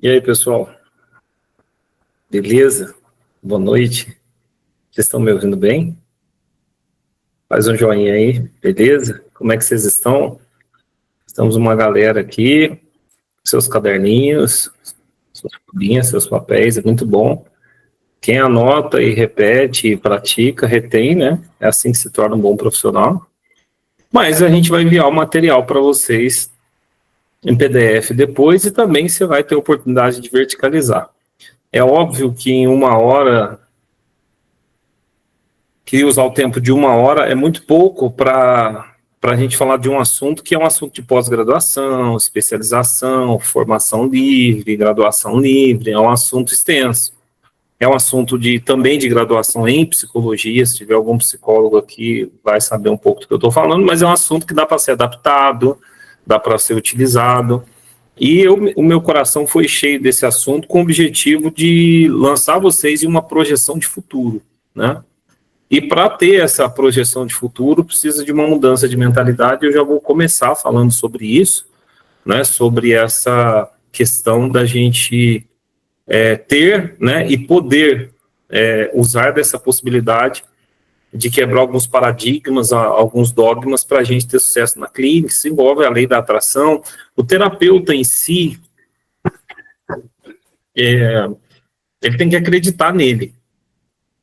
E aí, pessoal? Beleza? Boa noite. Vocês estão me ouvindo bem? Faz um joinha aí, beleza? Como é que vocês estão? Estamos uma galera aqui, seus caderninhos, suas folhinhas, seus papéis, é muito bom. Quem anota e repete e pratica, retém, né? É assim que se torna um bom profissional. Mas a gente vai enviar o material para vocês em PDF depois e também você vai ter a oportunidade de verticalizar. É óbvio que em 1 hora, que usar o tempo de 1 hora é muito pouco para a gente falar de um assunto que é um assunto de pós-graduação, especialização, formação livre, graduação livre, é um assunto extenso. É um assunto também de graduação em psicologia, se tiver algum psicólogo aqui vai saber um pouco do que eu estou falando, mas é um assunto que dá para ser adaptado, dá para ser utilizado. E o meu coração foi cheio desse assunto com o objetivo de lançar vocês em uma projeção de futuro, né? E para ter essa projeção de futuro, precisa de uma mudança de mentalidade. Eu já vou começar falando sobre isso, né? Sobre essa questão da gente ter, né? E poder usar dessa possibilidade de quebrar alguns paradigmas, alguns dogmas para a gente ter sucesso na clínica. Isso envolve a lei da atração. O terapeuta em si, ele tem que acreditar nele,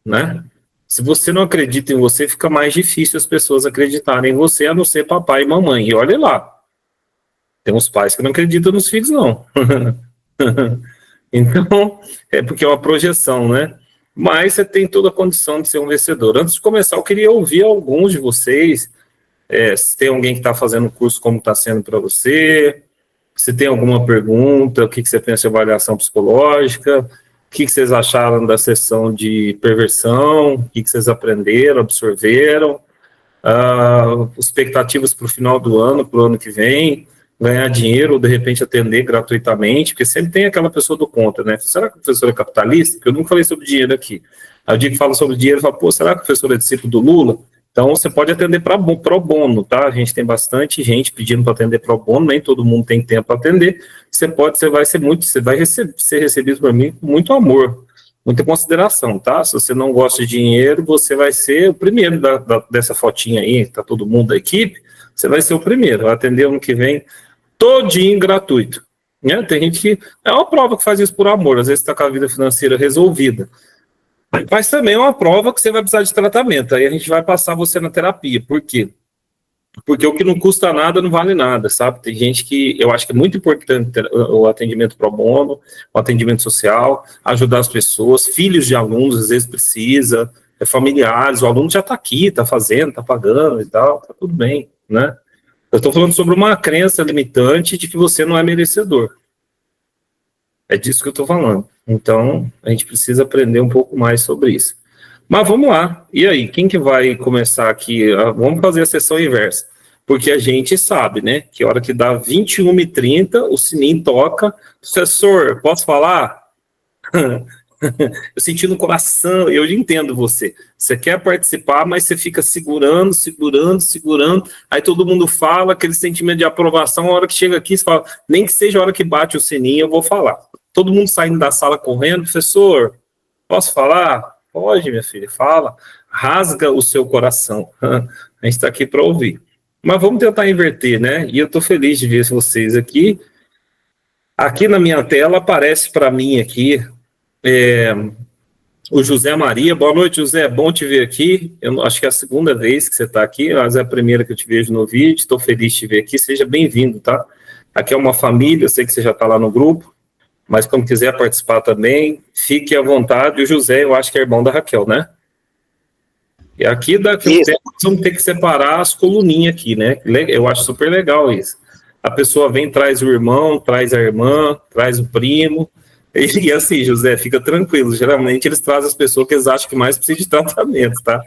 né? Se você não acredita em você, fica mais difícil as pessoas acreditarem em você, a não ser papai e mamãe. E olha lá, tem uns pais que não acreditam nos filhos, não. Então, é porque é uma projeção, né? Mas você tem toda a condição de ser um vencedor. Antes de começar, eu queria ouvir alguns de vocês, se tem alguém que está fazendo o curso, como está sendo para você, se tem alguma pergunta, o que você pensa de avaliação psicológica, o que vocês acharam da sessão de perversão, o que vocês aprenderam, absorveram, expectativas para o final do ano, para o ano que vem, ganhar dinheiro ou de repente atender gratuitamente, porque sempre tem aquela pessoa do contra, né? Será que o professor é capitalista? Porque eu nunca falei sobre dinheiro aqui. Aí o dia que fala sobre dinheiro, fala, pô, será que o professor é discípulo do Lula? Então, você pode atender pro bono, tá? A gente tem bastante gente pedindo para atender pro bono, nem todo mundo tem tempo para atender. Você vai ser recebido por mim com muito amor, muita consideração, tá? Se você não gosta de dinheiro, você vai ser o primeiro dessa fotinha aí, tá todo mundo da equipe, você vai ser o primeiro, vai atender ano que vem todinho gratuito. Né? Tem gente que, é uma prova que faz isso por amor, às vezes está com a vida financeira resolvida. Mas também é uma prova que você vai precisar de tratamento. Aí a gente vai passar você na terapia. Por quê? Porque o que não custa nada não vale nada, sabe? Tem gente que eu acho que é muito importante o atendimento pro bono, o atendimento social, ajudar as pessoas, filhos de alunos às vezes precisa, familiares, o aluno já está aqui, está fazendo, está pagando e tal, tá tudo bem, né? Eu estou falando sobre uma crença limitante de que você não é merecedor. É disso que eu estou falando. Então, a gente precisa aprender um pouco mais sobre isso. Mas vamos lá. E aí, quem que vai começar aqui? Vamos fazer a sessão inversa. Porque a gente sabe, né? Que a hora que dá 21h30, o sininho toca. Professor, posso falar? Eu senti no coração, eu entendo você. Você quer participar, mas você fica segurando. Aí todo mundo fala, aquele sentimento de aprovação. A hora que chega aqui, você fala, nem que seja a hora que bate o sininho, eu vou falar. Todo mundo saindo da sala correndo, professor, posso falar? Pode, minha filha, fala. Rasga o seu coração. A gente está aqui para ouvir. Mas vamos tentar inverter, né? E eu estou feliz de ver vocês aqui. Aqui na minha tela aparece para mim aqui o José Maria. Boa noite, José. Bom te ver aqui. Eu acho que é a segunda vez que você está aqui, mas é a primeira que eu te vejo no vídeo. Estou feliz de te ver aqui. Seja bem-vindo, tá? Aqui é uma família, eu sei que você já está lá no grupo. Mas quando quiser participar também, fique à vontade. O José, eu acho que é irmão da Raquel, né? E aqui daqui um tempo nós vamos ter que separar as coluninhas aqui, né? Eu acho super legal isso. A pessoa vem, traz o irmão, traz a irmã, traz o primo. E assim, José, fica tranquilo. Geralmente eles trazem as pessoas que eles acham que mais precisam de tratamento, tá?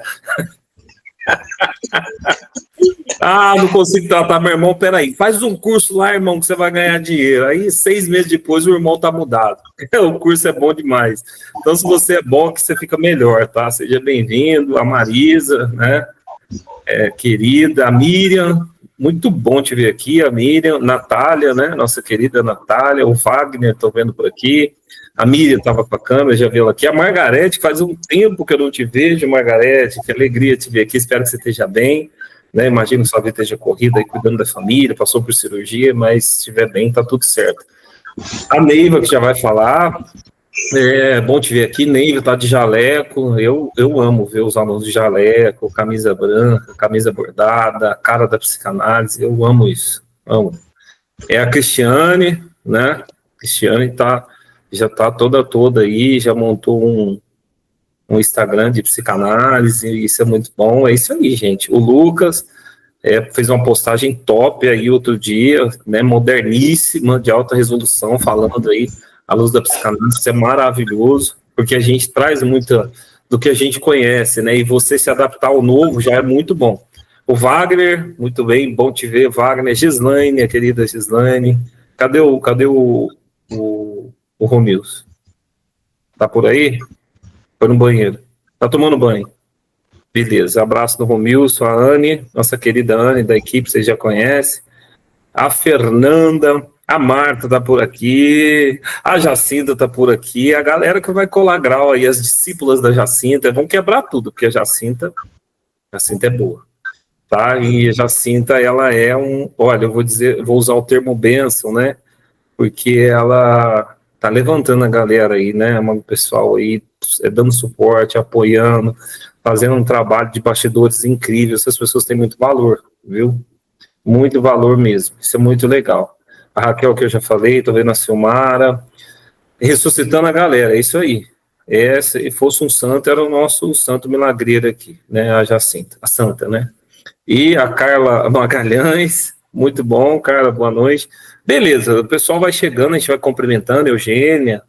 Não consigo tratar meu irmão, peraí, faz um curso lá, irmão, que você vai ganhar dinheiro. Aí 6 meses depois o irmão tá mudado. O curso é bom demais. Então se você é bom, que você fica melhor, tá? Seja bem-vindo, a Marisa, né, querida, a Miriam, muito bom te ver aqui, a Miriam, Natália, né, nossa querida Natália, o Wagner, estou vendo por aqui, a Miriam estava com a câmera, já viu ela aqui, a Margarete, faz um tempo que eu não te vejo, Margarete, que alegria te ver aqui, espero que você esteja bem, né, imagino que sua vida esteja corrida aí, cuidando da família, passou por cirurgia, mas se estiver bem, tá tudo certo. A Neiva, que já vai falar, bom te ver aqui, Neiva tá de jaleco, eu amo ver os alunos de jaleco, camisa branca, camisa bordada, cara da psicanálise, eu amo isso, amo. É a Cristiane, né, Cristiane já tá toda aí, já montou um Instagram de psicanálise, isso é muito bom, é isso aí, gente. O Lucas fez uma postagem top aí outro dia, né, moderníssima, de alta resolução, falando aí à luz da psicanálise, isso é maravilhoso, porque a gente traz muita do que a gente conhece, né, e você se adaptar ao novo já é muito bom. O Wagner, muito bem, bom te ver, Wagner. Gislaine, a querida Gislaine, cadê o Romilson? Tá por aí? Foi no banheiro. Tá tomando banho. Beleza, abraço do Romilson, a Anne, nossa querida Anne da equipe, vocês já conhecem. A Fernanda, a Marta tá por aqui, a Jacinta tá por aqui, a galera que vai colar grau aí, as discípulas da Jacinta, vão quebrar tudo, porque a Jacinta é boa, tá? E a Jacinta, ela é olha, vou usar o termo bênção, né? Porque ela tá levantando a galera aí, né? O pessoal aí dando suporte, apoiando, fazendo um trabalho de bastidores incrível. Essas pessoas têm muito valor, viu? Muito valor mesmo. Isso é muito legal. A Raquel, que eu já falei, tô vendo a Silmara, ressuscitando a galera, é isso aí. Se fosse um santo, era o nosso santo milagreiro aqui, né? A Jacinta, a santa, né? E a Carla Magalhães, muito bom, Carla, boa noite. Beleza, o pessoal vai chegando, a gente vai cumprimentando, Eugênia,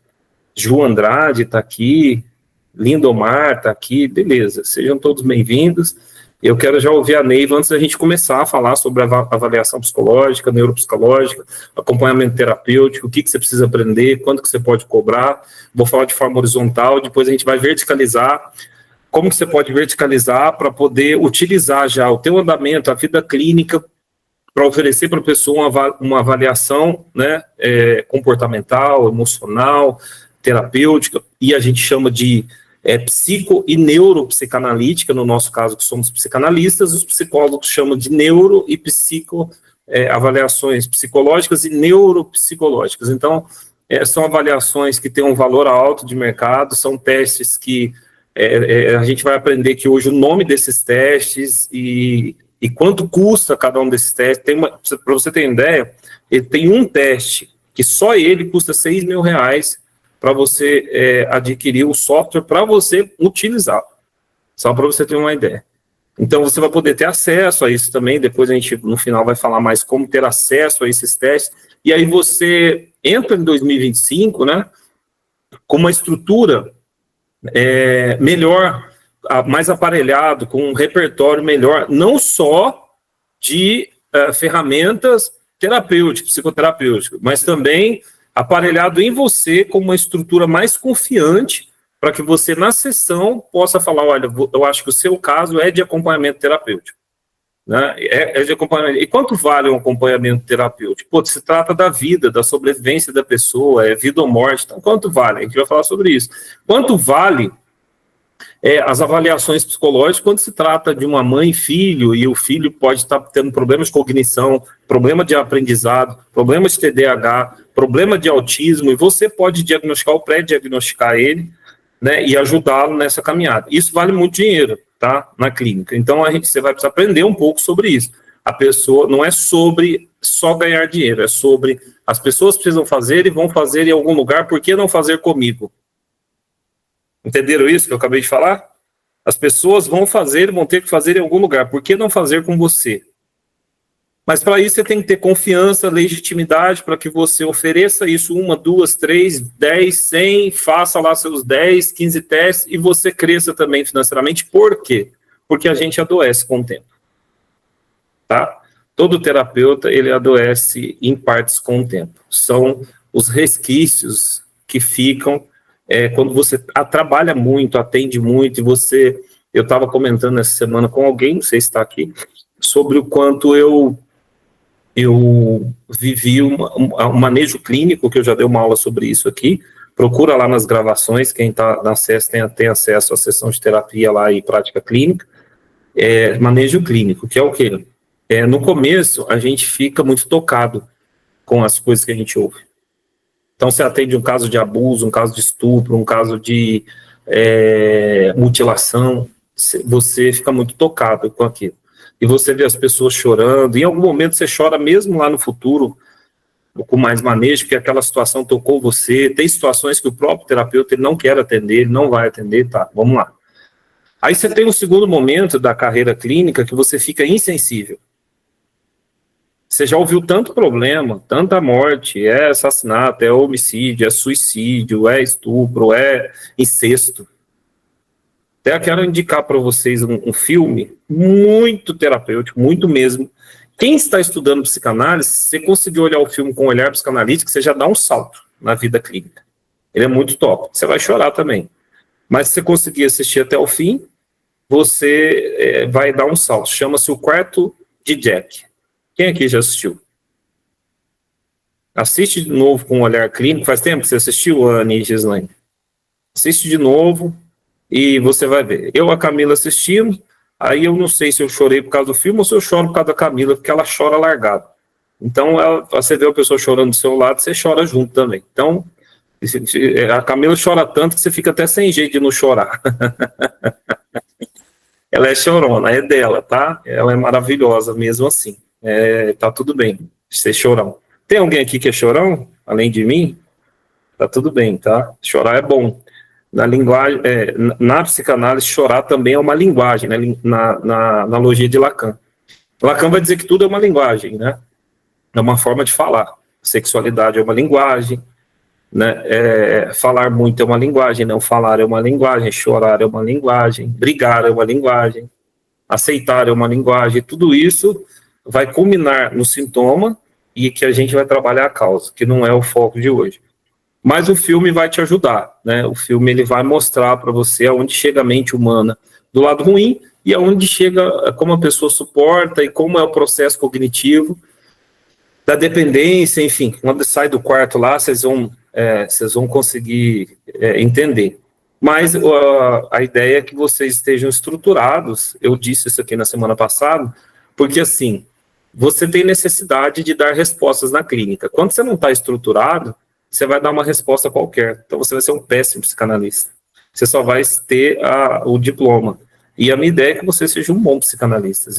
Ju Andrade está aqui, Lindomar está aqui, beleza, sejam todos bem-vindos. Eu quero já ouvir a Neiva antes da gente começar a falar sobre a avaliação psicológica, neuropsicológica, acompanhamento terapêutico, o que você precisa aprender, quanto que você pode cobrar. Vou falar de forma horizontal, depois a gente vai verticalizar. Como que você pode verticalizar para poder utilizar já o teu andamento, a vida clínica, para oferecer para a pessoa uma avaliação, né, comportamental, emocional, terapêutica, e a gente chama de psico e neuropsicanalítica, no nosso caso, que somos psicanalistas, os psicólogos chamam de neuro e psico, avaliações psicológicas e neuropsicológicas. Então, são avaliações que têm um valor alto de mercado, são testes que a gente vai aprender que hoje o nome desses testes e quanto custa cada um desses testes. Para você ter ideia, ele tem um teste que só ele custa R$6.000 para você adquirir o software para você utilizar. Só para você ter uma ideia. Então, você vai poder ter acesso a isso também. Depois a gente, no final, vai falar mais como ter acesso a esses testes. E aí você entra em 2025, né, com uma estrutura melhor, mais aparelhado, com um repertório melhor, não só de ferramentas terapêuticas, psicoterapêuticas, mas também aparelhado em você com uma estrutura mais confiante para que você, na sessão, possa falar, olha, eu acho que o seu caso é de acompanhamento terapêutico. Né? De acompanhamento. E quanto vale um acompanhamento terapêutico? Pô, se trata da vida, da sobrevivência da pessoa, vida ou morte. Então, quanto vale? A gente vai falar sobre isso. Quanto vale as avaliações psicológicas quando se trata de uma mãe e filho, e o filho pode estar tendo problemas de cognição, problema de aprendizado, problemas de TDAH, problema de autismo, e você pode diagnosticar ou pré-diagnosticar ele, né, e ajudá-lo nessa caminhada. Isso vale muito dinheiro, tá, na clínica. Então, você vai precisar aprender um pouco sobre isso. A pessoa, não é sobre só ganhar dinheiro, é sobre as pessoas precisam fazer e vão fazer em algum lugar, por que não fazer comigo? Entenderam isso que eu acabei de falar? As pessoas vão ter que fazer em algum lugar, por que não fazer com você? Mas para isso você tem que ter confiança, legitimidade, para que você ofereça isso 1, 2, 3, 10, 100, faça lá seus 10, 15 testes e você cresça também financeiramente. Por quê? Porque a gente adoece com o tempo. Tá? Todo terapeuta, ele adoece em partes com o tempo. São os resquícios que ficam quando você trabalha muito, atende muito, e eu estava comentando essa semana com alguém, não sei se está aqui, sobre o quanto eu eu vivi um manejo clínico, que eu já dei uma aula sobre isso aqui. Procura lá nas gravações, quem está na acesso tem acesso à sessão de terapia lá e prática clínica. Manejo clínico, que é o quê? No começo, a gente fica muito tocado com as coisas que a gente ouve. Então, você atende um caso de abuso, um caso de estupro, um caso de mutilação, você fica muito tocado com aquilo. E você vê as pessoas chorando, em algum momento você chora mesmo lá no futuro, com mais manejo, porque aquela situação tocou você. Tem situações que o próprio terapeuta ele não quer atender, ele não vai atender, tá, vamos lá. Aí você tem um segundo momento da carreira clínica que você fica insensível. Você já ouviu tanto problema, tanta morte, assassinato, homicídio, suicídio, estupro, incesto. Até quero indicar para vocês um filme muito terapêutico, muito mesmo. Quem está estudando psicanálise, se você conseguir olhar o filme com um olhar psicanalítico, você já dá um salto na vida clínica. Ele é muito top. Você vai chorar também. Mas se você conseguir assistir até o fim, você vai dar um salto. Chama-se O Quarto de Jack. Quem aqui já assistiu? Assiste de novo com um olhar clínico. Faz tempo que você assistiu, Anne e Gislaine? Assiste de novo e você vai ver. Eu, a Camila, assistindo, aí eu não sei se eu chorei por causa do filme ou se eu choro por causa da Camila, porque ela chora largado. Então, você vê a pessoa chorando do seu lado, você chora junto também. Então, a Camila chora tanto que você fica até sem jeito de não chorar. Ela é chorona, é dela, tá? Ela é maravilhosa mesmo assim. Tá tudo bem, ser chorão. Tem alguém aqui que é chorão, além de mim? Tá tudo bem, tá? Chorar é bom. Na linguagem, na psicanálise, chorar também é uma linguagem, né? Na analogia de Lacan. Lacan vai dizer que tudo é uma linguagem, né? É uma forma de falar. Sexualidade é uma linguagem, né? Falar muito é uma linguagem, não falar é uma linguagem, chorar é uma linguagem, brigar é uma linguagem, aceitar é uma linguagem. Tudo isso vai culminar no sintoma e que a gente vai trabalhar a causa, que não é o foco de hoje. Mas o filme vai te ajudar, né? O filme ele vai mostrar para você aonde chega a mente humana do lado ruim e aonde chega, como a pessoa suporta e como é o processo cognitivo da dependência, enfim. Quando sai do quarto lá, vocês vão conseguir entender. Mas a ideia é que vocês estejam estruturados. Eu disse isso aqui na semana passada, porque assim, você tem necessidade de dar respostas na clínica. Quando você não está estruturado, você vai dar uma resposta qualquer. Então você vai ser um péssimo psicanalista. Você só vai ter o diploma. E a minha ideia é que você seja um bom psicanalista.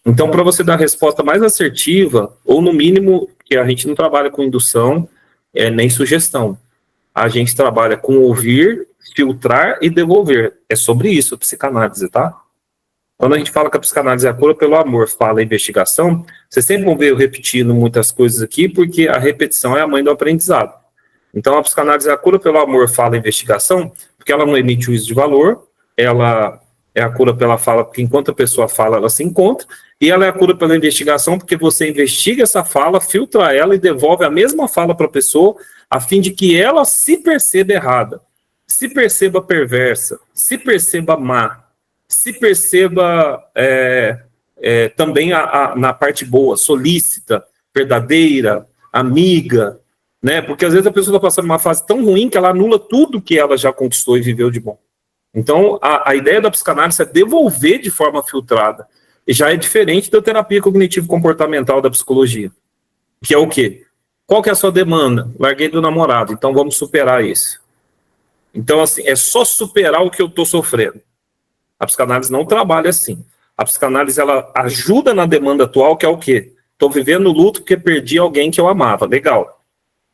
Então, para você dar a resposta mais assertiva, ou no mínimo, que a gente não trabalha com indução, nem sugestão. A gente trabalha com ouvir, filtrar e devolver. É sobre isso a psicanálise, tá? Quando a gente fala que a psicanálise é a cura pelo amor, fala a investigação, vocês sempre vão ver eu repetindo muitas coisas aqui, porque a repetição é a mãe do aprendizado. Então, a psicanálise é a cura pelo amor, fala a investigação, porque ela não emite juízo de valor, ela é a cura pela fala, porque enquanto a pessoa fala, ela se encontra, e ela é a cura pela investigação, porque você investiga essa fala, filtra ela e devolve a mesma fala para a pessoa, a fim de que ela se perceba errada, se perceba perversa, se perceba má, se perceba também na parte boa, solícita, verdadeira, amiga, né? Porque às vezes a pessoa está passando uma fase tão ruim que ela anula tudo que ela já conquistou e viveu de bom. Então, a ideia da psicanálise é devolver de forma filtrada. E já é diferente da terapia cognitivo-comportamental da psicologia. Que é o quê? Qual que é a sua demanda? Larguei do namorado, então vamos superar isso. Então, assim, é só superar o que eu estou sofrendo. A psicanálise não trabalha assim. A psicanálise, ela ajuda na demanda atual, que é o quê? Estou vivendo luto porque perdi alguém que eu amava. Legal.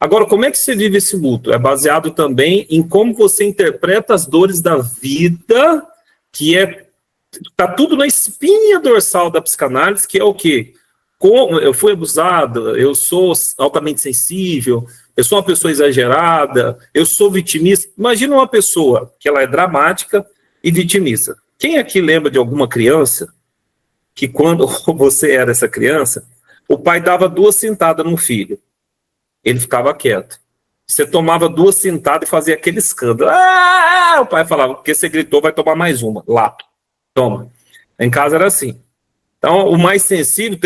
Agora, como é que você vive esse luto? É baseado também em como você interpreta as dores da vida, que está tudo na espinha dorsal da psicanálise, que é o quê? Como eu fui abusado, eu sou altamente sensível, eu sou uma pessoa exagerada, eu sou vitimista. Imagina uma pessoa que ela é dramática e vitimista. Quem aqui lembra de alguma criança que quando você era essa criança, o pai dava 2 sentadas no filho, ele ficava quieto. Você tomava 2 sentadas e fazia aquele escândalo. O pai falava, porque você gritou, vai tomar mais uma. Lá, toma. Em casa era assim. Então, o mais sensível,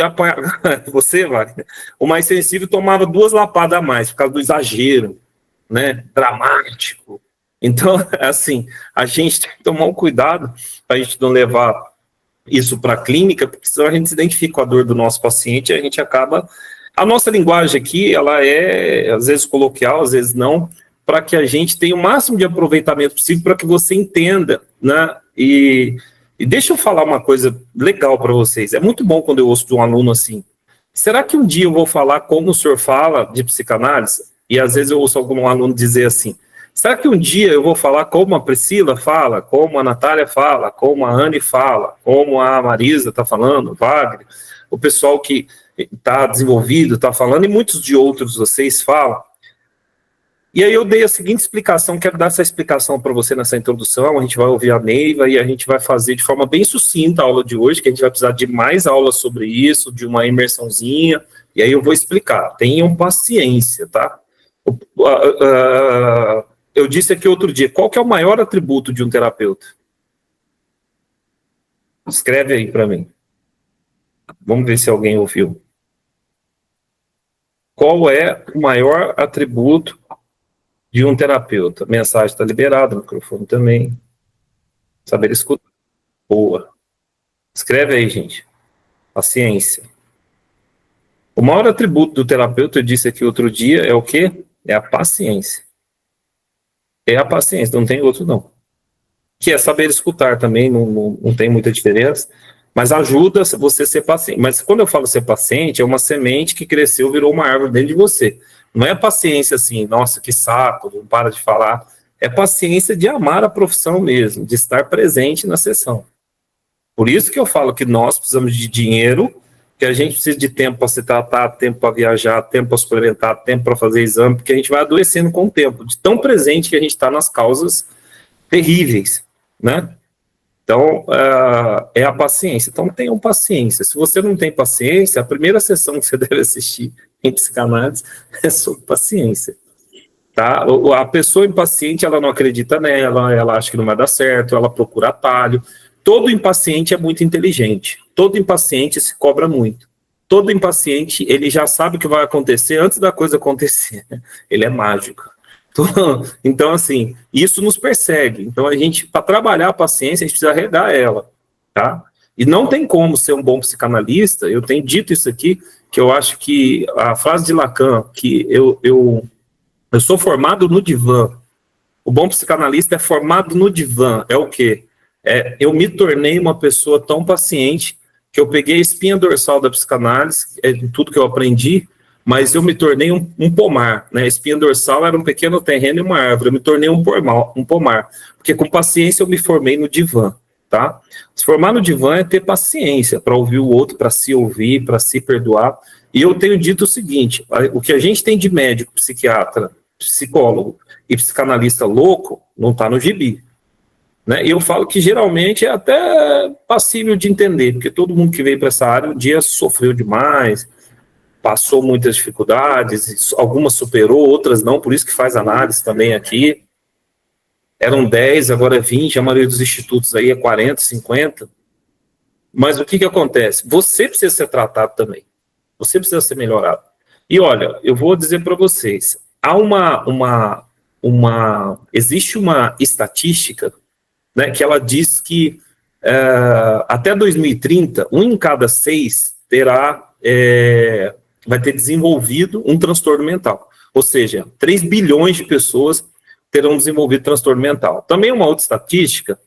você, Wagner, o mais sensível tomava 2 lapadas a mais, por causa do exagero, né, dramático. Então, assim, a gente tem que tomar um cuidado para a gente não levar isso para a clínica, porque senão a gente se identifica com a dor do nosso paciente e a gente acaba... A nossa linguagem aqui, ela é, às vezes, coloquial, às vezes não, para que a gente tenha o máximo de aproveitamento possível para que você entenda, né? E deixa eu falar uma coisa legal para vocês. É muito bom quando eu ouço de um aluno assim, será que um dia eu vou falar como o senhor fala de psicanálise? E às vezes eu ouço algum aluno dizer assim, será que um dia eu vou falar como a Priscila fala, como a Natália fala, como a Anne fala, como a Marisa está falando, o Wagner, o pessoal que está desenvolvido, está falando, e muitos de outros vocês falam. E aí eu dei a seguinte explicação, quero dar essa explicação para você nessa introdução, a gente vai ouvir a Neiva e a gente vai fazer de forma bem sucinta a aula de hoje, que a gente vai precisar de mais aulas sobre isso, de uma imersãozinha, e aí eu vou explicar. Tenham paciência, tá? Eu disse aqui outro dia, qual que é o maior atributo de um terapeuta? Escreve aí para mim. Vamos ver se alguém ouviu. Qual é o maior atributo de um terapeuta? A mensagem está liberada, o microfone também. Saber escutar. Boa. Escreve aí, gente. Paciência. O maior atributo do terapeuta, eu disse aqui outro dia, é o quê? É a paciência. É a paciência, não tem outro não. Que é saber escutar também, não tem muita diferença, mas ajuda você a ser paciente. Mas quando eu falo ser paciente, é uma semente que cresceu, virou uma árvore dentro de você. Não é paciência assim, nossa, que saco, não para de falar. É paciência de amar a profissão mesmo, de estar presente na sessão. Por isso que eu falo que nós precisamos de dinheiro, que a gente precisa de tempo para se tratar, tempo para viajar, tempo para suplementar, tempo para fazer exame, porque a gente vai adoecendo com o tempo, de tão presente que a gente está nas causas terríveis, né? Então, é a paciência. Então, tenham paciência. Se você não tem paciência, a primeira sessão que você deve assistir em psicanálise é sobre paciência. Tá? A pessoa impaciente, ela não acredita nela, ela acha que não vai dar certo, ela procura atalho. Todo impaciente é muito inteligente. Todo impaciente se cobra muito. Todo impaciente, ele já sabe o que vai acontecer antes da coisa acontecer. Ele é mágico. Então, assim, isso nos persegue. Então, a gente, para trabalhar a paciência, a gente precisa regar ela, tá? E não tem como ser um bom psicanalista, eu tenho dito isso aqui, que eu acho que a frase de Lacan, que eu sou formado no divã. O bom psicanalista é formado no divã. É o quê? Eu me tornei uma pessoa tão paciente que eu peguei a espinha dorsal da psicanálise, tudo que eu aprendi, mas eu me tornei um pomar, né? A espinha dorsal era um pequeno terreno e uma árvore, eu me tornei um pomar, porque com paciência eu me formei no divã, tá? Se formar no divã é ter paciência para ouvir o outro, para se ouvir, para se perdoar, e eu tenho dito o seguinte, o que a gente tem de médico, psiquiatra, psicólogo e psicanalista louco, não está no gibi, né? E eu falo que geralmente é até passível de entender, porque todo mundo que veio para essa área um dia sofreu demais, passou muitas dificuldades, algumas superou, outras não, por isso que faz análise também aqui. Eram 10, agora é 20, a maioria dos institutos aí é 40, 50. Mas o que acontece? Você precisa ser tratado também. Você precisa ser melhorado. E olha, eu vou dizer para vocês, existe uma estatística, né, que ela diz que até 2030, 1 em cada 6 vai ter desenvolvido um transtorno mental. Ou seja, 3 bilhões de pessoas terão desenvolvido transtorno mental. Também uma outra estatística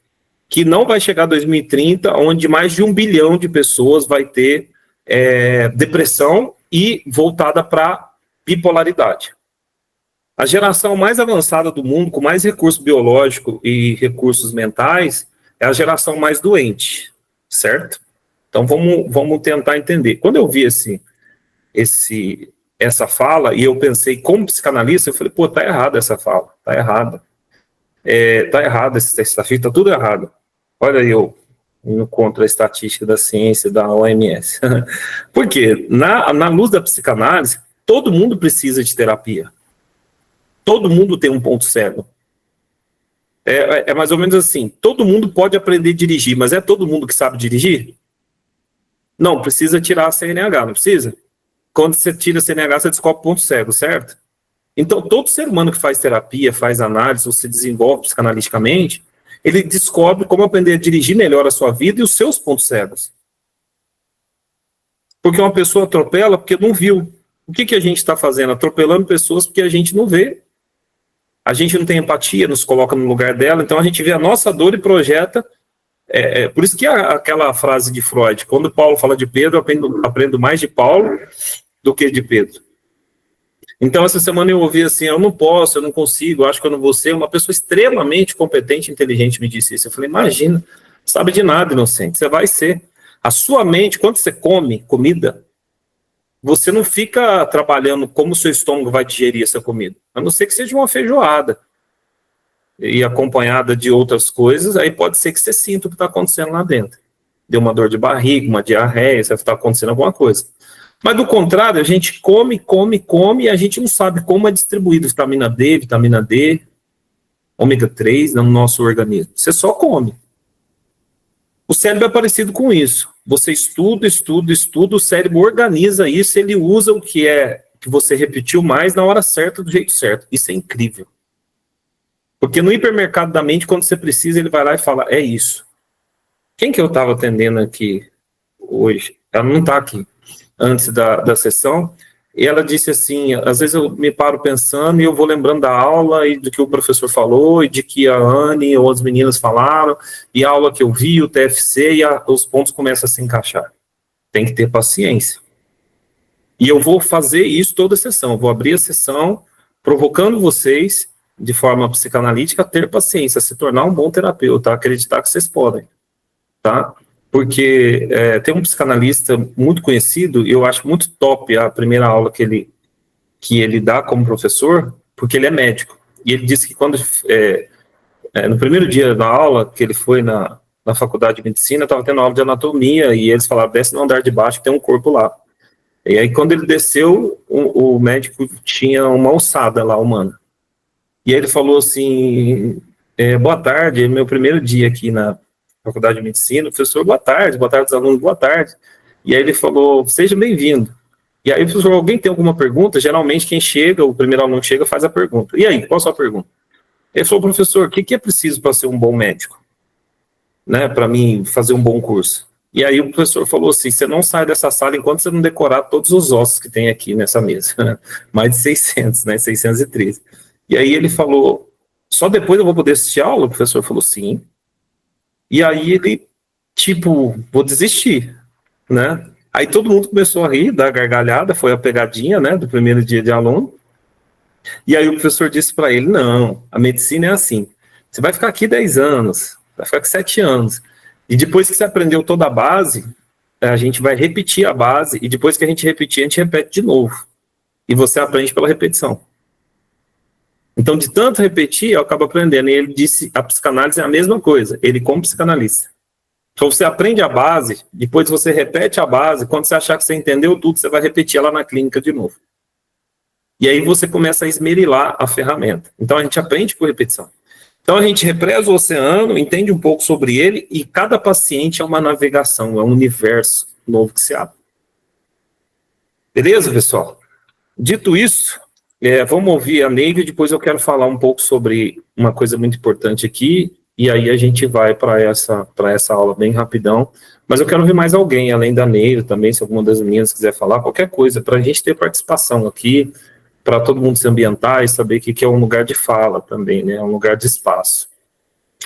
que não vai chegar a 2030, onde mais de 1 bilhão de pessoas vai ter depressão e voltada para bipolaridade. A geração mais avançada do mundo, com mais recurso biológico e recursos mentais, é a geração mais doente, certo? Então vamos tentar entender. Quando eu vi essa fala, e eu pensei como psicanalista, eu falei, pô, tá errada essa fala, tá errada. Tá errada essa estatística, tá tudo errado. Olha eu indo contra a estatística da ciência da OMS. Por quê? Na luz da psicanálise, todo mundo precisa de terapia. Todo mundo tem um ponto cego. É mais ou menos assim, todo mundo pode aprender a dirigir, mas é todo mundo que sabe dirigir? Não, precisa tirar a CNH, não precisa? Quando você tira a CNH, você descobre ponto cego, certo? Então, todo ser humano que faz terapia, faz análise, ou se desenvolve psicanaliticamente, ele descobre como aprender a dirigir melhor a sua vida e os seus pontos cegos. Porque uma pessoa atropela porque não viu. O que a gente está fazendo? Atropelando pessoas porque a gente não vê. A gente não tem empatia, nos coloca no lugar dela, então a gente vê a nossa dor e projeta. Por isso que aquela frase de Freud, quando Paulo fala de Pedro, eu aprendo mais de Paulo do que de Pedro. Então, essa semana eu ouvi assim, eu não posso, eu não consigo, eu acho que eu não vou ser. Uma pessoa extremamente competente e inteligente me disse isso. Eu falei, imagina, sabe de nada, inocente, você vai ser. A sua mente, quando você come comida, você não fica trabalhando como o seu estômago vai digerir essa comida, a não ser que seja uma feijoada e acompanhada de outras coisas, aí pode ser que você sinta o que está acontecendo lá dentro. Deu uma dor de barriga, uma diarreia, está acontecendo alguma coisa. Mas do contrário, a gente come e a gente não sabe como é distribuído vitamina D, ômega 3 no nosso organismo. Você só come. O cérebro é parecido com isso. Você estuda, o cérebro organiza isso, ele usa o que você repetiu mais na hora certa, do jeito certo. Isso é incrível. Porque no hipermercado da mente, quando você precisa, ele vai lá e fala, é isso. Quem que eu estava atendendo aqui hoje? Ela não está aqui. Antes da sessão, e ela disse assim, às vezes eu me paro pensando e eu vou lembrando da aula e do que o professor falou e de que a Anne ou as meninas falaram e a aula que eu vi, o TFC e os pontos começam a se encaixar. Tem que ter paciência. E eu vou fazer isso toda a sessão, eu vou abrir a sessão provocando vocês de forma psicanalítica a ter paciência, a se tornar um bom terapeuta, a acreditar que vocês podem, tá? Porque tem um psicanalista muito conhecido, eu acho muito top a primeira aula que ele dá como professor, porque ele é médico. E ele disse que quando, no primeiro dia da aula, que ele foi na faculdade de medicina, estava tendo aula de anatomia, e eles falaram, desce no andar de baixo, que tem um corpo lá. E aí, quando ele desceu, o médico tinha uma alçada lá, humana. E aí ele falou assim, boa tarde, é meu primeiro dia aqui na Faculdade de Medicina, professor, boa tarde aos alunos, boa tarde. E aí ele falou, seja bem-vindo. E aí, professor, alguém tem alguma pergunta? Geralmente quem chega, o primeiro aluno chega, faz a pergunta. E aí, qual a sua pergunta? Ele falou, professor, o que é preciso para ser um bom médico? Né, para mim fazer um bom curso. E aí o professor falou assim, você não sai dessa sala enquanto você não decorar todos os ossos que tem aqui nessa mesa. Mais de 600, né, 613. E aí ele falou, só depois eu vou poder assistir a aula? O professor falou, sim. E aí ele, vou desistir, né? Aí todo mundo começou a rir, dar gargalhada, foi a pegadinha, né, do primeiro dia de aluno. E aí o professor disse para ele, não, a medicina é assim, você vai ficar aqui 10 anos, vai ficar aqui 7 anos, e depois que você aprendeu toda a base, a gente vai repetir a base, e depois que a gente repetir, a gente repete de novo. E você aprende pela repetição. Então, de tanto repetir, eu acabo aprendendo. E ele disse, a psicanálise é a mesma coisa, ele como psicanalista. Então, você aprende a base, depois você repete a base, quando você achar que você entendeu tudo, você vai repetir ela na clínica de novo. E aí você começa a esmerilar a ferramenta. Então, a gente aprende por repetição. Então, a gente represa o oceano, entende um pouco sobre ele, e cada paciente é uma navegação, é um universo novo que se abre. Beleza, pessoal? Dito isso, vamos ouvir a Neide, depois eu quero falar um pouco sobre uma coisa muito importante aqui, e aí a gente vai para essa aula bem rapidão. Mas eu quero ouvir mais alguém, além da Neide também, se alguma das meninas quiser falar, qualquer coisa, para a gente ter participação aqui, para todo mundo se ambientar e saber que é um lugar de fala também, né? Um lugar de espaço,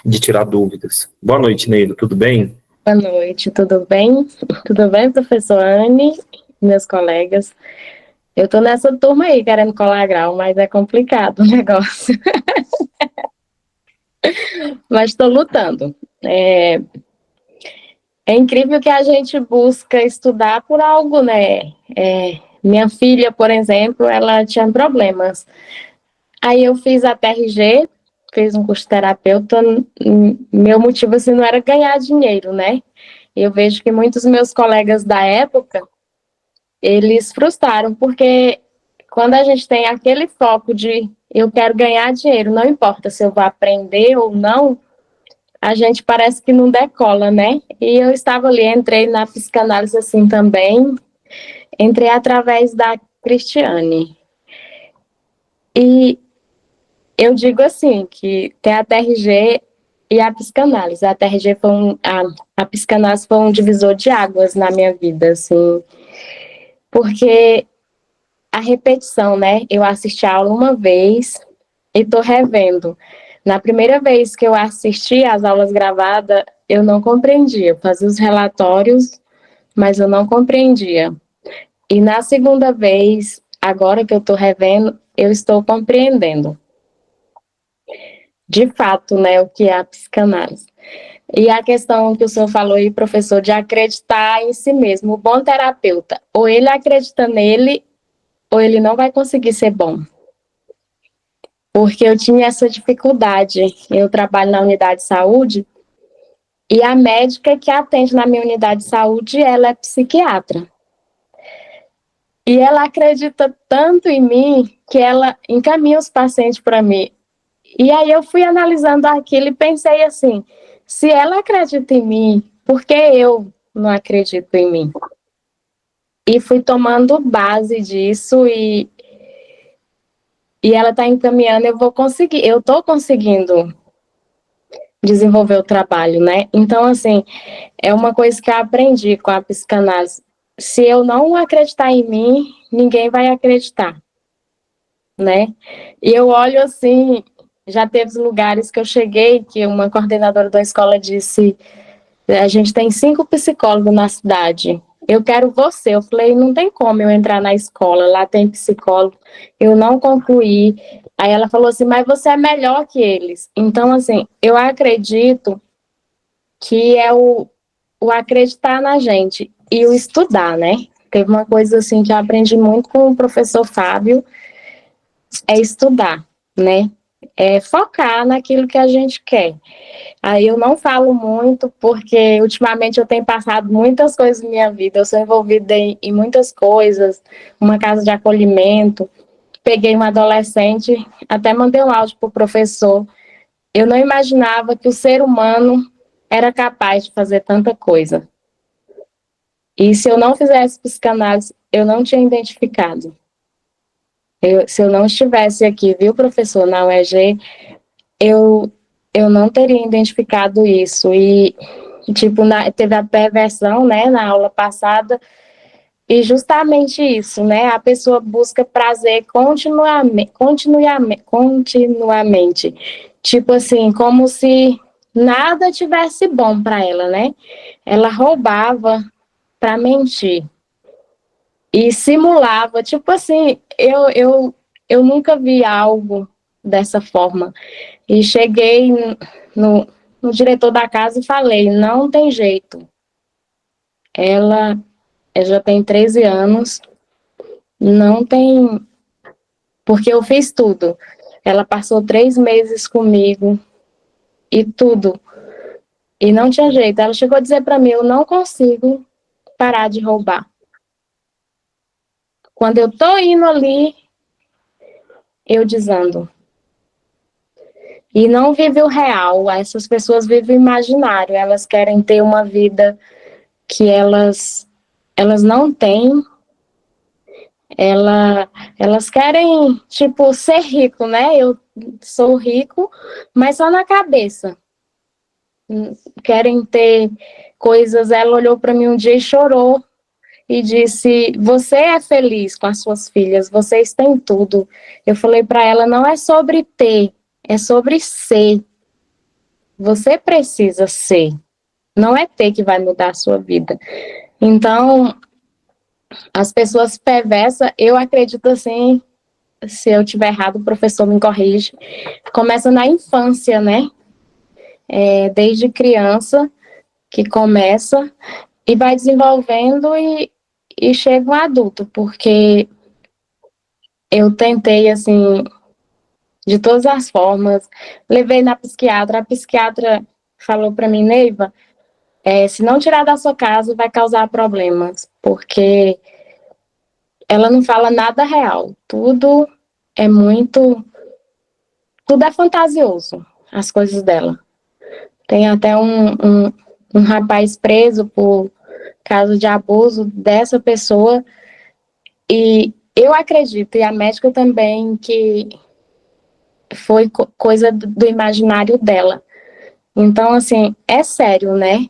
de tirar dúvidas. Boa noite, Neide, tudo bem? Boa noite, tudo bem? Tudo bem, professor Anne, meus colegas? Eu tô nessa turma aí, querendo colar grau, mas é complicado o negócio. Mas estou lutando. É incrível que a gente busca estudar por algo, né? Minha filha, por exemplo, ela tinha problemas. Aí eu fiz a TRG, fiz um curso de terapeuta. Meu motivo, assim, não era ganhar dinheiro, né? Eu vejo que muitos meus colegas da época, eles frustraram, porque quando a gente tem aquele foco de eu quero ganhar dinheiro, não importa se eu vou aprender ou não, a gente parece que não decola, né? E eu estava ali, entrei na psicanálise assim também, entrei através da Cristiane. E eu digo assim, que tem a TRG e a psicanálise. A TRG foi a psicanálise foi um divisor de águas na minha vida, assim, porque a repetição, né? Eu assisti a aula uma vez e tô revendo. Na primeira vez que eu assisti às aulas gravadas, eu não compreendia. Eu fazia os relatórios, mas eu não compreendia. E na segunda vez, agora que eu tô revendo, eu estou compreendendo. De fato, né, o que é a psicanálise. E a questão que o senhor falou aí, professor, de acreditar em si mesmo. O bom terapeuta, ou ele acredita nele, ou ele não vai conseguir ser bom. Porque eu tinha essa dificuldade. Eu trabalho na unidade de saúde e a médica que atende na minha unidade de saúde, ela é psiquiatra. E ela acredita tanto em mim que ela encaminha os pacientes para mim. E aí eu fui analisando aquilo e pensei assim, se ela acredita em mim, por que eu não acredito em mim? E fui tomando base disso e ela está encaminhando, eu vou conseguir, eu estou conseguindo desenvolver o trabalho, né? Então, assim, é uma coisa que eu aprendi com a psicanálise. Se eu não acreditar em mim, ninguém vai acreditar, né? E eu olho assim, já teve lugares que eu cheguei, que uma coordenadora da escola disse, a gente tem 5 psicólogos na cidade, eu quero você. Eu falei, não tem como eu entrar na escola, lá tem psicólogo, eu não concluí. Aí ela falou assim, mas você é melhor que eles. Então, assim, eu acredito que é o acreditar na gente e o estudar, né? Teve uma coisa assim que eu aprendi muito com o professor Fábio, é estudar, né? É focar naquilo que a gente quer. Aí eu não falo muito, porque ultimamente eu tenho passado muitas coisas na minha vida, eu sou envolvida em muitas coisas, uma casa de acolhimento, peguei uma adolescente, até mandei um áudio para o professor, eu não imaginava que o ser humano era capaz de fazer tanta coisa. E se eu não fizesse psicanálise, eu não tinha identificado. Se eu não estivesse aqui, viu, professor, na UEG, eu, eu não teria identificado isso. E, tipo, teve a perversão, né, na aula passada, e justamente isso, né, a pessoa busca prazer continuamente. Tipo assim, como se nada tivesse bom para ela, né? Ela roubava para mentir e simulava, tipo assim, eu nunca vi algo dessa forma. E cheguei no diretor da casa e falei, não tem jeito. Ela já tem 13 anos, não tem... Porque eu fiz tudo. Ela passou 3 meses comigo e tudo. E não tinha jeito. Ela chegou a dizer para mim, eu não consigo parar de roubar. Quando eu tô indo ali, eu desando. E não vive o real. Essas pessoas vivem o imaginário. Elas querem ter uma vida que elas não têm. Elas querem, tipo, ser rico, né? Eu sou rico, mas só na cabeça. Querem ter coisas. Ela olhou para mim um dia e chorou e disse: você é feliz com as suas filhas, vocês têm tudo. Eu falei para ela: não é sobre ter, é sobre ser. Você precisa ser. Não é ter que vai mudar a sua vida. Então, as pessoas perversas, eu acredito assim, se eu tiver errado, o professor me corrige, começa na infância, né? Desde criança que começa e vai desenvolvendo e chega um adulto, porque eu tentei, assim, de todas as formas, levei na psiquiatra, a psiquiatra falou para mim, Neiva, se não tirar da sua casa vai causar problemas, porque ela não fala nada real, tudo é muito, tudo é fantasioso, as coisas dela. Tem até um rapaz preso por caso de abuso dessa pessoa, e eu acredito, e a médica também, que foi coisa do imaginário dela. Então, assim, é sério, né?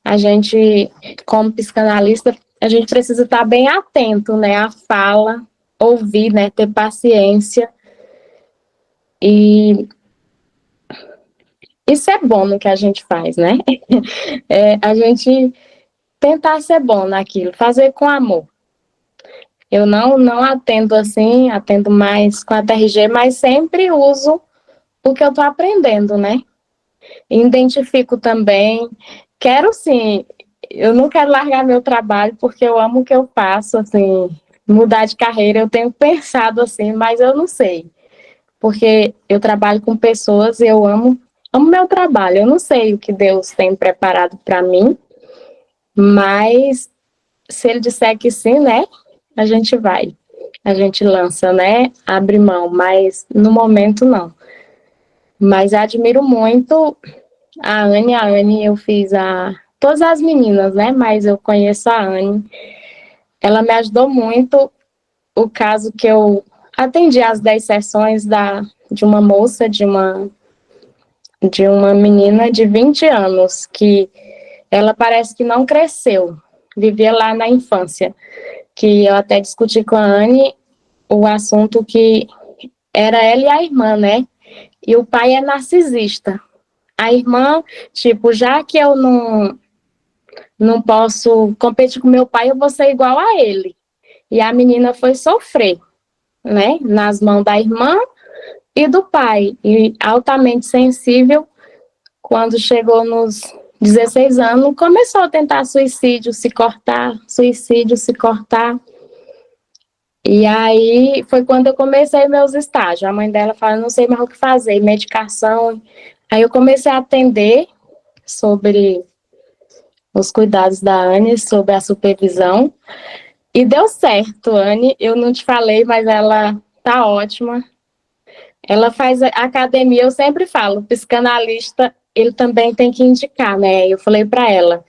A gente, como psicanalista, a gente precisa estar bem atento, né, à fala, ouvir, né, ter paciência, e isso é bom no que a gente faz, né? A gente tentar ser bom naquilo, fazer com amor. Eu não atendo assim, atendo mais com a TRG, mas sempre uso o que eu estou aprendendo, né? Identifico também, quero sim, eu não quero largar meu trabalho porque eu amo o que eu faço, assim, mudar de carreira, eu tenho pensado assim, mas eu não sei, porque eu trabalho com pessoas e eu amo meu trabalho, eu não sei o que Deus tem preparado para mim, mas se Ele disser que sim, né, a gente vai, a gente lança, né, abre mão, mas no momento não. Mas admiro muito a Anne eu fiz todas as meninas, né? Mas eu conheço a Anne. Ela me ajudou muito. O caso que eu atendi as 10 sessões de uma moça, de uma menina de 20 anos, que ela parece que não cresceu, vivia lá na infância. Que eu até discuti com a Anne o assunto que era ela e a irmã, né? E o pai é narcisista. A irmã, tipo, já que eu não posso competir com meu pai, eu vou ser igual a ele. E a menina foi sofrer, né, nas mãos da irmã e do pai. E altamente sensível, quando chegou nos 16 anos, começou a tentar suicídio, se cortar, suicídio, se cortar. E aí foi quando eu comecei meus estágios. A mãe dela fala, não sei mais o que fazer, medicação. Aí eu comecei a atender sobre os cuidados da Anne, sobre a supervisão. E deu certo, Anne. Eu não te falei, mas ela tá ótima. Ela faz academia, eu sempre falo, o psicanalista, ele também tem que indicar, né? Eu falei para ela,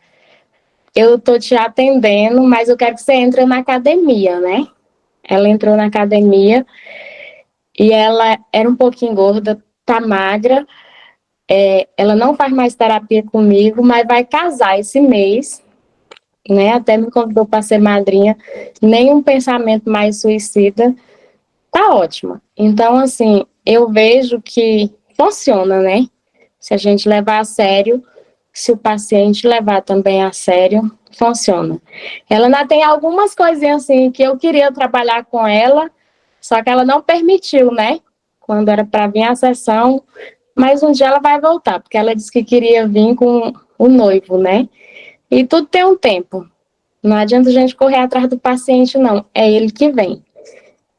eu tô te atendendo, mas eu quero que você entre na academia, né? Ela entrou na academia e ela era um pouquinho gorda, tá magra. Ela não faz mais terapia comigo, mas vai casar esse mês, né? Até me convidou para ser madrinha. Nenhum pensamento mais suicida. Tá ótima. Então, assim, eu vejo que funciona, né? Se a gente levar a sério, se o paciente levar também a sério, funciona. Ela ainda tem algumas coisinhas assim que eu queria trabalhar com ela, só que ela não permitiu, né? Quando era para vir a sessão, mas um dia ela vai voltar, porque ela disse que queria vir com o noivo, né? E tudo tem um tempo. Não adianta a gente correr atrás do paciente, não. É ele que vem.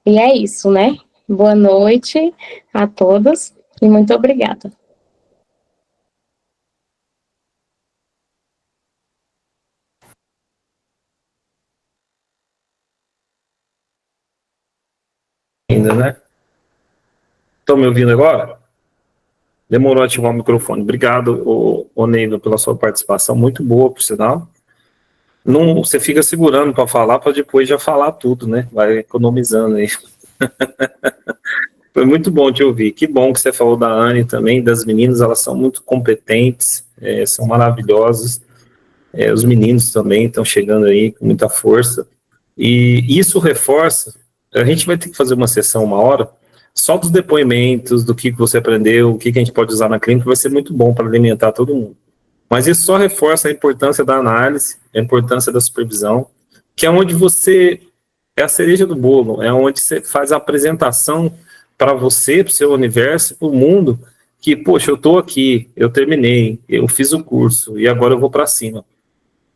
E é isso, né? Boa noite a todos e muito obrigada. Ainda, né? Estão me ouvindo agora? Demorou a ativar o microfone. Obrigado, Neiva, pela sua participação, muito boa, por sinal. Não, você fica segurando para falar, para depois já falar tudo, né? Vai economizando aí. Foi muito bom te ouvir. Que bom que você falou da Anne também, das meninas, elas são muito competentes, são maravilhosas. Os meninos também estão chegando aí com muita força. E isso reforça, a gente vai ter que fazer uma sessão uma hora, só dos depoimentos, do que você aprendeu, o que a gente pode usar na clínica, vai ser muito bom para alimentar todo mundo. Mas isso só reforça a importância da análise, a importância da supervisão, que é onde você, é a cereja do bolo, é onde você faz a apresentação para você, para o seu universo, para o mundo, que, poxa, eu estou aqui, eu terminei, eu fiz o curso, e agora eu vou para cima.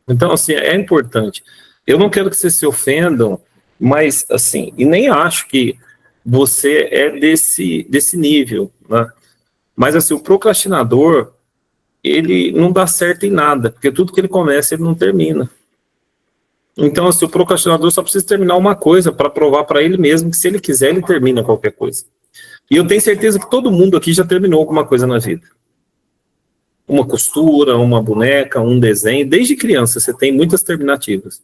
Então, assim, é importante. Eu não quero que vocês se ofendam, mas, assim, e nem acho que você é desse nível, né? Mas, assim, o procrastinador, ele não dá certo em nada, porque tudo que ele começa, ele não termina. Então, assim, o procrastinador só precisa terminar uma coisa para provar para ele mesmo que, se ele quiser, ele termina qualquer coisa. E eu tenho certeza que todo mundo aqui já terminou alguma coisa na vida. uma costura, uma boneca, um desenho. Desde criança você tem muitas terminativas.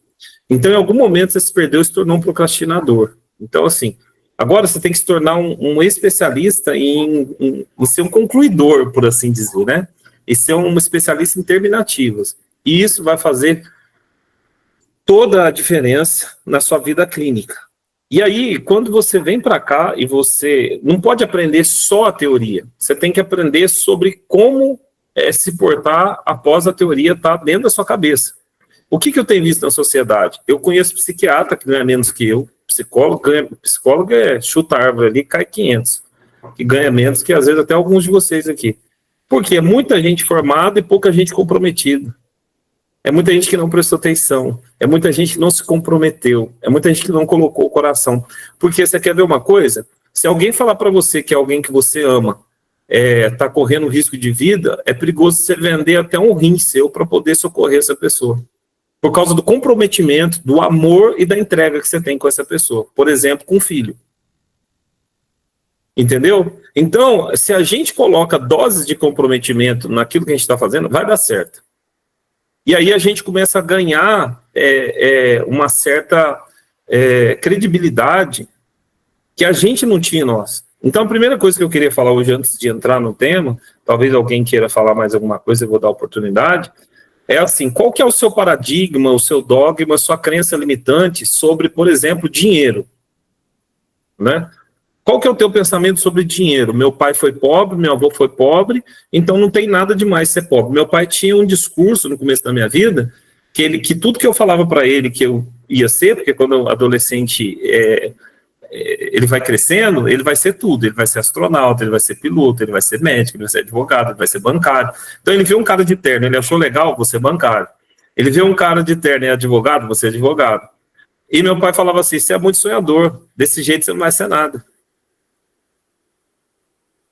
Então, em algum momento, você se perdeu e se tornou um procrastinador. Então, assim, agora você tem que se tornar um especialista em ser um concluidor, por assim dizer, né? E ser um especialista em terminativas. E isso vai fazer toda a diferença na sua vida clínica. E aí, quando você vem para cá e você não pode aprender só a teoria, você tem que aprender sobre como se portar após a teoria estar dentro da sua cabeça. O que eu tenho visto na sociedade? Eu conheço psiquiatra que ganha menos que eu, psicólogo chuta a árvore ali, cai 500, que ganha menos que às vezes até alguns de vocês aqui. Porque é muita gente formada e pouca gente comprometida. É muita gente que não prestou atenção, é muita gente que não se comprometeu, é muita gente que não colocou o coração. Porque você quer ver uma coisa? Se alguém falar para você que é alguém que você ama, está correndo risco de vida, é perigoso você vender até um rim seu para poder socorrer essa pessoa. Por causa do comprometimento, do amor e da entrega que você tem com essa pessoa. Por exemplo, com o filho. Entendeu? Então, se a gente coloca doses de comprometimento naquilo que a gente está fazendo, vai dar certo. E aí a gente começa a ganhar uma certa credibilidade que a gente não tinha nós. Então, a primeira coisa que eu queria falar hoje, antes de entrar no tema, talvez alguém queira falar mais alguma coisa, eu vou dar a oportunidade, é assim, qual que é o seu paradigma, o seu dogma, a sua crença limitante sobre, por exemplo, dinheiro? Né? Qual que é o teu pensamento sobre dinheiro? Meu pai foi pobre, meu avô foi pobre, então não tem nada demais ser pobre. Meu pai tinha um discurso no começo da minha vida, que tudo que eu falava para ele que eu ia ser, porque quando adolescente ele vai crescendo, ele vai ser tudo, ele vai ser astronauta, ele vai ser piloto, ele vai ser médico, ele vai ser advogado, ele vai ser bancário. Então ele vê um cara de terno, ele achou legal, você é bancário. Ele vê um cara de terno e é advogado, você é advogado. E meu pai falava assim, você é muito sonhador, desse jeito você não vai ser nada.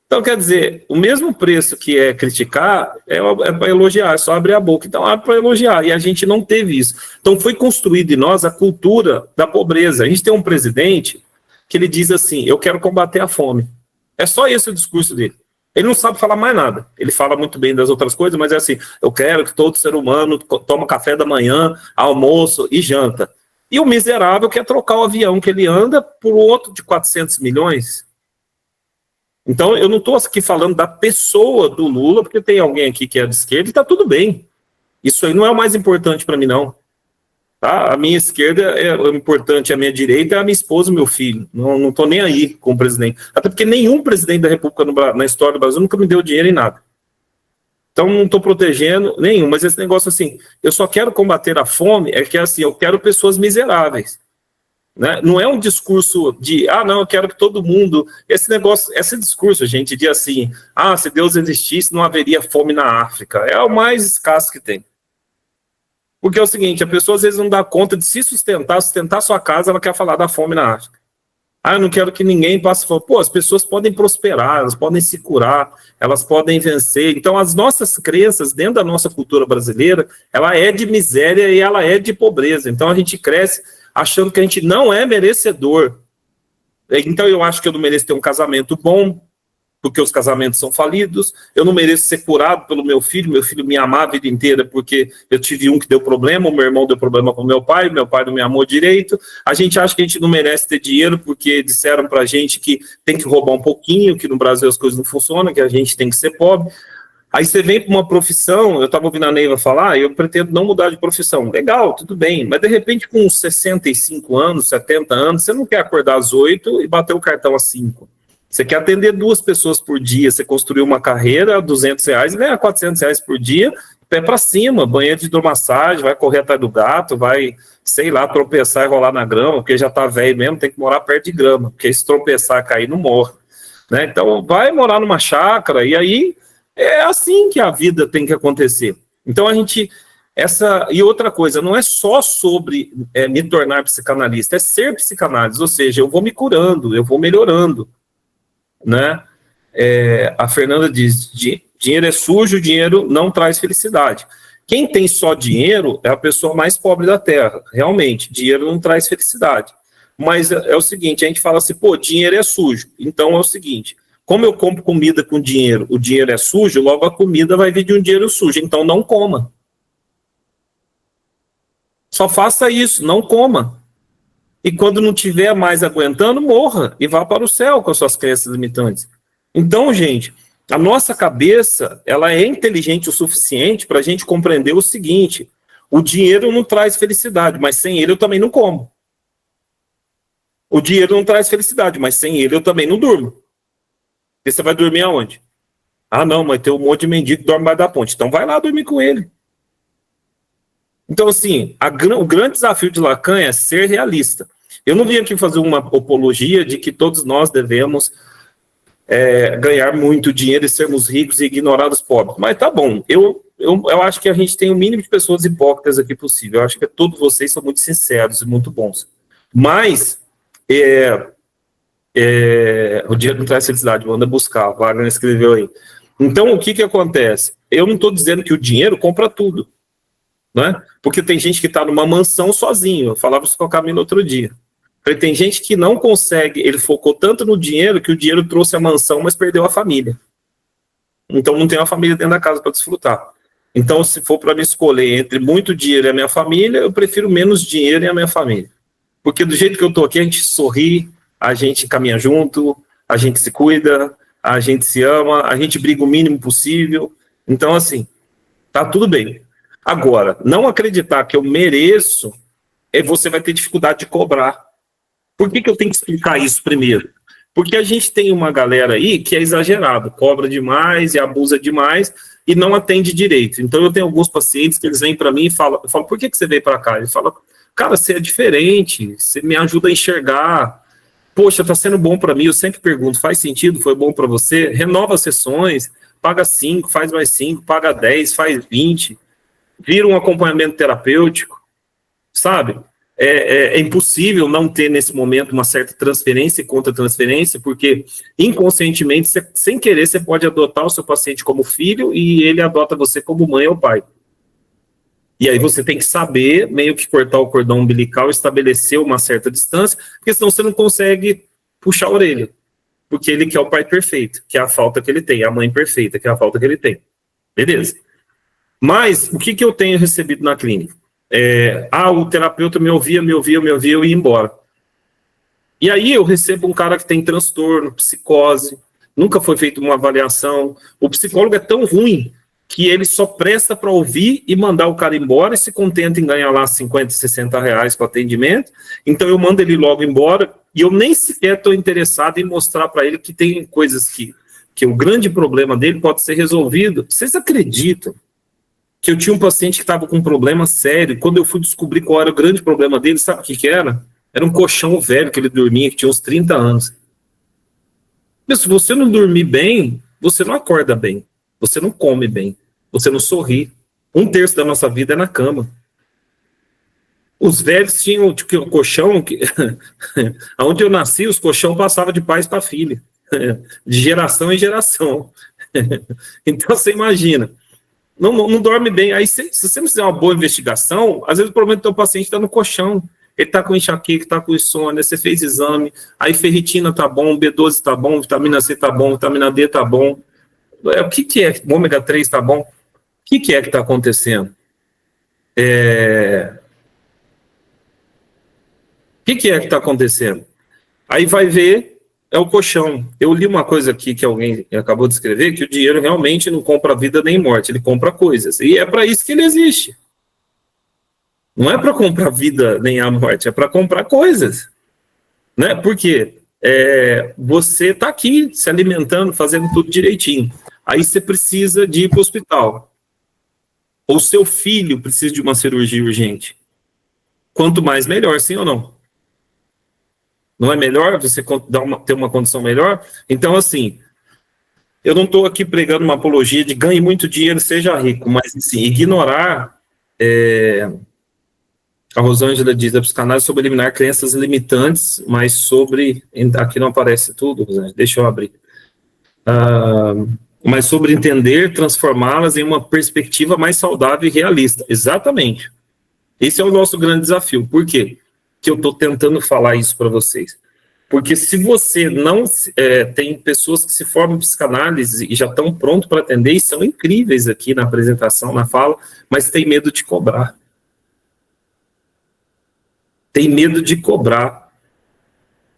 Então, quer dizer, o mesmo preço que é criticar é para elogiar, é só abrir a boca. Então, abre para elogiar, e a gente não teve isso. Então, foi construído em nós a cultura da pobreza. A gente tem um presidente que ele diz assim, eu quero combater a fome. É só esse o discurso dele. Ele não sabe falar mais nada. Ele fala muito bem das outras coisas, mas é assim, eu quero que todo ser humano tome café da manhã, almoço e janta. E o miserável quer trocar o avião que ele anda por outro de 400 milhões. Então, eu não estou aqui falando da pessoa do Lula, porque tem alguém aqui que é de esquerda e está tudo bem. Isso aí não é o mais importante para mim, não. Tá? A minha esquerda é o importante, a minha direita é a minha esposa e meu filho. Não estou nem aí com o presidente. Até porque nenhum presidente da República na história do Brasil nunca me deu dinheiro em nada. Então, não estou protegendo nenhum. Mas esse negócio assim, eu só quero combater a fome, é que assim, eu quero pessoas miseráveis. Né? Não é um discurso de, não, eu quero que todo mundo... Esse discurso, gente, de assim, se Deus existisse, não haveria fome na África. É o mais escasso que tem. Porque é o seguinte, a pessoa às vezes não dá conta de se sustentar sua casa, ela quer falar da fome na África. Eu não quero que ninguém passe fome. Pô, as pessoas podem prosperar, elas podem se curar, elas podem vencer. Então, as nossas crenças dentro da nossa cultura brasileira, ela é de miséria e ela é de pobreza. Então, a gente cresce achando que a gente não é merecedor. Então, eu acho que eu não mereço ter um casamento bom, porque os casamentos são falidos. Eu não mereço ser curado pelo meu filho me amar a vida inteira porque eu tive um que deu problema, o meu irmão deu problema com meu pai não me amou direito. A gente acha que a gente não merece ter dinheiro porque disseram pra gente que tem que roubar um pouquinho, que no Brasil as coisas não funcionam, que a gente tem que ser pobre. Aí você vem para uma profissão, eu estava ouvindo a Neiva falar, eu pretendo não mudar de profissão. Legal, tudo bem, mas de repente com 65 anos, 70 anos, você não quer acordar às 8 e bater o cartão às 5. Você quer atender 2 pessoas por dia, você construiu uma carreira, R$200 e ganha R$400 por dia, pé para cima, banheiro de hidromassagem, vai correr atrás do gato, vai, sei lá, tropeçar e rolar na grama, porque já está velho mesmo, tem que morar perto de grama, porque se tropeçar e cair, não morre. Né? Então vai morar numa chácara, e aí é assim que a vida tem que acontecer. Então a gente... E outra coisa, não é só sobre me tornar psicanalista, é ser psicanalista, ou seja, eu vou me curando, eu vou melhorando. Né? A Fernanda diz, dinheiro é sujo, dinheiro não traz felicidade. Quem tem só dinheiro é a pessoa mais pobre da Terra, realmente, dinheiro não traz felicidade. Mas é o seguinte, a gente fala assim, pô, dinheiro é sujo, então é o seguinte, Como eu compro comida com dinheiro, o dinheiro é sujo, logo a comida vai vir de um dinheiro sujo, então não coma. Só faça isso, não coma. E quando não tiver mais aguentando, morra e vá para o céu com as suas crenças limitantes. Então, gente, a nossa cabeça, ela é inteligente o suficiente para a gente compreender o seguinte: o dinheiro não traz felicidade, mas sem ele eu também não como. O dinheiro não traz felicidade, mas sem ele eu também não durmo. E você vai dormir aonde? Ah, não, mas tem um monte de mendigo que dorme embaixo da ponte. Então vai lá dormir com ele. Então, assim, o grande desafio de Lacan é ser realista. Eu não vim aqui fazer uma apologia de que todos nós devemos ganhar muito dinheiro e sermos ricos e ignorar os pobres. Mas tá bom, eu acho que a gente tem o mínimo de pessoas hipócritas aqui possível. Eu acho que todos vocês são muito sinceros e muito bons. Mas o dinheiro não traz felicidade, manda buscar, o Wagner escreveu aí. Então, o que acontece? Eu não estou dizendo que o dinheiro compra tudo, né? Porque tem gente que está numa mansão sozinho. Eu falava isso com a Camila outro dia. Tem gente que não consegue, ele focou tanto no dinheiro que o dinheiro trouxe a mansão, mas perdeu a família. Então não tem uma família dentro da casa para desfrutar. Então, se for para me escolher entre muito dinheiro e a minha família, eu prefiro menos dinheiro e a minha família. Porque do jeito que eu estou aqui, a gente sorri, a gente caminha junto, a gente se cuida, a gente se ama, a gente briga o mínimo possível. Então, assim, tá tudo bem. Agora, não acreditar que eu mereço, você vai ter dificuldade de cobrar. Por que eu tenho que explicar isso primeiro? Porque a gente tem uma galera aí que é exagerado, cobra demais e abusa demais e não atende direito. Então eu tenho alguns pacientes que eles vêm para mim e falam, por que você veio para cá? Ele fala, cara, você é diferente, você me ajuda a enxergar, poxa, tá sendo bom para mim. Eu sempre pergunto, faz sentido, foi bom para você? Renova as sessões, paga 5, faz mais 5, paga 10, faz 20, vira um acompanhamento terapêutico, sabe? É impossível não ter nesse momento uma certa transferência e contra-transferência, porque inconscientemente, sem querer, você pode adotar o seu paciente como filho e ele adota você como mãe ou pai. E aí você tem que saber, meio que cortar o cordão umbilical, estabelecer uma certa distância, porque senão você não consegue puxar a orelha, porque ele quer o pai perfeito, que é a falta que ele tem, a mãe perfeita, que é a falta que ele tem. Beleza. Mas o que eu tenho recebido na clínica? O terapeuta me ouvia, eu ia embora. E aí eu recebo um cara que tem transtorno, psicose, nunca foi feita uma avaliação. O psicólogo é tão ruim que ele só presta para ouvir e mandar o cara embora e se contenta em ganhar lá 50, 60 reais para atendimento. Então eu mando ele logo embora e eu nem sequer estou interessado em mostrar para ele que tem coisas que o grande problema dele pode ser resolvido. Vocês acreditam que eu tinha um paciente que estava com um problema sério? Quando eu fui descobrir qual era o grande problema dele, sabe o que era? Era um colchão velho que ele dormia, que tinha uns 30 anos. Mas se você não dormir bem, você não acorda bem, você não come bem, você não sorri. 1/3 da nossa vida é na cama. Os velhos tinham tipo, um colchão, onde eu nasci, os colchão passavam de pais para filha, de geração em geração. Então você imagina. Não dorme bem. Aí, se você não fizer uma boa investigação, às vezes o problema do teu paciente está no colchão. Ele está com enxaqueca, está com insônia, você fez exame, aí ferritina está bom, B12 está bom, vitamina C está bom, vitamina D está bom. O que é? O ômega 3 está bom? O que é que está acontecendo? O que é que está acontecendo? Aí vai ver, é o colchão. Eu li uma coisa aqui que alguém acabou de escrever, que o dinheiro realmente não compra vida nem morte, ele compra coisas. E é para isso que ele existe. Não é para comprar vida nem a morte, é para comprar coisas. Né? Por quê? Você está aqui se alimentando, fazendo tudo direitinho. Aí você precisa de ir para o hospital. Ou seu filho precisa de uma cirurgia urgente. Quanto mais, melhor, sim ou não? Não é melhor você ter uma condição melhor? Então, assim, eu não estou aqui pregando uma apologia de ganhe muito dinheiro, seja rico, mas, assim, ignorar... A Rosângela diz, a psicanálise sobre eliminar crenças limitantes, mas sobre... Aqui não aparece tudo, Rosângela, deixa eu abrir. Mas sobre entender, transformá-las em uma perspectiva mais saudável e realista. Exatamente. Esse é o nosso grande desafio. Por quê? Que eu estou tentando falar isso para vocês. Porque se você não tem pessoas que se formam em psicanálise e já estão prontos para atender e são incríveis aqui na apresentação, na fala, mas tem medo de cobrar. Tem medo de cobrar.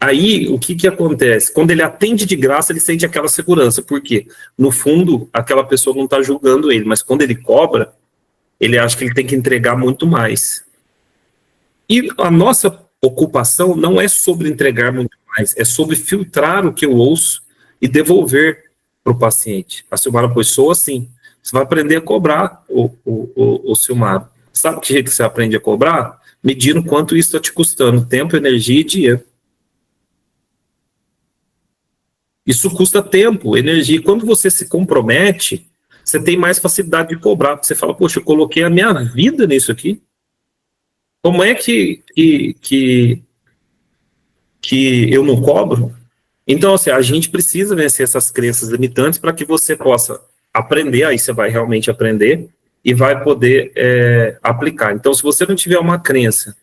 Aí, o que acontece? Quando ele atende de graça, ele sente aquela segurança. Por quê? No fundo, aquela pessoa não está julgando ele, mas quando ele cobra, ele acha que ele tem que entregar muito mais. E a nossa ocupação não é sobre entregar muito mais, é sobre filtrar o que eu ouço e devolver para o paciente. A Silmara, pois sou assim. Você vai aprender a cobrar, o Silmara. Sabe que jeito que você aprende a cobrar? Medindo quanto isso está te custando, tempo, energia e dinheiro. Isso custa tempo, energia. E quando você se compromete, você tem mais facilidade de cobrar. Porque você fala, poxa, eu coloquei a minha vida nisso aqui. Como é que eu não cobro? Então, assim, a gente precisa vencer essas crenças limitantes para que você possa aprender, aí você vai realmente aprender e vai poder aplicar. Então, se você não tiver uma crença,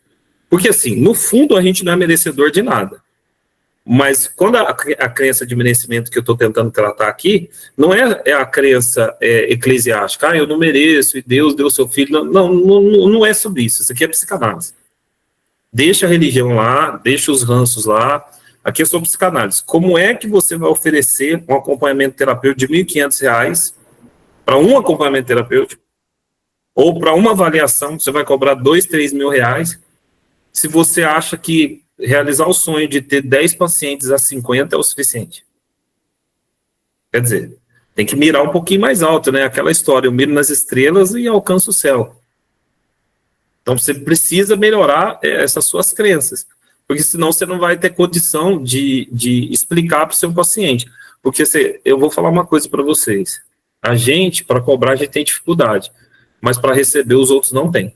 porque assim, no fundo a gente não é merecedor de nada, mas quando a crença de merecimento que eu estou tentando tratar aqui, não é a crença eclesiástica, eu não mereço e Deus deu seu filho, não é sobre isso, isso aqui é psicanálise. Deixa a religião lá, deixa os ranços lá. Aqui é sobre psicanálise. Como é que você vai oferecer um acompanhamento terapêutico de R$ 1.500 para um acompanhamento terapêutico? Ou para uma avaliação, você vai cobrar R$ 2.000, R$ 3.000, se você acha que realizar o sonho de ter 10 pacientes a 50 é o suficiente? Quer dizer, tem que mirar um pouquinho mais alto, né? Aquela história, eu miro nas estrelas e alcanço o céu. Então, você precisa melhorar essas suas crenças, porque senão você não vai ter condição de explicar para o seu paciente. Porque eu vou falar uma coisa para vocês. A gente, para cobrar, a gente tem dificuldade, mas para receber, os outros não têm.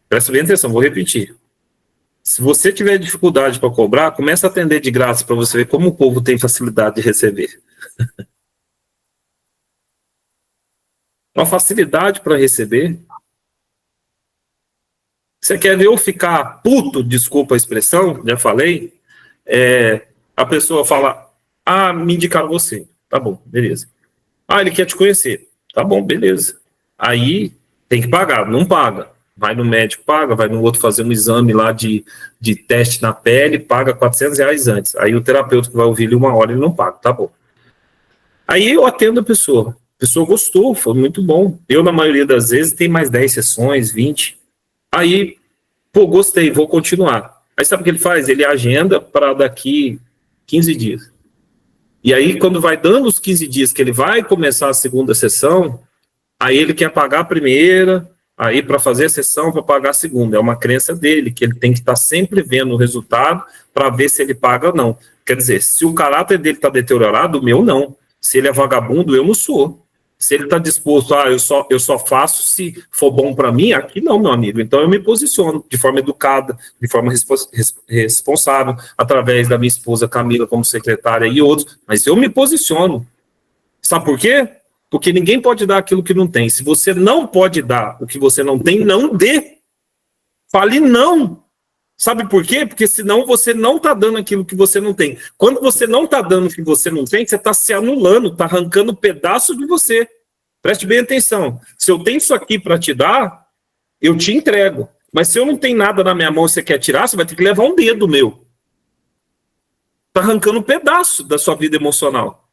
Presta bem atenção, vou repetir. Se você tiver dificuldade para cobrar, começa a atender de graça para você ver como o povo tem facilidade de receber. Uma facilidade para receber. Você quer ver eu ficar puto, desculpa a expressão, já falei, a pessoa fala, me indicaram você. Tá bom, beleza. Ele quer te conhecer. Tá bom, beleza. Aí tem que pagar, não paga. Vai no médico, paga, vai no outro fazer um exame lá de teste na pele, paga R$400 antes. Aí o terapeuta que vai ouvir ele 1 hora, ele não paga, tá bom. Aí eu atendo a pessoa gostou, foi muito bom. Eu, na maioria das vezes, tem mais 10 sessões, 20. Aí, gostei, vou continuar. Aí sabe o que ele faz? Ele agenda para daqui 15 dias. E aí, quando vai dando os 15 dias que ele vai começar a segunda sessão, aí ele quer pagar a primeira, aí para fazer a sessão, para pagar a segunda. É uma crença dele, que ele tem que estar sempre vendo o resultado para ver se ele paga ou não. Quer dizer, se o caráter dele está deteriorado, o meu não. Se ele é vagabundo, eu não sou. Se ele está disposto, eu só faço se for bom para mim, aqui não, meu amigo. Então eu me posiciono de forma educada, de forma responsável, através da minha esposa Camila como secretária e outros, mas eu me posiciono. Sabe por quê? Porque ninguém pode dar aquilo que não tem. Se você não pode dar o que você não tem, não dê. Fale não. Sabe por quê? Porque senão você não está dando aquilo que você não tem. Quando você não está dando o que você não tem, você está se anulando, está arrancando um pedaço de você. Preste bem atenção. Se eu tenho isso aqui para te dar, eu te entrego. Mas se eu não tenho nada na minha mão e você quer tirar, você vai ter que levar um dedo meu. Está arrancando um pedaço da sua vida emocional.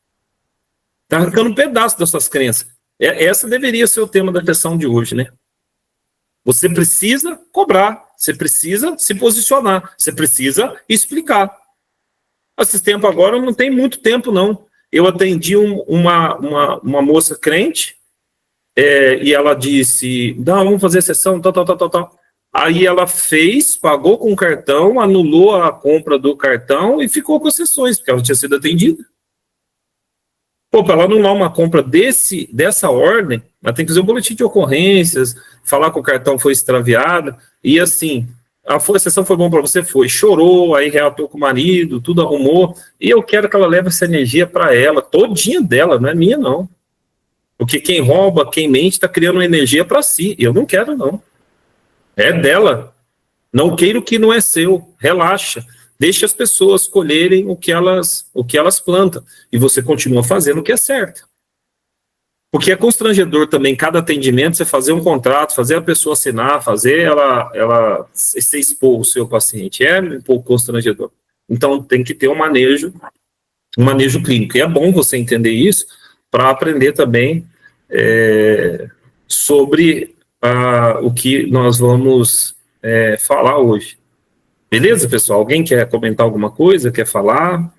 Está arrancando um pedaço das suas crenças. Essa deveria ser o tema da sessão de hoje, né? Você precisa cobrar, você precisa se posicionar, você precisa explicar. Esse tempo agora não tem muito tempo, não. Eu atendi uma moça crente, e ela disse, não, vamos fazer sessão, tal. Aí ela fez, pagou com o cartão, anulou a compra do cartão e ficou com as sessões, porque ela tinha sido atendida. Para ela anular uma compra dessa ordem, ela tem que fazer um boletim de ocorrências, falar que o cartão foi extraviado, e assim, a sessão foi bom para você? Foi. Chorou, aí reatou com o marido, tudo arrumou, e eu quero que ela leve essa energia para ela, todinha dela, não é minha, não. Porque quem rouba, quem mente, está criando uma energia para si, eu não quero, não. É dela. Não queira o que não é seu, relaxa. Deixe as pessoas colherem o que elas plantam. E você continua fazendo o que é certo. Porque é constrangedor também, cada atendimento, você fazer um contrato, fazer a pessoa assinar, fazer ela se expor o seu paciente. É um pouco constrangedor. Então, tem que ter um manejo clínico. E é bom você entender isso para aprender também sobre o que nós vamos falar hoje. Beleza, pessoal? Alguém quer comentar alguma coisa? Quer falar?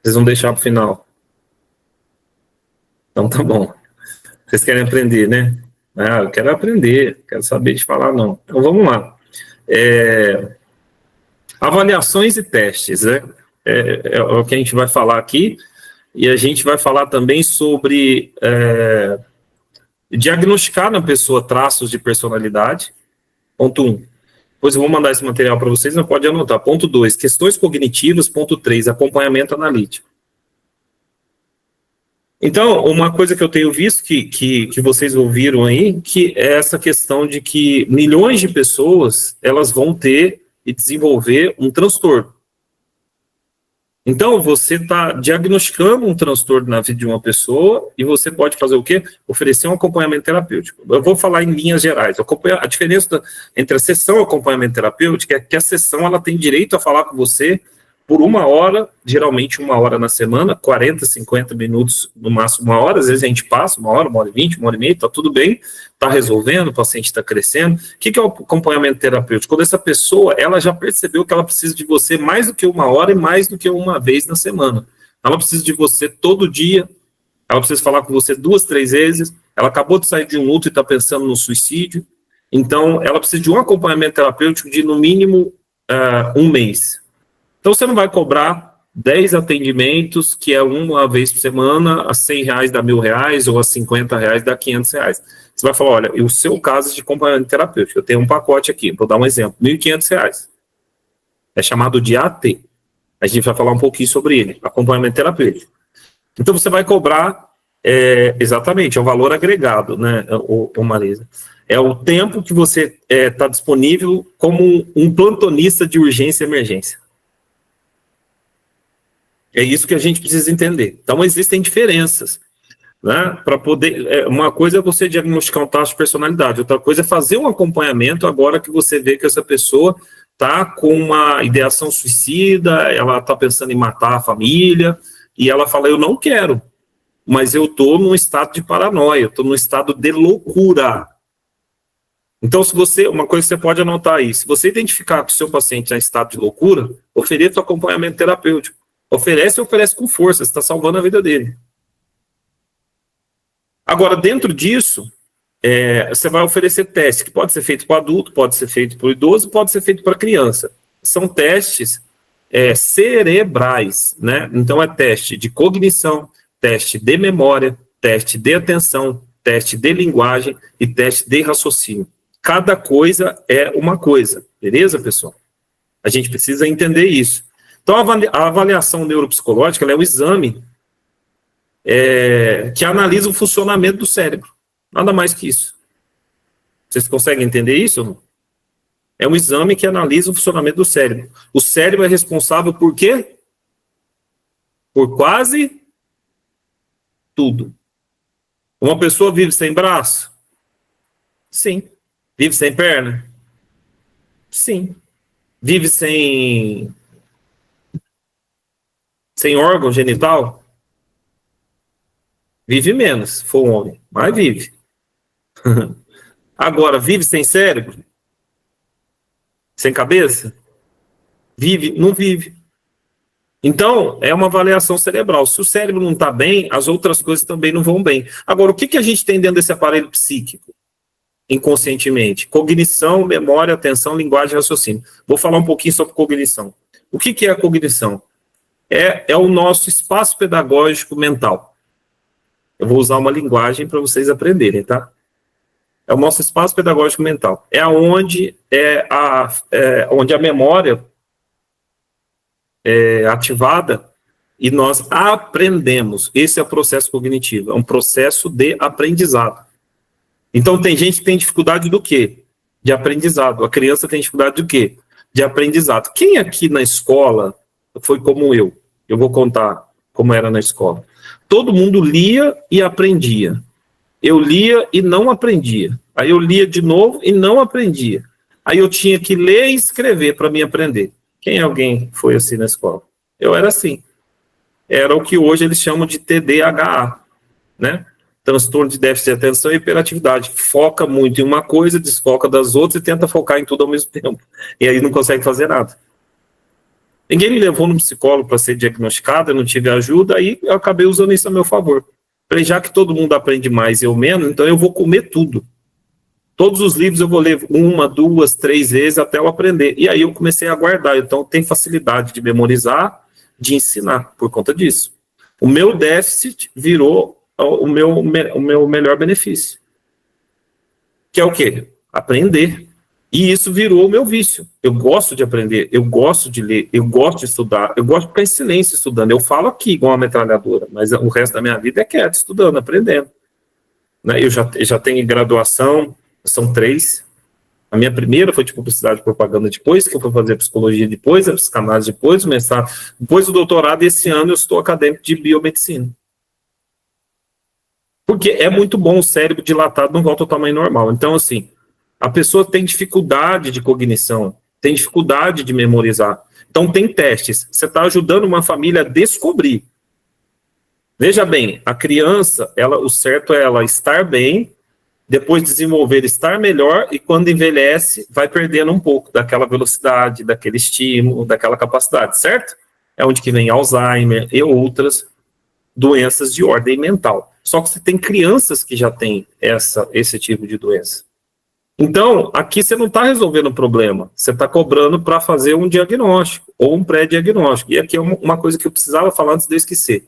Vocês vão deixar para o final. Então, tá bom. Vocês querem aprender, né? Ah, eu quero aprender, quero saber de falar, não. Então, vamos lá. Avaliações e testes, né? É o que a gente vai falar aqui, e a gente vai falar também sobre diagnosticar na pessoa traços de personalidade, ponto 1. Depois eu vou mandar esse material para vocês, não pode anotar. Ponto 2, questões cognitivas, ponto 3, acompanhamento analítico. Então, uma coisa que eu tenho visto, que vocês ouviram aí, que é essa questão de que milhões de pessoas, elas vão ter e desenvolver um transtorno. Então, você está diagnosticando um transtorno na vida de uma pessoa e você pode fazer o quê? Oferecer um acompanhamento terapêutico. Eu vou falar em linhas gerais. A diferença entre a sessão e o acompanhamento terapêutico é que a sessão ela tem direito a falar com você por 1 hora, geralmente 1 hora na semana, 40, 50 minutos, no máximo 1 hora, às vezes a gente passa 1 hora, 1h20, 1h30, tá tudo bem, tá resolvendo, o paciente está crescendo. O que é o acompanhamento terapêutico? Quando essa pessoa, ela já percebeu que ela precisa de você mais do que 1 hora e mais do que uma vez na semana. Ela precisa de você todo dia, ela precisa falar com você 2, 3 vezes, ela acabou de sair de um luto e está pensando no suicídio, então ela precisa de um acompanhamento terapêutico de, no mínimo, 1 mês. Então, você não vai cobrar 10 atendimentos, que é 1 vez por semana, a R$100 dá R$1.000, ou a R$50 dá R$500. Você vai falar, olha, o seu caso é de acompanhamento terapêutico, eu tenho um pacote aqui, vou dar um exemplo, R$1.500. É chamado de AT. A gente vai falar um pouquinho sobre ele, acompanhamento terapêutico. Então, você vai cobrar, exatamente, é o valor agregado, né, o Marisa? É o tempo que você está disponível como um plantonista de urgência e emergência. É isso que a gente precisa entender. Então, existem diferenças, né? Para poder. Uma coisa é você diagnosticar um traço de personalidade, outra coisa é fazer um acompanhamento agora que você vê que essa pessoa está com uma ideação suicida, ela está pensando em matar a família, e ela fala: eu não quero, mas eu estou num estado de paranoia, eu estou num estado de loucura. Então, uma coisa que você pode anotar aí, se você identificar que o seu paciente está em estado de loucura, ofereça o acompanhamento terapêutico. Oferece com força, você está salvando a vida dele. Agora, dentro disso, você vai oferecer testes, que pode ser feito para adulto, pode ser feito para o idoso, pode ser feito para criança. São testes cerebrais, né? Então, é teste de cognição, teste de memória, teste de atenção, teste de linguagem e teste de raciocínio. Cada coisa é uma coisa, beleza, pessoal? A gente precisa entender isso. Então, a avaliação neuropsicológica ela é um exame que analisa o funcionamento do cérebro. Nada mais que isso. Vocês conseguem entender isso? É um exame que analisa o funcionamento do cérebro. O cérebro é responsável por quê? Por quase tudo. Uma pessoa vive sem braço? Sim. Vive sem perna? Sim. Vive sem órgão genital? Vive menos, se for um homem, mas vive. Agora, vive sem cérebro? Sem cabeça? Vive? Não vive. Então, é uma avaliação cerebral. Se o cérebro não está bem, as outras coisas também não vão bem. Agora, o que a gente tem dentro desse aparelho psíquico? Inconscientemente? Cognição, memória, atenção, linguagem e raciocínio. Vou falar um pouquinho sobre cognição. O que é a cognição? É o nosso espaço pedagógico mental. Eu vou usar uma linguagem para vocês aprenderem, tá? É o nosso espaço pedagógico mental. É onde a memória é ativada e nós aprendemos. Esse é o processo cognitivo. É um processo de aprendizado. Então, tem gente que tem dificuldade do quê? de aprendizado. A criança tem dificuldade de quê? De aprendizado. Quem aqui na escola foi como eu? Eu vou contar como era na escola. Todo mundo lia e aprendia. Eu lia e não aprendia. Aí eu lia de novo e não aprendia. Aí eu tinha que ler e escrever para mim aprender. Alguém foi assim na escola? Eu era assim. Era o que hoje eles chamam de TDAH, né? Transtorno de déficit de atenção e hiperatividade. Foca muito em uma coisa, desfoca das outras e tenta focar em tudo ao mesmo tempo. E aí não consegue fazer nada. Ninguém me levou no psicólogo para ser diagnosticado, eu não tive ajuda, aí eu acabei usando isso a meu favor. Falei, já que todo mundo aprende mais e eu menos, então eu vou comer tudo. Todos os livros eu vou ler 1, 2, 3 vezes até eu aprender. E aí eu comecei a guardar. Então tem facilidade de memorizar, de ensinar, por conta disso. O meu déficit virou o meu melhor benefício. Que é o quê? Aprender. E isso virou o meu vício. Eu gosto de aprender, eu gosto de ler, eu gosto de estudar, eu gosto de ficar em silêncio estudando. Eu falo aqui igual uma metralhadora, mas o resto da minha vida é quieto, estudando, aprendendo. Né? Eu já tenho graduação, são 3. A minha primeira foi de publicidade e propaganda, depois que eu fui fazer psicologia, depois a psicanálise, depois o mestrado, depois o doutorado, e esse ano eu estou acadêmico de biomedicina. Porque é muito bom, o cérebro dilatado não volta ao tamanho normal. Então, assim, a pessoa tem dificuldade de cognição, tem dificuldade de memorizar. Então, tem testes. Você está ajudando uma família a descobrir. Veja bem, a criança, o certo é ela estar bem, depois desenvolver, estar melhor, e quando envelhece, vai perdendo um pouco daquela velocidade, daquele estímulo, daquela capacidade, certo? É onde que vem Alzheimer e outras doenças de ordem mental. Só que você tem crianças que já têm esse tipo de doença. Então, aqui você não está resolvendo o problema, você está cobrando para fazer um diagnóstico, ou um pré-diagnóstico. E aqui é uma coisa que eu precisava falar antes de eu esquecer.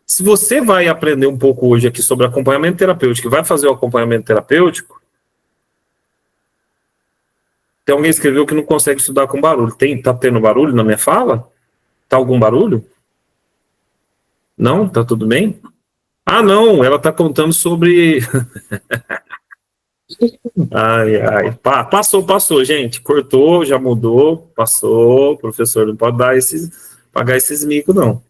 Se você vai aprender um pouco hoje aqui sobre acompanhamento terapêutico, vai fazer o acompanhamento terapêutico, tem alguém que escreveu que não consegue estudar com barulho. Tá tendo barulho na minha fala? Tá algum barulho? Não? Tá tudo bem? Ah, não, ela tá contando sobre... Ai. Passou, gente. Cortou, já mudou, passou. O professor não pode pagar esses micos, não.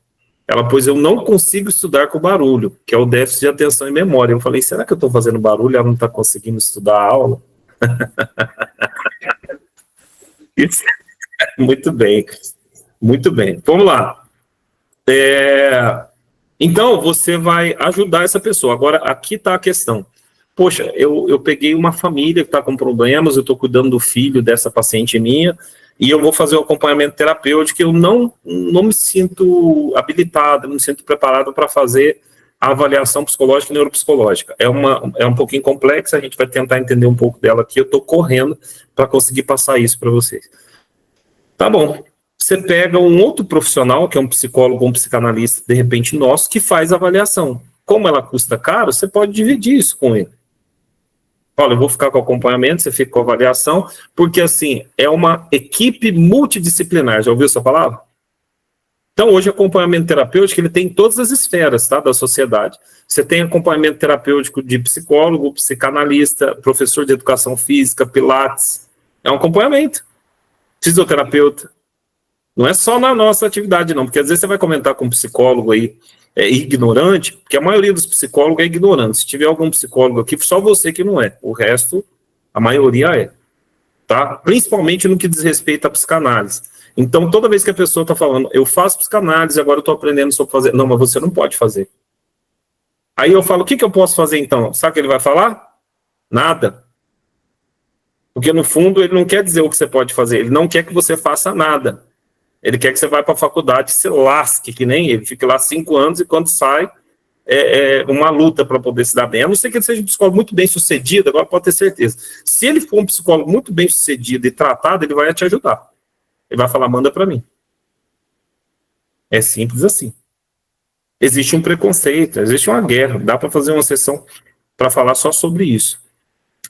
Ela pôs, eu não consigo estudar com barulho, que é o déficit de atenção e memória. Eu falei, será que eu estou fazendo barulho e ela não está conseguindo estudar a aula? Muito bem. Vamos lá. Então, você vai ajudar essa pessoa. Agora, aqui está a questão. Poxa, eu peguei uma família que está com problemas, eu estou cuidando do filho dessa paciente minha, e eu vou fazer o acompanhamento terapêutico, eu não me sinto habilitado, não me sinto preparado para fazer a avaliação psicológica e neuropsicológica. É um pouquinho complexa, a gente vai tentar entender um pouco dela aqui, eu estou correndo para conseguir passar isso para vocês. Tá bom. Você pega um outro profissional, que é um psicólogo ou um psicanalista, de repente nosso, que faz a avaliação. Como ela custa caro, você pode dividir isso com ele. Olha, eu vou ficar com o acompanhamento, você fica com a avaliação, porque, assim, é uma equipe multidisciplinar. Já ouviu essa palavra? Então, hoje, o acompanhamento terapêutico, ele tem todas as esferas, tá, da sociedade. Você tem acompanhamento terapêutico de psicólogo, psicanalista, professor de educação física, pilates. É um acompanhamento. Fisioterapeuta. Não é só na nossa atividade, não, porque às vezes você vai comentar com um psicólogo aí, ignorante, porque a maioria dos psicólogos é ignorante. Se tiver algum psicólogo aqui, só você que não é. O resto, a maioria é. Tá? Principalmente no que diz respeito à psicanálise. Então, toda vez que a pessoa está falando, eu faço psicanálise, agora eu estou aprendendo sobre fazer. Não, mas você não pode fazer. Aí eu falo, o que eu posso fazer então? Sabe o que ele vai falar? Nada. Porque, no fundo, ele não quer dizer o que você pode fazer. Ele não quer que você faça nada. Ele quer que você vá para a faculdade e se lasque, que nem ele. Fique lá 5 anos e quando sai, uma luta para poder se dar bem. A não ser que ele seja um psicólogo muito bem sucedido, agora pode ter certeza. Se ele for um psicólogo muito bem sucedido e tratado, ele vai te ajudar. Ele vai falar, manda para mim. É simples assim. Existe um preconceito, existe uma guerra. Dá para fazer uma sessão para falar só sobre isso.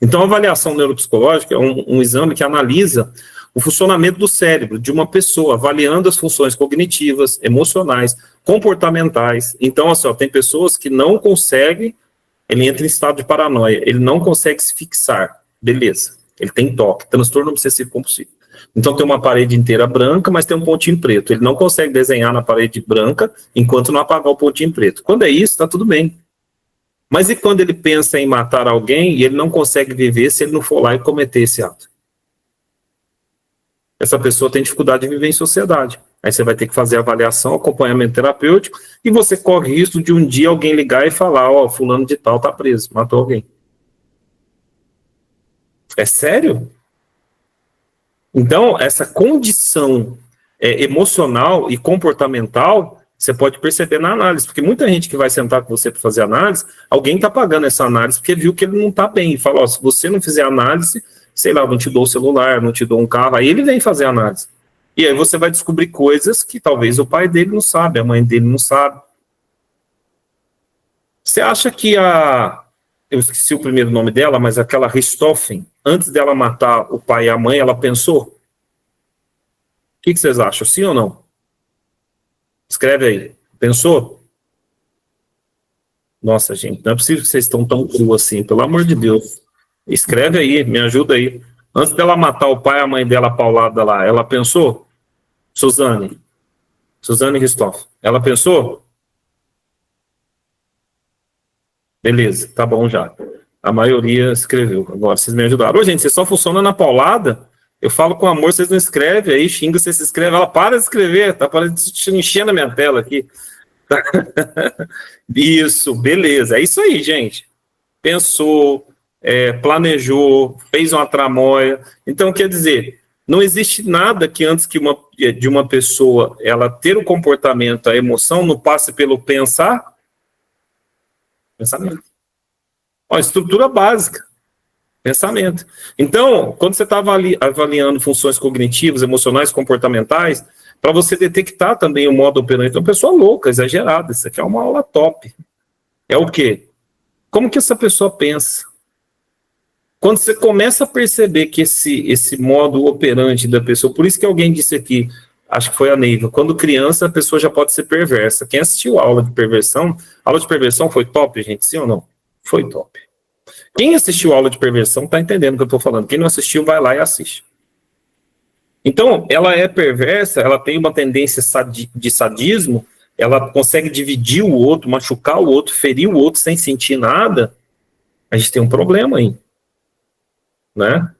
Então, a avaliação neuropsicológica é um exame que analisa o funcionamento do cérebro de uma pessoa, avaliando as funções cognitivas, emocionais, comportamentais. Então, assim, tem pessoas que não conseguem, ele entra em estado de paranoia, ele não consegue se fixar, beleza. Ele tem TOC, transtorno obsessivo compulsivo. Então tem uma parede inteira branca, mas tem um pontinho preto. Ele não consegue desenhar na parede branca enquanto não apagar o pontinho preto. Quando é isso, está tudo bem. Mas e quando ele pensa em matar alguém e ele não consegue viver se ele não for lá e cometer esse ato? Essa pessoa tem dificuldade de viver em sociedade. Aí você vai ter que fazer avaliação, acompanhamento terapêutico, e você corre risco de um dia alguém ligar e falar, ó, fulano de tal tá preso, matou alguém. É sério? Então, essa condição emocional e comportamental, você pode perceber na análise, porque muita gente que vai sentar com você para fazer análise, alguém está pagando essa análise porque viu que ele não está bem, e fala, ó, se você não fizer análise, sei lá, não te dou o celular, não te dou um carro, aí ele vem fazer análise. E aí você vai descobrir coisas que talvez o pai dele não sabe, a mãe dele não sabe. Você acha que eu esqueci o primeiro nome dela, mas aquela Richthofen, antes dela matar o pai e a mãe, ela pensou? O que vocês acham, sim ou não? Escreve aí. Pensou? Nossa, gente, não é possível que vocês estão tão cru assim, pelo amor de Deus. Escreve aí, me ajuda aí. Antes dela matar o pai e a mãe dela paulada lá, ela pensou? Suzane Richthofen. Ela pensou? Beleza, tá bom já. A maioria escreveu. Agora, vocês me ajudaram. Ô, gente, você só funciona na paulada? Eu falo com amor, vocês não escrevem, aí xinga, você se escreve. Ela para de escrever, tá enchendo a minha tela aqui. Isso, beleza. É isso aí, gente. Pensou, planejou, fez uma tramóia. Então, quer dizer, não existe nada que antes de uma pessoa ela ter o comportamento, a emoção, não passe pelo pensamento. Ó, estrutura básica. Pensamento. Então, quando você está avaliando funções cognitivas, emocionais, comportamentais, para você detectar também o modo operante de uma pessoa louca, exagerada. Isso aqui é uma aula top. É o quê? Como que essa pessoa pensa? Quando você começa a perceber que esse modo operante da pessoa, por isso que alguém disse aqui, acho que foi a Neiva, quando criança a pessoa já pode ser perversa. Quem assistiu a aula de perversão foi top, gente, sim ou não? Foi top. Quem assistiu a aula de perversão está entendendo o que eu estou falando. Quem não assistiu, vai lá e assiste. Então, ela é perversa, ela tem uma tendência de sadismo, ela consegue dividir o outro, machucar o outro, ferir o outro sem sentir nada. A gente tem um problema aí. Né?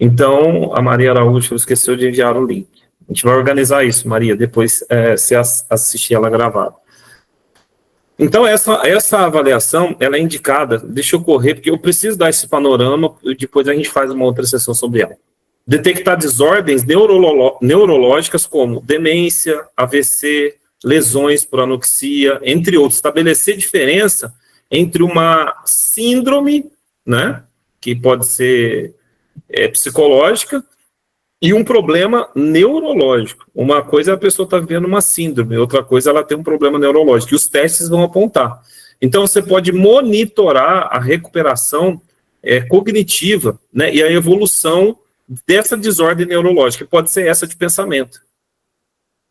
Então, a Maria Araújo esqueceu de enviar o link. A gente vai organizar isso, Maria, depois você assistir ela gravada. Então, essa avaliação, ela é indicada, deixa eu correr, porque eu preciso dar esse panorama, e depois a gente faz uma outra sessão sobre ela. Detectar desordens neurológicas como demência, AVC, lesões por anoxia, entre outros. Estabelecer diferença entre uma síndrome, né, que pode ser psicológica, e um problema neurológico. Uma coisa é a pessoa está vivendo uma síndrome, outra coisa ela tem um problema neurológico, e os testes vão apontar. Então, você pode monitorar a recuperação cognitiva, né, e a evolução dessa desordem neurológica, que pode ser essa de pensamento.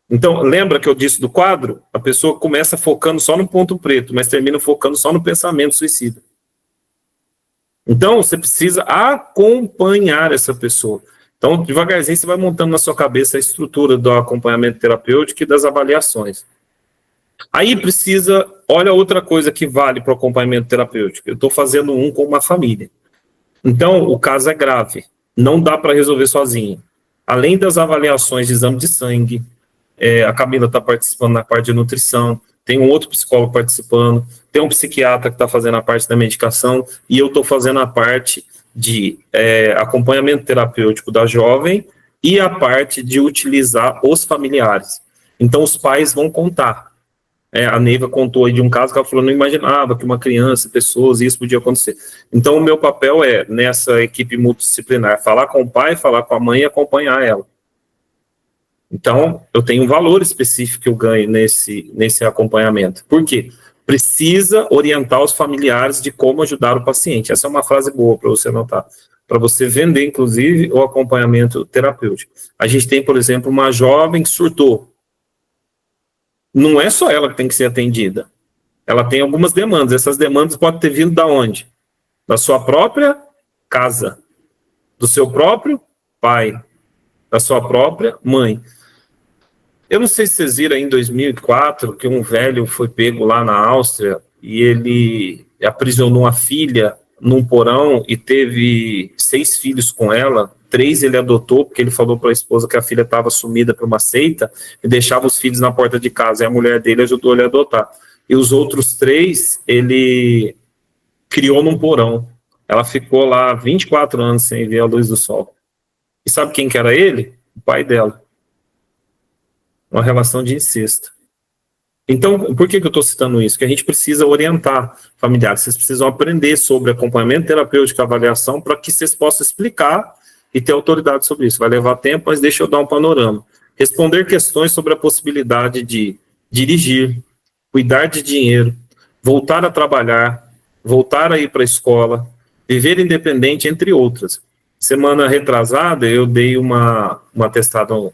Então, lembra que eu disse do quadro? A pessoa começa focando só no ponto preto, mas termina focando só no pensamento suicida. Então, você precisa acompanhar essa pessoa. Então, devagarzinho, você vai montando na sua cabeça a estrutura do acompanhamento terapêutico e das avaliações. Aí precisa, olha outra coisa que vale para o acompanhamento terapêutico. Eu estou fazendo um com uma família. Então, o caso é grave. Não dá para resolver sozinho. Além das avaliações de exame de sangue, a Camila está participando na parte de nutrição, tem um outro psicólogo participando, tem um psiquiatra que está fazendo a parte da medicação, e eu estou fazendo a parte de acompanhamento terapêutico da jovem e a parte de utilizar os familiares. Então, os pais vão contar. A Neiva contou aí de um caso que ela falou, não imaginava que uma criança, pessoas, isso podia acontecer. Então, o meu papel nessa equipe multidisciplinar, falar com o pai, falar com a mãe e acompanhar ela. Então, eu tenho um valor específico que eu ganho nesse acompanhamento. Por quê? Precisa orientar os familiares de como ajudar o paciente. Essa é uma frase boa para você anotar. Para você vender, inclusive, o acompanhamento terapêutico. A gente tem, por exemplo, uma jovem que surtou. Não é só ela que tem que ser atendida. Ela tem algumas demandas. Essas demandas podem ter vindo da onde? Da sua própria casa. do seu próprio pai, da sua própria mãe. Eu não sei se vocês viram aí em 2004 que um velho foi pego lá na Áustria e ele aprisionou uma filha num porão e teve 6 filhos com ela. 3 ele adotou, porque ele falou para a esposa que a filha estava sumida para uma seita e deixava os filhos na porta de casa, e a mulher dele ajudou ele a adotar. E os outros 3 ele criou num porão. Ela ficou lá 24 anos sem ver a luz do sol. E sabe quem que era ele? O pai dela. Uma relação de incesto. Então, por que eu estou citando isso? Que a gente precisa orientar familiares, vocês precisam aprender sobre acompanhamento terapêutico e avaliação para que vocês possam explicar e ter autoridade sobre isso. Vai levar tempo, mas deixa eu dar um panorama. Responder questões sobre a possibilidade de dirigir, cuidar de dinheiro, voltar a trabalhar, voltar a ir para a escola, viver independente, entre outras. Semana retrasada, eu dei uma atestado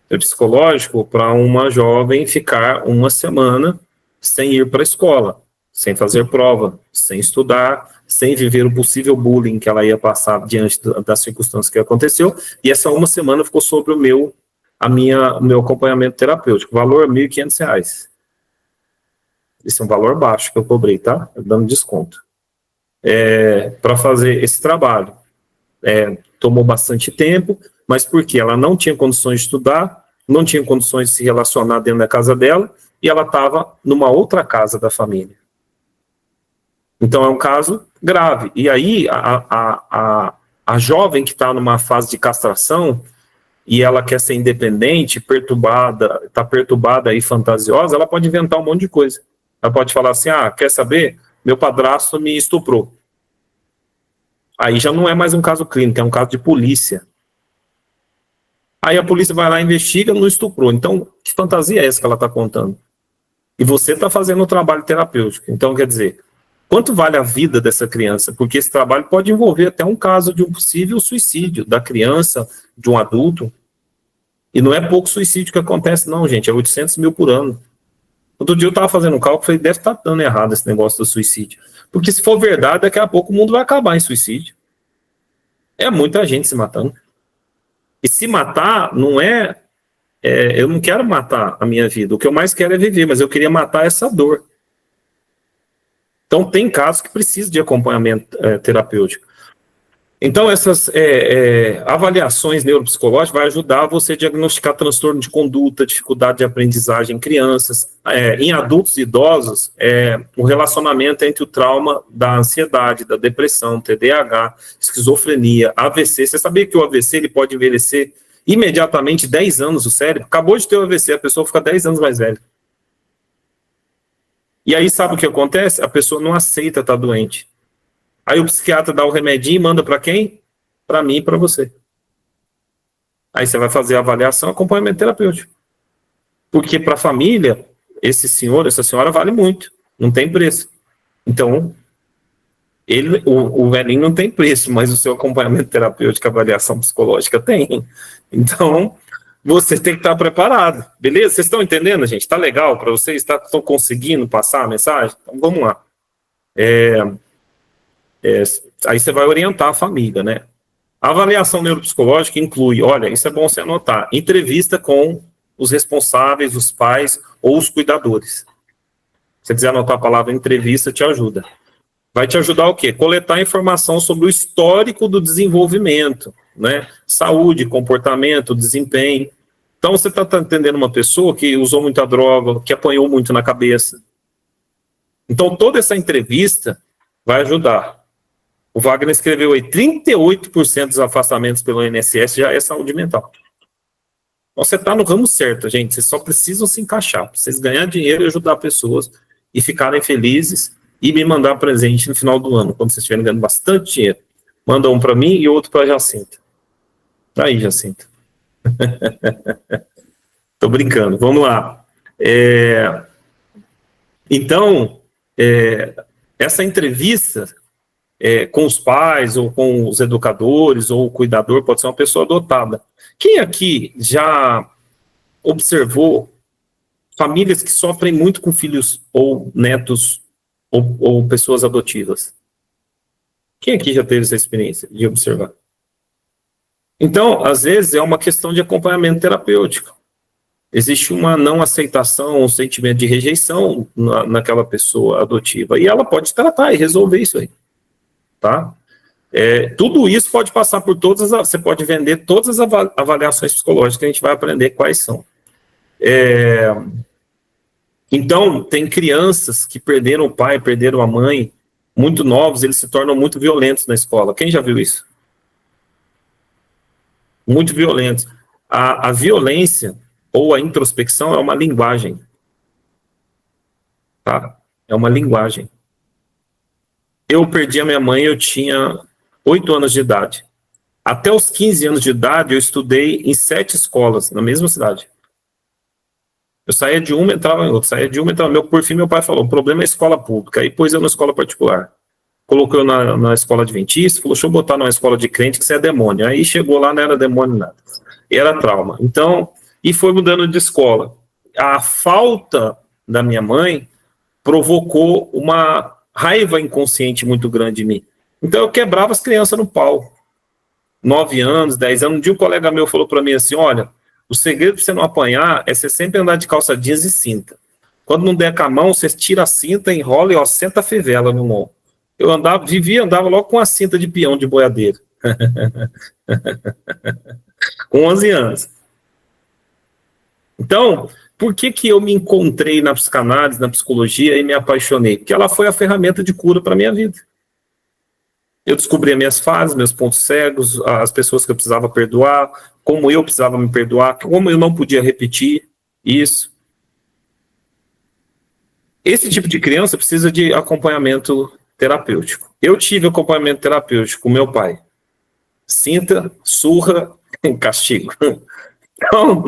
psicológico para uma jovem ficar uma semana sem ir para a escola, sem fazer prova, sem estudar, sem viver o possível bullying que ela ia passar diante das circunstâncias que aconteceu, e essa uma semana ficou sobre o meu acompanhamento terapêutico, valor R$ 1.500. Esse é um valor baixo que eu cobrei, tá? Dando desconto. Para fazer esse trabalho. Tomou bastante tempo, mas porque ela não tinha condições de estudar, não tinha condições de se relacionar dentro da casa dela, e ela estava numa outra casa da família. Então é um caso grave. E aí a jovem que está numa fase de castração, e ela quer ser independente, está perturbada e fantasiosa, ela pode inventar um monte de coisa. Ela pode falar assim, quer saber? Meu padrasto me estuprou. Aí já não é mais um caso clínico, é um caso de polícia. Aí a polícia vai lá, investiga, não estuprou. Então, que fantasia é essa que ela está contando? E você está fazendo o trabalho terapêutico. Então, quer dizer, quanto vale a vida dessa criança? Porque esse trabalho pode envolver até um caso de um possível suicídio da criança, de um adulto. E não é pouco suicídio que acontece, não, gente. É 800 mil por ano. Outro dia eu estava fazendo um cálculo e falei, deve estar dando errado esse negócio do suicídio. Porque se for verdade, daqui a pouco o mundo vai acabar em suicídio. É muita gente se matando. E se matar, não eu não quero matar a minha vida. O que eu mais quero é viver, mas eu queria matar essa dor. Então, tem casos que precisam de acompanhamento terapêutico. Então, essas avaliações neuropsicológicas vai ajudar você a diagnosticar transtorno de conduta, dificuldade de aprendizagem em crianças. Em adultos e idosos, o relacionamento entre o trauma da ansiedade, da depressão, TDAH, esquizofrenia, AVC. Você sabia que o AVC ele pode envelhecer imediatamente 10 anos o cérebro? Acabou de ter o AVC, a pessoa fica 10 anos mais velha. E aí, sabe o que acontece? A pessoa não aceita estar doente. Aí o psiquiatra dá o remedinho e manda para quem? Para mim e para você. Aí você vai fazer a avaliação, acompanhamento terapêutico. Porque para a família, esse senhor, essa senhora vale muito. Não tem preço. Então, o velhinho não tem preço, mas o seu acompanhamento terapêutico, avaliação psicológica tem. Então, você tem que estar preparado. Beleza? Vocês estão entendendo, gente? Está legal para vocês? Estão conseguindo passar a mensagem? Então, vamos lá. Aí você vai orientar a família, né? A avaliação neuropsicológica inclui, olha, isso é bom você anotar, entrevista com os responsáveis, os pais ou os cuidadores. Se você quiser anotar a palavra entrevista, te ajuda. Vai te ajudar o quê? Coletar informação sobre o histórico do desenvolvimento, né? Saúde, comportamento, desempenho. Então, você está entendendo uma pessoa que usou muita droga, que apanhou muito na cabeça. Então, toda essa entrevista vai ajudar. O Wagner escreveu aí, 38% dos afastamentos pelo INSS já é saúde mental. Então, você está no ramo certo, gente. Vocês só precisam se encaixar. Pra vocês ganharem dinheiro e ajudar pessoas e ficarem felizes e me mandar presente no final do ano, quando vocês estiverem ganhando bastante dinheiro. Manda um para mim e outro para a Jacinta. Aí, Jacinta. Tô brincando. Vamos lá. Então, essa entrevista com os pais, ou com os educadores, ou o cuidador, pode ser uma pessoa adotada. Quem aqui já observou famílias que sofrem muito com filhos ou netos ou pessoas adotivas? Quem aqui já teve essa experiência de observar? Então, às vezes, é uma questão de acompanhamento terapêutico. Existe uma não aceitação, um sentimento de rejeição naquela pessoa adotiva, e ela pode tratar e resolver isso aí, tá? Tudo isso pode passar por você pode vender todas as avaliações psicológicas que a gente vai aprender quais são. Então, tem crianças que perderam o pai, perderam a mãe, muito novos, eles se tornam muito violentos na escola. Quem já viu isso? Muito violentos. A violência ou a introspecção é uma linguagem. Tá? É uma linguagem. Eu perdi a minha mãe, eu tinha 8 anos de idade. Até os 15 anos de idade, eu estudei em 7 escolas, na mesma cidade. Eu saía de uma, entrava em outra, saía de uma, entrava em outra. Por fim, meu pai falou, o problema é a escola pública. Aí pôs eu na escola particular. Colocou eu na escola adventista, falou, deixa eu botar numa escola de crente que você é demônio. Aí chegou lá, não era demônio nada. E era trauma. Então, e foi mudando de escola. A falta da minha mãe provocou uma raiva inconsciente muito grande em mim. Então eu quebrava as crianças no pau. 9 anos, 10 anos. Um dia um colega meu falou para mim assim, olha, o segredo para você não apanhar é você sempre andar de calça jeans e cinta. Quando não der com a mão, você tira a cinta, enrola e ó, senta a fivela no mão. Eu andava logo com a cinta de peão de boiadeiro. Com 11 anos. Então, por que eu me encontrei na psicanálise, na psicologia e me apaixonei? Porque ela foi a ferramenta de cura para a minha vida. Eu descobri as minhas fases, meus pontos cegos, as pessoas que eu precisava perdoar, como eu precisava me perdoar, como eu não podia repetir isso. Esse tipo de criança precisa de acompanhamento terapêutico. Eu tive acompanhamento terapêutico com meu pai. Cinta, surra, castigo. Então,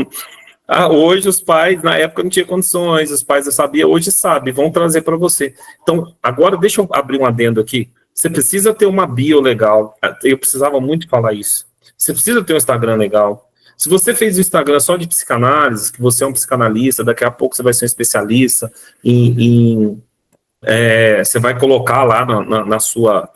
hoje os pais, na época não tinha condições, os pais já sabiam, hoje sabem, vão trazer para você. Então, agora deixa eu abrir um adendo aqui. Você precisa ter uma bio legal. Eu precisava muito falar isso. Você precisa ter um Instagram legal. Se você fez o Instagram só de psicanálise, que você é um psicanalista, daqui a pouco você vai ser um especialista você vai colocar lá na sua...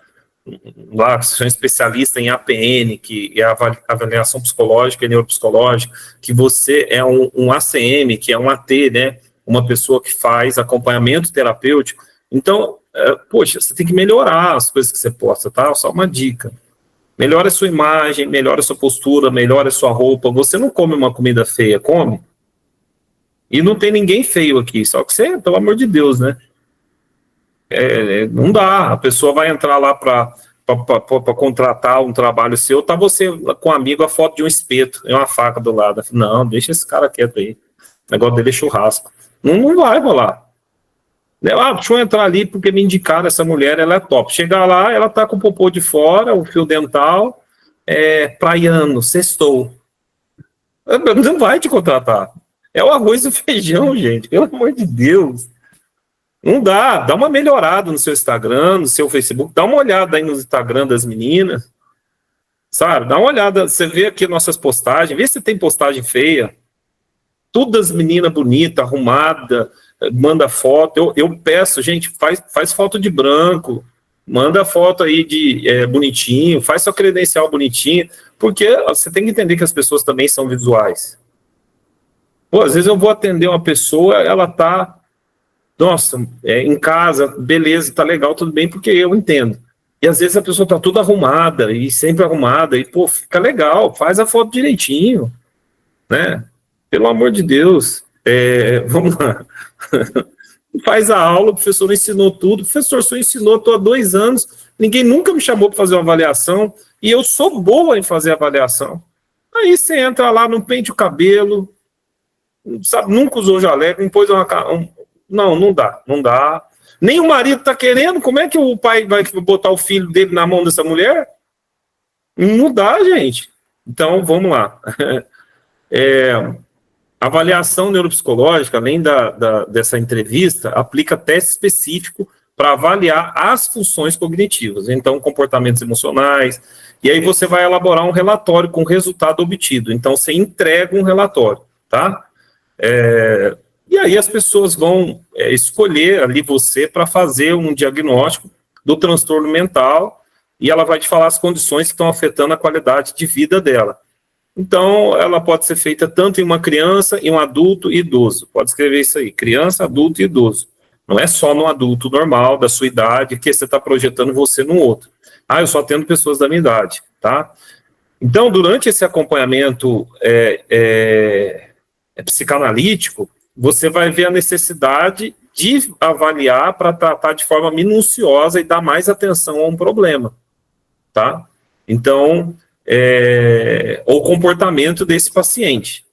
Lá, você é um especialista em APN, que é a avaliação psicológica e neuropsicológica, que você é um ACM, que é um AT, né? Uma pessoa que faz acompanhamento terapêutico. Então, poxa, você tem que melhorar as coisas que você posta, tá? Só uma dica. Melhora a sua imagem, melhora a sua postura, melhora a sua roupa. Você não come uma comida feia, come? E não tem ninguém feio aqui, só que você, pelo amor de Deus, né? Não dá, a pessoa vai entrar lá para contratar um trabalho seu, tá você com um amigo, a foto de um espeto e uma faca do lado. Não, deixa esse cara quieto aí. O negócio dele é churrasco. Não vai rolar. Deixa eu entrar ali porque me indicaram essa mulher, ela é top. Chegar lá, ela tá com o popô de fora, o fio dental, praiano, sextou. Não vai te contratar. É o arroz e o feijão, gente, pelo amor de Deus. Não dá uma melhorada no seu Instagram, no seu Facebook, dá uma olhada aí no Instagram das meninas, sabe? Dá uma olhada, você vê aqui nossas postagens, vê se tem postagem feia. Tudo as meninas bonitas, arrumada, manda foto. Eu peço, gente, faz foto de branco, manda foto aí de bonitinho, faz sua credencial bonitinho, porque você tem que entender que as pessoas também são visuais. Pô, às vezes eu vou atender uma pessoa, ela tá... Nossa, em casa, beleza, tá legal, tudo bem, porque eu entendo. E às vezes a pessoa tá toda arrumada, e sempre arrumada, e pô, fica legal, faz a foto direitinho, né? Pelo amor de Deus, vamos lá. Faz a aula, o professor não ensinou tudo, o professor só ensinou, estou há 2 anos, ninguém nunca me chamou para fazer uma avaliação, e eu sou boa em fazer avaliação. Aí você entra lá, não pente o cabelo, sabe, nunca usou jaleco, não pôs não dá. Nem o marido está querendo, como é que o pai vai botar o filho dele na mão dessa mulher? Não dá, gente. Então, vamos lá. Avaliação neuropsicológica, além dessa entrevista, aplica teste específico para avaliar as funções cognitivas, então comportamentos emocionais, e aí você vai elaborar um relatório com o resultado obtido. Então, você entrega um relatório, tá? E aí as pessoas vão escolher ali você para fazer um diagnóstico do transtorno mental, e ela vai te falar as condições que estão afetando a qualidade de vida dela. Então, ela pode ser feita tanto em uma criança, em um adulto e idoso. Pode escrever isso aí, criança, adulto e idoso. Não é só no adulto normal, da sua idade, que você está projetando você no outro. Eu só atendo pessoas da minha idade, tá? Então, durante esse acompanhamento psicanalítico, você vai ver a necessidade de avaliar para tratar de forma minuciosa e dar mais atenção a um problema, tá? Então, o comportamento desse paciente,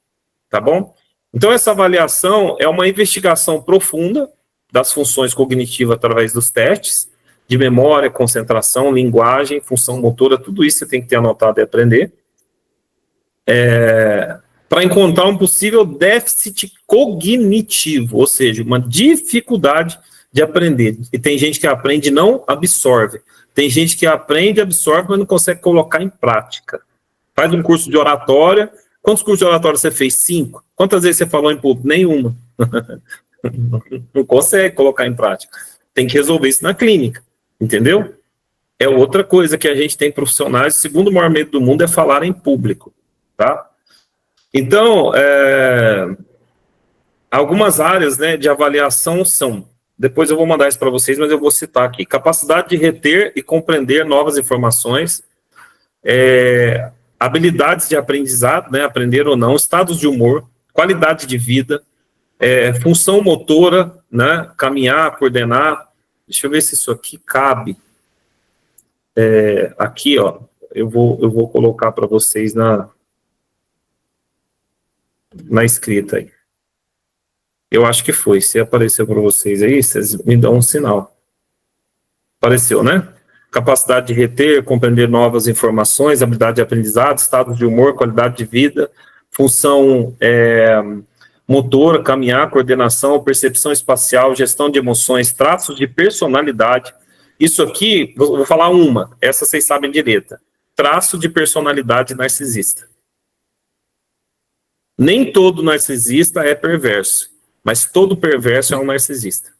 tá bom? Então, essa avaliação é uma investigação profunda das funções cognitivas através dos testes, de memória, concentração, linguagem, função motora, tudo isso você tem que ter anotado e aprender, para encontrar um possível déficit cognitivo, ou seja, uma dificuldade de aprender. E tem gente que aprende e não absorve. Tem gente que aprende, absorve, mas não consegue colocar em prática. Faz um curso de oratória. Quantos cursos de oratória você fez? 5. Quantas vezes você falou em público? Nenhuma. Não consegue colocar em prática. Tem que resolver isso na clínica, entendeu? É outra coisa que a gente tem profissionais, o segundo maior medo do mundo é falar em público, tá? Então, algumas áreas, né, de avaliação são, depois eu vou mandar isso para vocês, mas eu vou citar aqui, capacidade de reter e compreender novas informações, habilidades de aprendizado, né, aprender ou não, estados de humor, qualidade de vida, função motora, né, caminhar, coordenar. Deixa eu ver se isso aqui cabe. Aqui, ó, eu vou colocar para vocês na escrita aí. Eu acho que foi. Se apareceu para vocês aí, vocês me dão um sinal. Apareceu, né? Capacidade de reter, compreender novas informações, habilidade de aprendizado, estados de humor, qualidade de vida, função motora, caminhar, coordenação, percepção espacial, gestão de emoções, traços de personalidade. Isso aqui, vou falar uma, essa vocês sabem direito. Traço de personalidade narcisista. Nem todo narcisista é perverso, mas todo perverso é um narcisista.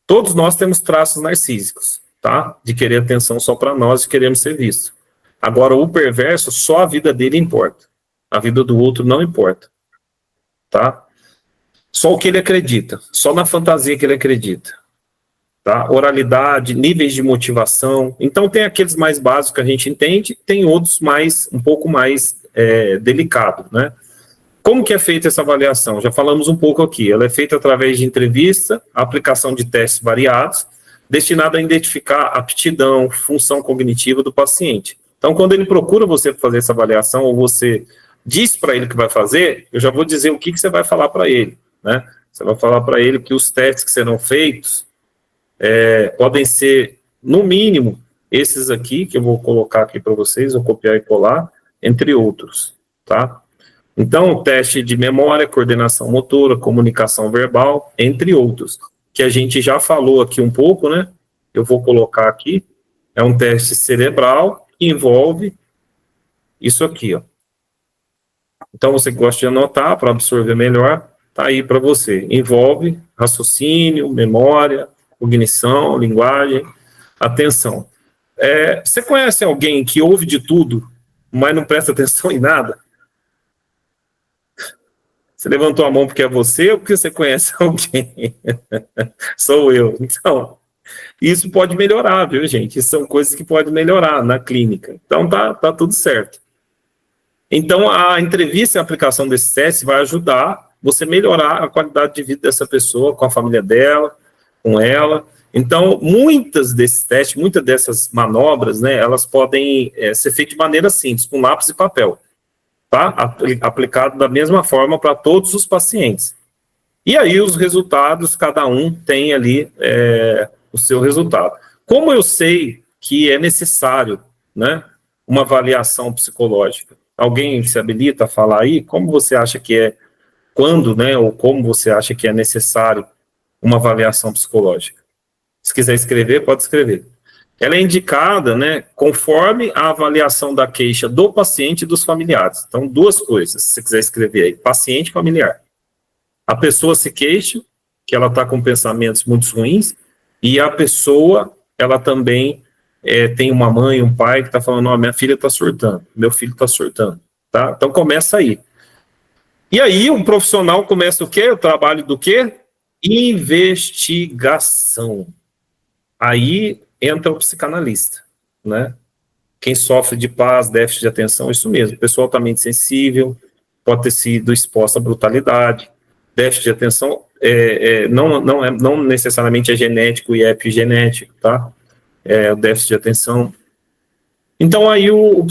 Todos nós temos traços narcísicos, tá? De querer atenção só para nós e queremos ser vistos. Agora, o perverso, só a vida dele importa. A vida do outro não importa, tá? Só o que ele acredita, só na fantasia que ele acredita. Tá? Oralidade, níveis de motivação. Então, tem aqueles mais básicos que a gente entende, tem outros um pouco mais delicados, né? Como que é feita essa avaliação? Já falamos um pouco aqui. Ela é feita através de entrevista, aplicação de testes variados, destinada a identificar a aptidão, função cognitiva do paciente. Então, quando ele procura você para fazer essa avaliação, ou você diz para ele que vai fazer, eu já vou dizer o que você vai falar para ele, né? Você vai falar para ele que os testes que serão feitos podem ser, no mínimo, esses aqui, que eu vou colocar aqui para vocês, vou copiar e colar, entre outros, tá? Então, teste de memória, coordenação motora, comunicação verbal, entre outros, que a gente já falou aqui um pouco, né? Eu vou colocar aqui, é um teste cerebral, que envolve isso aqui, ó. Então, você que gosta de anotar, para absorver melhor, tá aí para você. Envolve raciocínio, memória, cognição, linguagem, atenção. Você conhece alguém que ouve de tudo, mas não presta atenção em nada? Você levantou a mão porque é você ou porque você conhece alguém? Sou eu. Então, isso pode melhorar, viu, gente? Isso são coisas que podem melhorar na clínica. Então, tá tudo certo. Então, a entrevista e a aplicação desse teste vai ajudar você a melhorar a qualidade de vida dessa pessoa, com a família dela, com ela. Então, muitas desses testes, muitas dessas manobras, né, elas podem ser feitas de maneira simples, com lápis e papel, tá? Aplicado da mesma forma para todos os pacientes. E aí, os resultados, cada um tem ali o seu resultado. Como eu sei que é necessário, né, uma avaliação psicológica? Alguém se habilita a falar aí? Como você acha que quando, né, ou como você acha que é necessário uma avaliação psicológica? Se quiser escrever, pode escrever. Ela é indicada, né, conforme a avaliação da queixa do paciente e dos familiares. Então, duas coisas, se você quiser escrever aí, paciente e familiar. A pessoa se queixa, que ela está com pensamentos muito ruins, e a pessoa, ela também tem uma mãe, um pai que está falando, minha filha está surtando, meu filho está surtando, tá? Então começa aí. E aí um profissional começa o quê? O trabalho do quê? Investigação. Aí entra o psicanalista, né? Quem sofre de paz, déficit de atenção, isso mesmo, pessoa altamente sensível, pode ter sido exposta à brutalidade, déficit de atenção não necessariamente é genético e é epigenético, tá? O déficit de atenção. Então aí o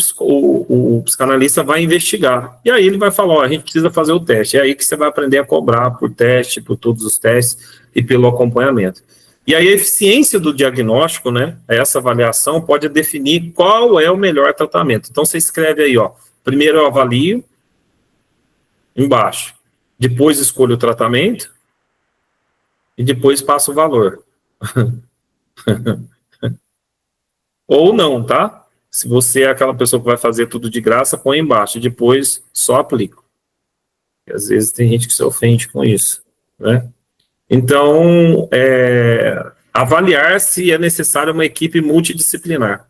psicanalista vai investigar, e aí ele vai falar, a gente precisa fazer o teste, é aí que você vai aprender a cobrar por teste, por todos os testes e pelo acompanhamento. E aí a eficiência do diagnóstico, né, essa avaliação pode definir qual é o melhor tratamento. Então você escreve aí, primeiro eu avalio, embaixo, depois escolho o tratamento, e depois passo o valor. Ou não, tá? Se você é aquela pessoa que vai fazer tudo de graça, põe embaixo, depois só aplico. E às vezes tem gente que se ofende com isso, né? Então, avaliar se é necessária uma equipe multidisciplinar.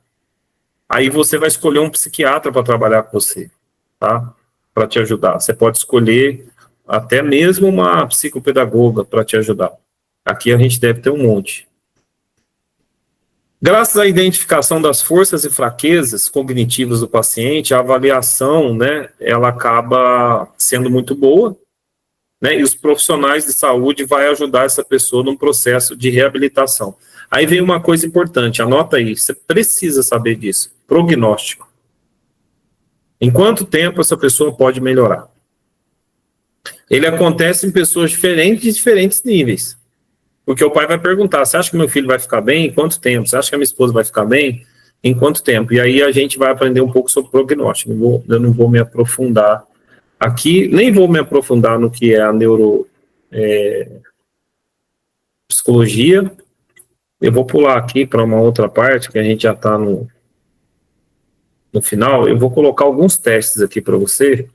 Aí você vai escolher um psiquiatra para trabalhar com você, tá? Para te ajudar. Você pode escolher até mesmo uma psicopedagoga para te ajudar. Aqui a gente deve ter um monte. Graças à identificação das forças e fraquezas cognitivas do paciente, a avaliação, né, ela acaba sendo muito boa, né, e os profissionais de saúde vão ajudar essa pessoa num processo de reabilitação. Aí vem uma coisa importante, anota aí, você precisa saber disso, prognóstico. Em quanto tempo essa pessoa pode melhorar? Ele acontece em pessoas diferentes de diferentes níveis. Porque o pai vai perguntar, você acha que meu filho vai ficar bem? Em quanto tempo? Você acha que a minha esposa vai ficar bem? Em quanto tempo? E aí a gente vai aprender um pouco sobre prognóstico. Eu não vou me aprofundar aqui, nem vou me aprofundar no que é a neuropsicologia. Eu vou pular aqui para uma outra parte, que a gente já está no final. Eu vou colocar alguns testes aqui para você.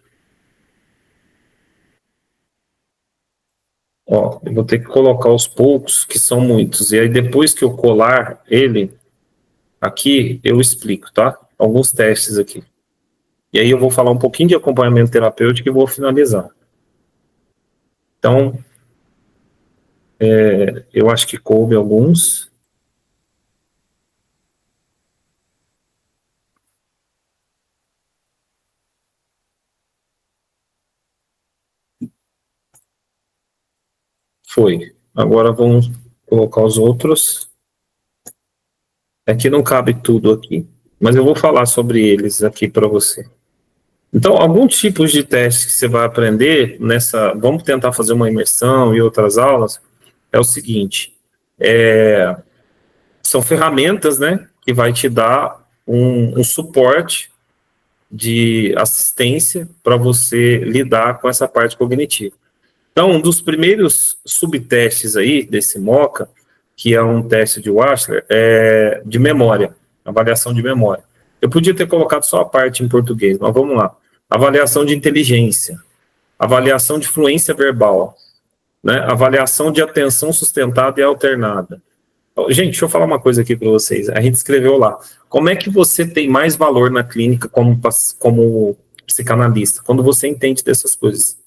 Eu vou ter que colocar aos poucos, que são muitos. E aí depois que eu colar ele aqui, eu explico, tá? Alguns testes aqui. E aí eu vou falar um pouquinho de acompanhamento terapêutico e vou finalizar. Então, eu acho que coube alguns. Foi. Agora vamos colocar os outros. Aqui não cabe tudo aqui, mas eu vou falar sobre eles aqui para você. Então, alguns tipos de testes que você vai aprender vamos tentar fazer uma imersão e outras aulas, é o seguinte, são ferramentas, né, que vai te dar um suporte de assistência para você lidar com essa parte cognitiva. Então, um dos primeiros subtestes aí desse MoCA, que é um teste de Wechsler, é de memória, avaliação de memória. Eu podia ter colocado só a parte em português, mas vamos lá. Avaliação de inteligência, avaliação de fluência verbal, né? Avaliação de atenção sustentada e alternada. Gente, deixa eu falar uma coisa aqui para vocês. A gente escreveu lá. Como é que você tem mais valor na clínica como psicanalista? Quando você entende dessas coisas.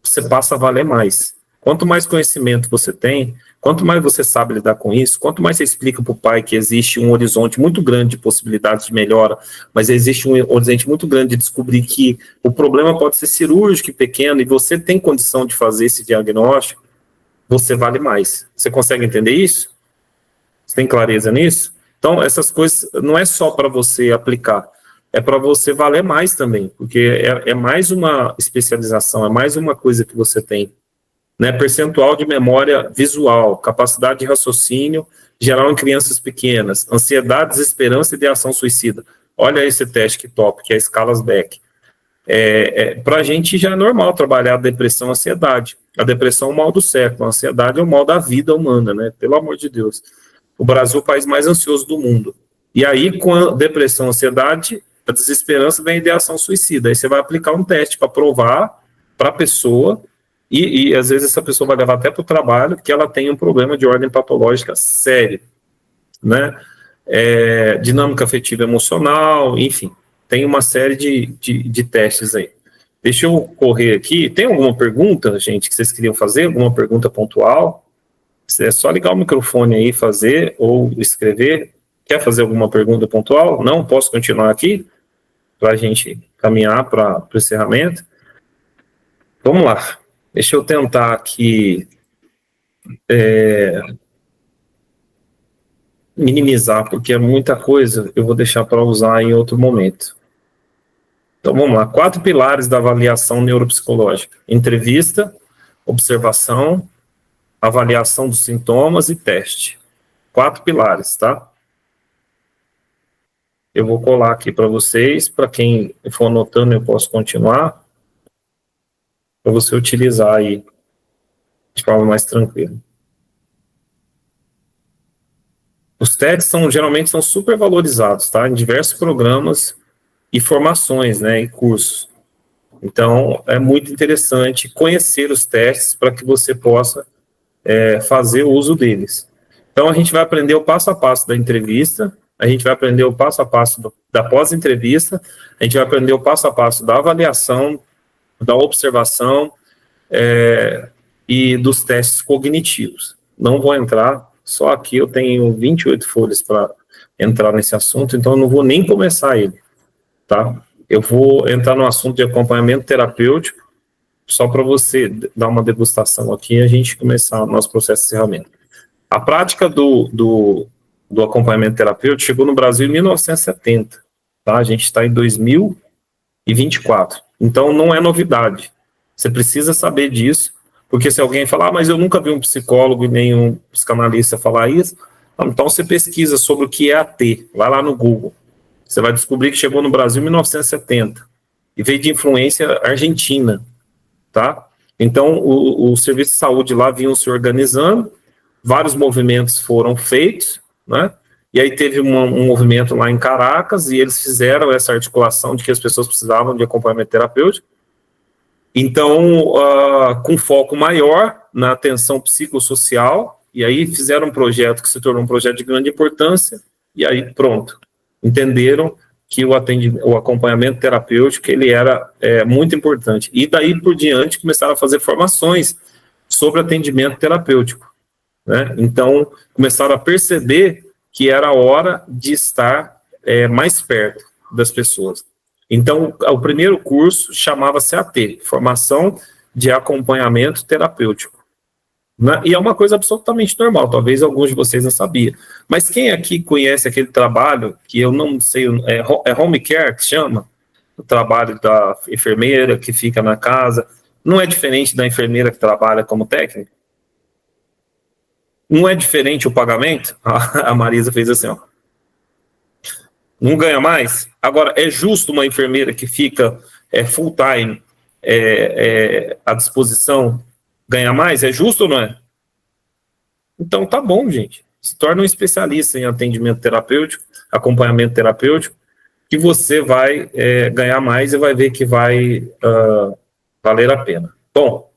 Você passa a valer mais. Quanto mais conhecimento você tem, quanto mais você sabe lidar com isso, quanto mais você explica para o pai que existe um horizonte muito grande de possibilidades de melhora, mas existe um horizonte muito grande de descobrir que o problema pode ser cirúrgico e pequeno, e você tem condição de fazer esse diagnóstico, você vale mais. Você consegue entender isso? Você tem clareza nisso? Então, essas coisas não é só para você aplicar, é para você valer mais também, porque é mais uma especialização, é mais uma coisa que você tem. Né? Percentual de memória visual, capacidade de raciocínio geral em crianças pequenas, ansiedade, desesperança e ideação suicida. Olha esse teste que top, que é a escalas Beck. Para a gente já é normal trabalhar a depressão e a ansiedade. A depressão é o mal do século, a ansiedade é o mal da vida humana, né? Pelo amor de Deus. O Brasil é o país mais ansioso do mundo. E aí, com a depressão e a ansiedade, a desesperança vem a ideação suicida. Aí você vai aplicar um teste para provar para a pessoa, e às vezes essa pessoa vai levar até para o trabalho, que ela tem um problema de ordem patológica sério, né? dinâmica afetiva emocional, enfim, tem uma série de testes aí. Deixa eu correr aqui. Tem alguma pergunta, gente, que vocês queriam fazer? Alguma pergunta pontual? É só ligar o microfone aí e fazer, ou escrever. Quer fazer alguma pergunta pontual? Não? Posso continuar aqui? Para a gente caminhar para o encerramento. Vamos lá. Deixa eu tentar aqui minimizar, porque é muita coisa, eu vou deixar para usar em outro momento. Então, vamos lá. 4 pilares da avaliação neuropsicológica: entrevista, observação, avaliação dos sintomas e teste. 4 pilares, tá? Eu vou colar aqui para vocês, para quem for anotando, eu posso continuar, para você utilizar aí de forma mais tranquila. Os testes geralmente são super valorizados, tá? Em diversos programas e formações, né, e cursos. Então, é muito interessante conhecer os testes para que você possa fazer o uso deles. Então, a gente vai aprender o passo a passo da entrevista, a gente vai aprender o passo a passo da pós-entrevista, a gente vai aprender o passo a passo da avaliação, da observação e dos testes cognitivos. Não vou entrar, só aqui eu tenho 28 folhas para entrar nesse assunto, então eu não vou nem começar ele, tá? Eu vou entrar no assunto de acompanhamento terapêutico, só para você dar uma degustação aqui e a gente começar o nosso processo de encerramento. A prática do acompanhamento terapêutico chegou no Brasil em 1970, tá? A gente está em 2024, então não é novidade. Você precisa saber disso, porque se alguém falar, mas eu nunca vi um psicólogo e nenhum psicanalista falar isso, então você pesquisa sobre o que é AT, vai lá no Google. Você vai descobrir que chegou no Brasil em 1970 e veio de influência argentina, tá? Então, o serviço de saúde lá vinham se organizando, vários movimentos foram feitos, né? E aí teve um movimento lá em Caracas e eles fizeram essa articulação de que as pessoas precisavam de acompanhamento terapêutico. Então, com foco maior na atenção psicossocial, e aí fizeram um projeto que se tornou um projeto de grande importância, e aí pronto. Entenderam que o acompanhamento terapêutico ele era muito importante. E daí por diante começaram a fazer formações sobre atendimento terapêutico, né? Então começaram a perceber que era a hora de estar mais perto das pessoas. Então o primeiro curso chamava-se AT, Formação de Acompanhamento Terapêutico. Né? E é uma coisa absolutamente normal, talvez alguns de vocês não sabiam. Mas quem aqui conhece aquele trabalho, que eu não sei, é home care que chama? O trabalho da enfermeira que fica na casa. Não é diferente da enfermeira que trabalha como técnica? Não é diferente o pagamento? A Marisa fez assim, ó. Não ganha mais? Agora, é justo uma enfermeira que fica full time à disposição ganhar mais? É justo ou não é? Então tá bom, gente. Se torna um especialista em atendimento terapêutico, acompanhamento terapêutico, que você vai ganhar mais e vai ver que vai valer a pena. Bom,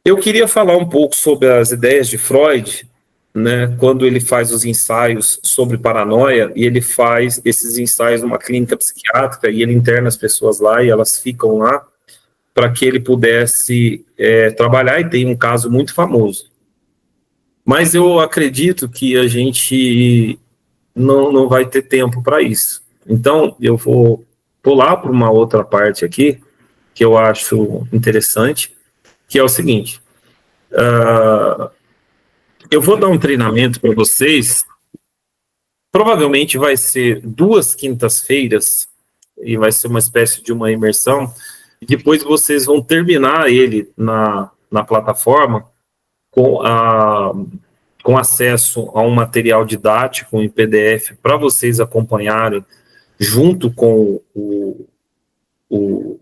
eu queria falar um pouco sobre as ideias de Freud, né, quando ele faz os ensaios sobre paranoia, e ele faz esses ensaios numa clínica psiquiátrica, e ele interna as pessoas lá, e elas ficam lá, para que ele pudesse trabalhar, e tem um caso muito famoso. Mas eu acredito que a gente não vai ter tempo para isso. Então, eu vou pular para uma outra parte aqui, que eu acho interessante, que é o seguinte. Eu vou dar um treinamento para vocês, provavelmente vai ser 2 quintas-feiras, e vai ser uma espécie de uma imersão, e depois vocês vão terminar ele na plataforma, com acesso a um material didático em PDF para vocês acompanharem junto com o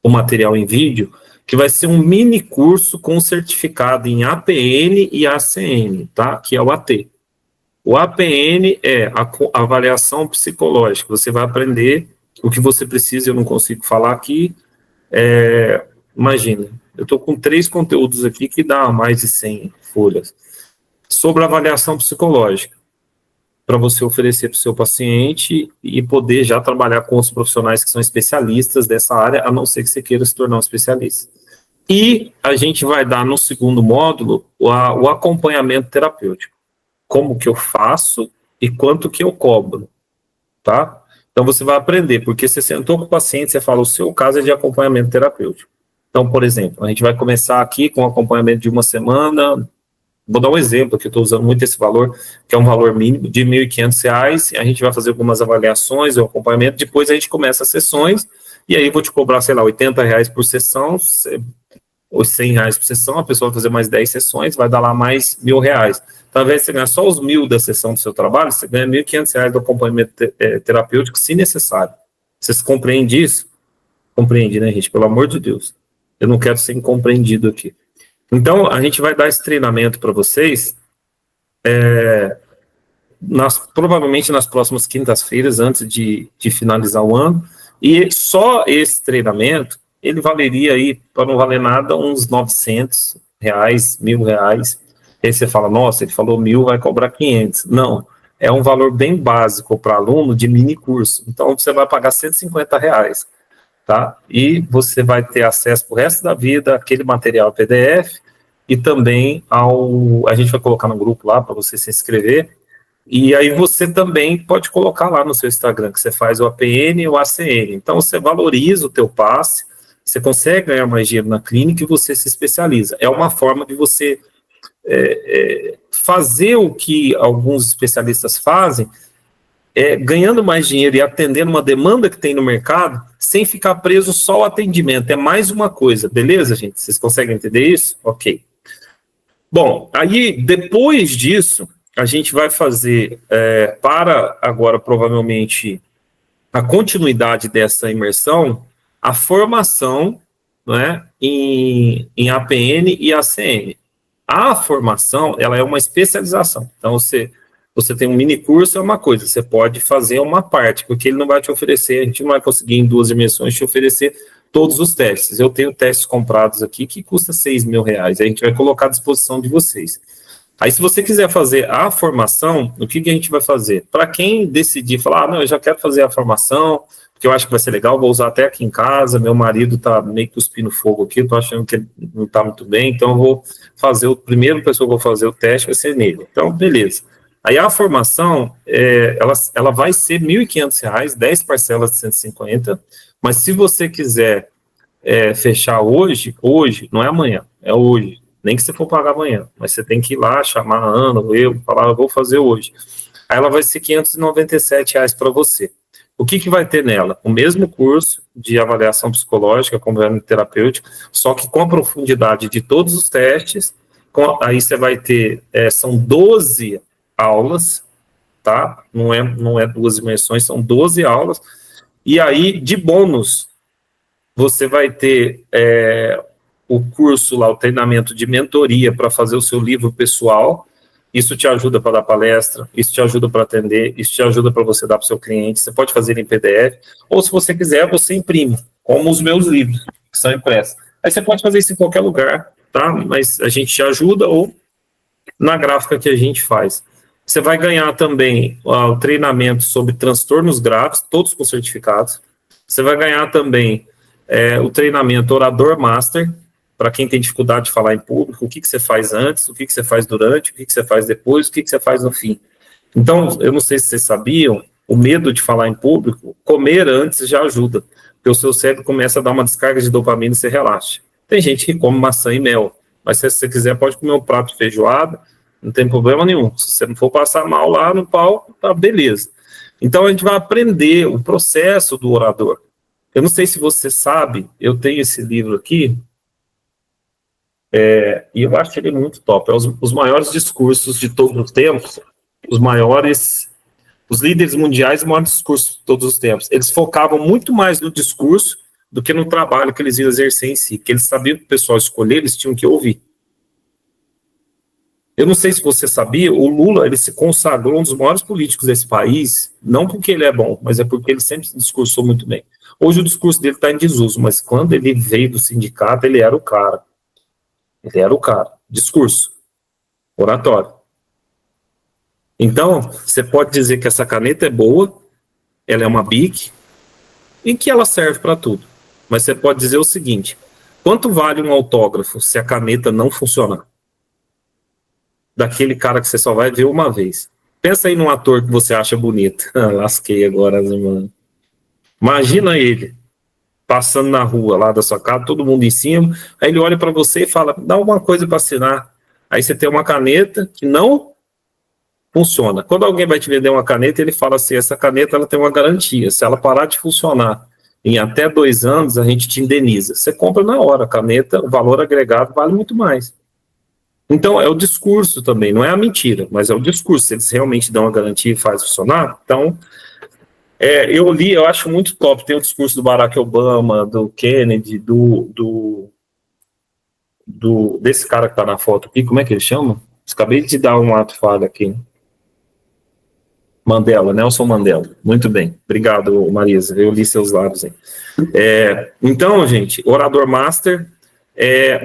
material em vídeo, que vai ser um mini curso com certificado em APN e ACN, tá? Que é o AT. O APN é a avaliação psicológica. Você vai aprender o que você precisa, eu não consigo falar aqui. Imagina, eu estou com 3 conteúdos aqui que dá mais de 100 folhas. Sobre avaliação psicológica. para você oferecer para o seu paciente e poder já trabalhar com os profissionais que são especialistas dessa área, a não ser que você queira se tornar um especialista. E a gente vai dar no segundo módulo o acompanhamento terapêutico. Como que eu faço e quanto que eu cobro, tá? Então você vai aprender, porque você sentou com o paciente, você fala, o seu caso é de acompanhamento terapêutico. Então, por exemplo, a gente vai começar aqui com acompanhamento de uma semana. Vou dar um exemplo, que eu estou usando muito esse valor, que é um valor mínimo de R$ 1.500, a gente vai fazer algumas avaliações, o acompanhamento, depois a gente começa as sessões, e aí vou te cobrar, sei lá, R$ 80 por sessão, ou R$ 100 por sessão, a pessoa vai fazer mais 10 sessões, vai dar lá mais R$ 1.000. Então, ao invés de você ganhar só os 1.000 da sessão do seu trabalho, você ganha R$ 1.500 do acompanhamento terapêutico, se necessário. Vocês compreendem isso? Compreende, né, gente? Pelo amor de Deus. Eu não quero ser incompreendido aqui. Então, a gente vai dar esse treinamento para vocês, provavelmente nas próximas quintas-feiras, antes de finalizar o ano, e só esse treinamento, ele valeria aí, para não valer nada, uns R$ 900, R$ 1.000. Aí você fala, nossa, ele falou 1.000, vai cobrar 500. Não, é um valor bem básico para aluno de mini curso. Então, você vai pagar R$ 150, tá? E você vai ter acesso para o resto da vida àquele material PDF e também a gente vai colocar no grupo lá para você se inscrever. E aí você também pode colocar lá no seu Instagram que você faz o APN e o ACN. Então, você valoriza o teu passe, você consegue ganhar mais dinheiro na clínica e você se especializa. É uma forma de você fazer o que alguns especialistas fazem, ganhando mais dinheiro e atendendo uma demanda que tem no mercado, sem ficar preso só ao atendimento. É mais uma coisa, beleza, gente? Vocês conseguem entender isso? Ok. Bom, aí, depois disso, a gente vai fazer, para agora, provavelmente, a continuidade dessa imersão, a formação, né, em APN e ACN. A formação, ela é uma especialização. Então, você tem um mini curso, é uma coisa, você pode fazer uma parte, porque ele não vai te oferecer, a gente não vai conseguir em 2 imersões te oferecer todos os testes. Eu tenho testes comprados aqui que custa R$ 6.000, a gente vai colocar à disposição de vocês. Aí, se você quiser fazer a formação, o que a gente vai fazer? Para quem decidir falar, não, eu já quero fazer a formação, porque eu acho que vai ser legal, vou usar até aqui em casa, meu marido tá meio que cuspindo fogo aqui, eu tô achando que ele não tá muito bem, então eu vou fazer, o primeiro pessoa que eu vou fazer o teste vai ser nele. Então, beleza. Aí a formação, ela vai ser R$ 1.500, 10 parcelas de 150, mas se você quiser fechar hoje, não é amanhã, é hoje, nem que você for pagar amanhã, mas você tem que ir lá, chamar a Ana, eu, falar, eu vou fazer hoje. Aí ela vai ser R$ 597 para você. O que vai ter nela? O mesmo curso de avaliação psicológica, acompanhamento terapêutico, só que com a profundidade de todos os testes, aí você vai ter, são 12 aulas, tá? Não é 2 imersões, são 12 aulas, e aí, de bônus, você vai ter o curso lá, o treinamento de mentoria para fazer o seu livro pessoal. Isso te ajuda para dar palestra, isso te ajuda para atender, isso te ajuda para você dar para o seu cliente. Você pode fazer em PDF, ou se você quiser, você imprime, como os meus livros, que são impressos. Aí você pode fazer isso em qualquer lugar, tá? Mas a gente te ajuda, ou na gráfica que a gente faz. Você vai ganhar também o treinamento sobre transtornos graves, todos com certificados. Você vai ganhar também o treinamento Orador Master, para quem tem dificuldade de falar em público, o que você faz antes, o que você faz durante, o que você faz depois, o que você faz no fim. Então, eu não sei se vocês sabiam, o medo de falar em público, comer antes já ajuda, porque o seu cérebro começa a dar uma descarga de dopamina e você relaxa. Tem gente que come maçã e mel, mas se você quiser pode comer um prato de feijoada, não tem problema nenhum. Se você não for passar mal lá no palco, tá beleza. Então, a gente vai aprender o processo do orador. Eu não sei se você sabe, eu tenho esse livro aqui, e eu acho ele muito top. É os maiores discursos de todos os tempos, os líderes mundiais, os maiores discursos de todos os tempos. Eles focavam muito mais no discurso do que no trabalho que eles iam exercer em si, que eles sabiam que o pessoal escolher, eles tinham que ouvir. Eu não sei se você sabia, o Lula, ele se consagrou um dos maiores políticos desse país, não porque ele é bom, mas é porque ele sempre se discursou muito bem. Hoje o discurso dele está em desuso, mas quando ele veio do sindicato, ele era o cara. Ele era o cara. Discurso. Oratório. Então, você pode dizer que essa caneta é boa, ela é uma Bic, e que ela serve para tudo. Mas você pode dizer o seguinte: quanto vale um autógrafo se a caneta não funcionar? Daquele cara que você só vai ver uma vez. Pensa aí num ator que você acha bonito. Lasquei agora, mano. Imagina ele passando na rua lá da sua casa, todo mundo em cima, aí ele olha para você e fala: dá alguma coisa para assinar. Aí você tem uma caneta que não funciona. Quando alguém vai te vender uma caneta, ele fala assim: essa caneta ela tem uma garantia, se ela parar de funcionar em até 2 anos, a gente te indeniza. Você compra na hora a caneta, o valor agregado vale muito mais. Então, é o discurso também, não é a mentira, mas é o discurso. Se eles realmente dão a garantia e faz funcionar, então, eu li, eu acho muito top. Tem o discurso do Barack Obama, do Kennedy, desse cara que tá na foto aqui, como é que ele chama? Acabei de dar um ato falho aqui. Mandela, Nelson Mandela. Muito bem. Obrigado, Marisa. Eu li seus lábios aí. Então, gente, orador master,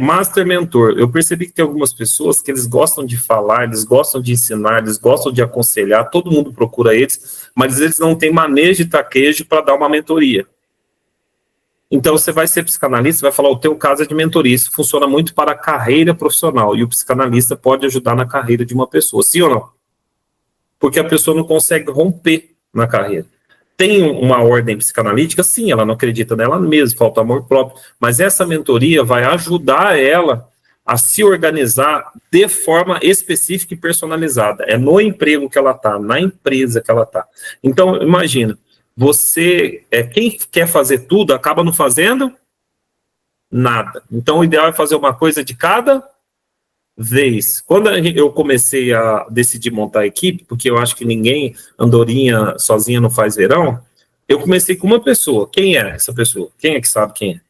master mentor. Eu percebi que tem algumas pessoas que eles gostam de falar, eles gostam de ensinar, eles gostam de aconselhar, todo mundo procura eles, mas eles não têm manejo e traquejo para dar uma mentoria. Então, você vai ser psicanalista, vai falar: o teu caso é de mentoria. Isso funciona muito para a carreira profissional, e o psicanalista pode ajudar na carreira de uma pessoa, sim ou não? Porque a pessoa não consegue romper na carreira. Tem uma ordem psicanalítica? Sim, ela não acredita nela mesma, falta amor próprio, mas essa mentoria vai ajudar ela a se organizar de forma específica e personalizada. É no emprego que ela está, na empresa que ela está. Então, imagina, você, quem quer fazer tudo, acaba não fazendo nada. Então, o ideal é fazer uma coisa de cada vez. Quando eu comecei a decidir montar a equipe, porque eu acho que ninguém, andorinha sozinha não faz verão, eu comecei com uma pessoa. Quem é essa pessoa? Quem é que sabe quem é?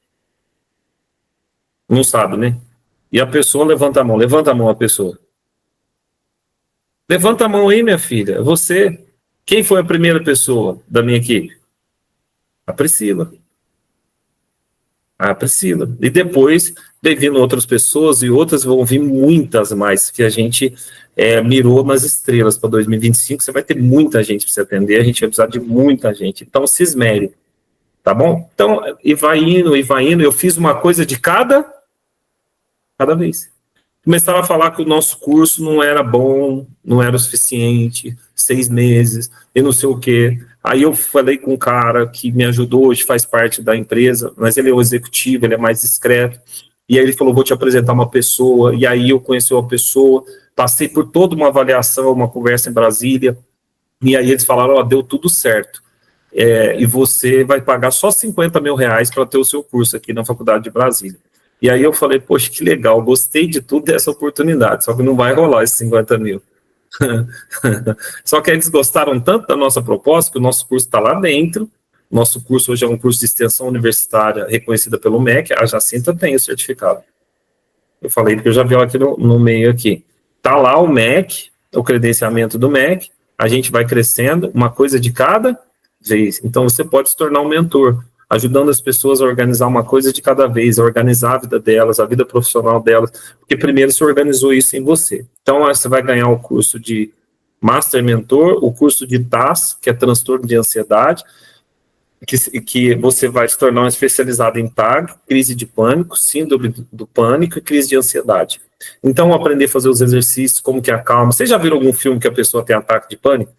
Não sabe, né? E a pessoa levanta a mão a pessoa. Levanta a mão aí, minha filha, você. Quem foi a primeira pessoa da minha equipe? A Priscila. A Priscila. E depois vem vindo outras pessoas e outras vão vir muitas mais, que a gente mirou nas estrelas para 2025. Você vai ter muita gente para você atender, a gente vai precisar de muita gente. Então, se esmere, tá bom? Então, e vai indo. Eu fiz uma coisa de cada vez. Começava a falar que o nosso curso não era bom, não era o suficiente, 6 meses, e não sei o quê. Aí eu falei com um cara que me ajudou, hoje faz parte da empresa, mas ele é o executivo, ele é mais discreto. E aí ele falou: vou te apresentar uma pessoa. E aí eu conheci uma pessoa, passei por toda uma avaliação, uma conversa em Brasília. E aí eles falaram: ó, deu tudo certo. E você vai pagar só R$50 mil para ter o seu curso aqui na Faculdade de Brasília. E aí eu falei: poxa, que legal, gostei de tudo dessa oportunidade, só que não vai rolar esses 50 mil. Só que eles gostaram tanto da nossa proposta que o nosso curso está lá dentro. Nosso curso hoje é um curso de extensão universitária reconhecida pelo MEC, a Jacinta tem o certificado. Eu falei porque eu já vi ela aqui no meio aqui. Está lá o MEC, o credenciamento do MEC, a gente vai crescendo, uma coisa de cada vez. Então você pode se tornar um mentor, ajudando as pessoas a organizar uma coisa de cada vez, a organizar a vida delas, a vida profissional delas, porque primeiro você organizou isso em você. Então, você vai ganhar o curso de Master Mentor, o curso de TAS, que é transtorno de ansiedade, que você vai se tornar um especializado em TAG, crise de pânico, síndrome do pânico e crise de ansiedade. Então, aprender a fazer os exercícios, como que acalma. Vocês já viram algum filme que a pessoa tem ataque de pânico?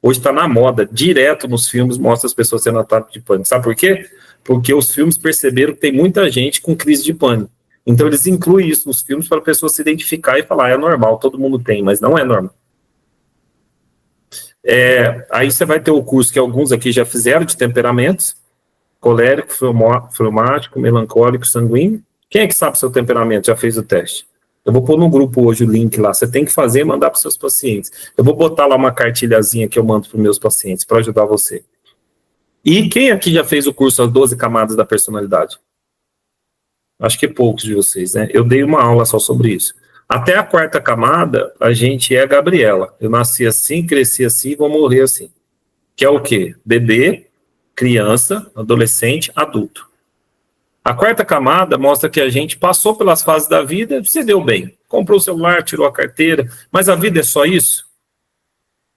Hoje está na moda, direto nos filmes mostra as pessoas tendo ataque de pânico. Sabe por quê? Porque os filmes perceberam que tem muita gente com crise de pânico. Então eles incluem isso nos filmes para a pessoa se identificar e falar: é normal, todo mundo tem, mas não é normal. Aí você vai ter o curso que alguns aqui já fizeram, de temperamentos: colérico, fleumático, melancólico, sanguíneo. Quem é que sabe o seu temperamento, já fez o teste? Eu vou pôr no grupo hoje o link lá, você tem que fazer e mandar para os seus pacientes. Eu vou botar lá uma cartilhazinha que eu mando para os meus pacientes, para ajudar você. E quem aqui já fez o curso As 12 Camadas da Personalidade? Acho que poucos de vocês, né? Eu dei uma aula só sobre isso. Até a 4ª camada, a gente é a Gabriela. Eu nasci assim, cresci assim e vou morrer assim. Que é o quê? Bebê, criança, adolescente, adulto. A 4ª camada mostra que a gente passou pelas fases da vida, se deu bem. Comprou o celular, tirou a carteira, mas a vida é só isso?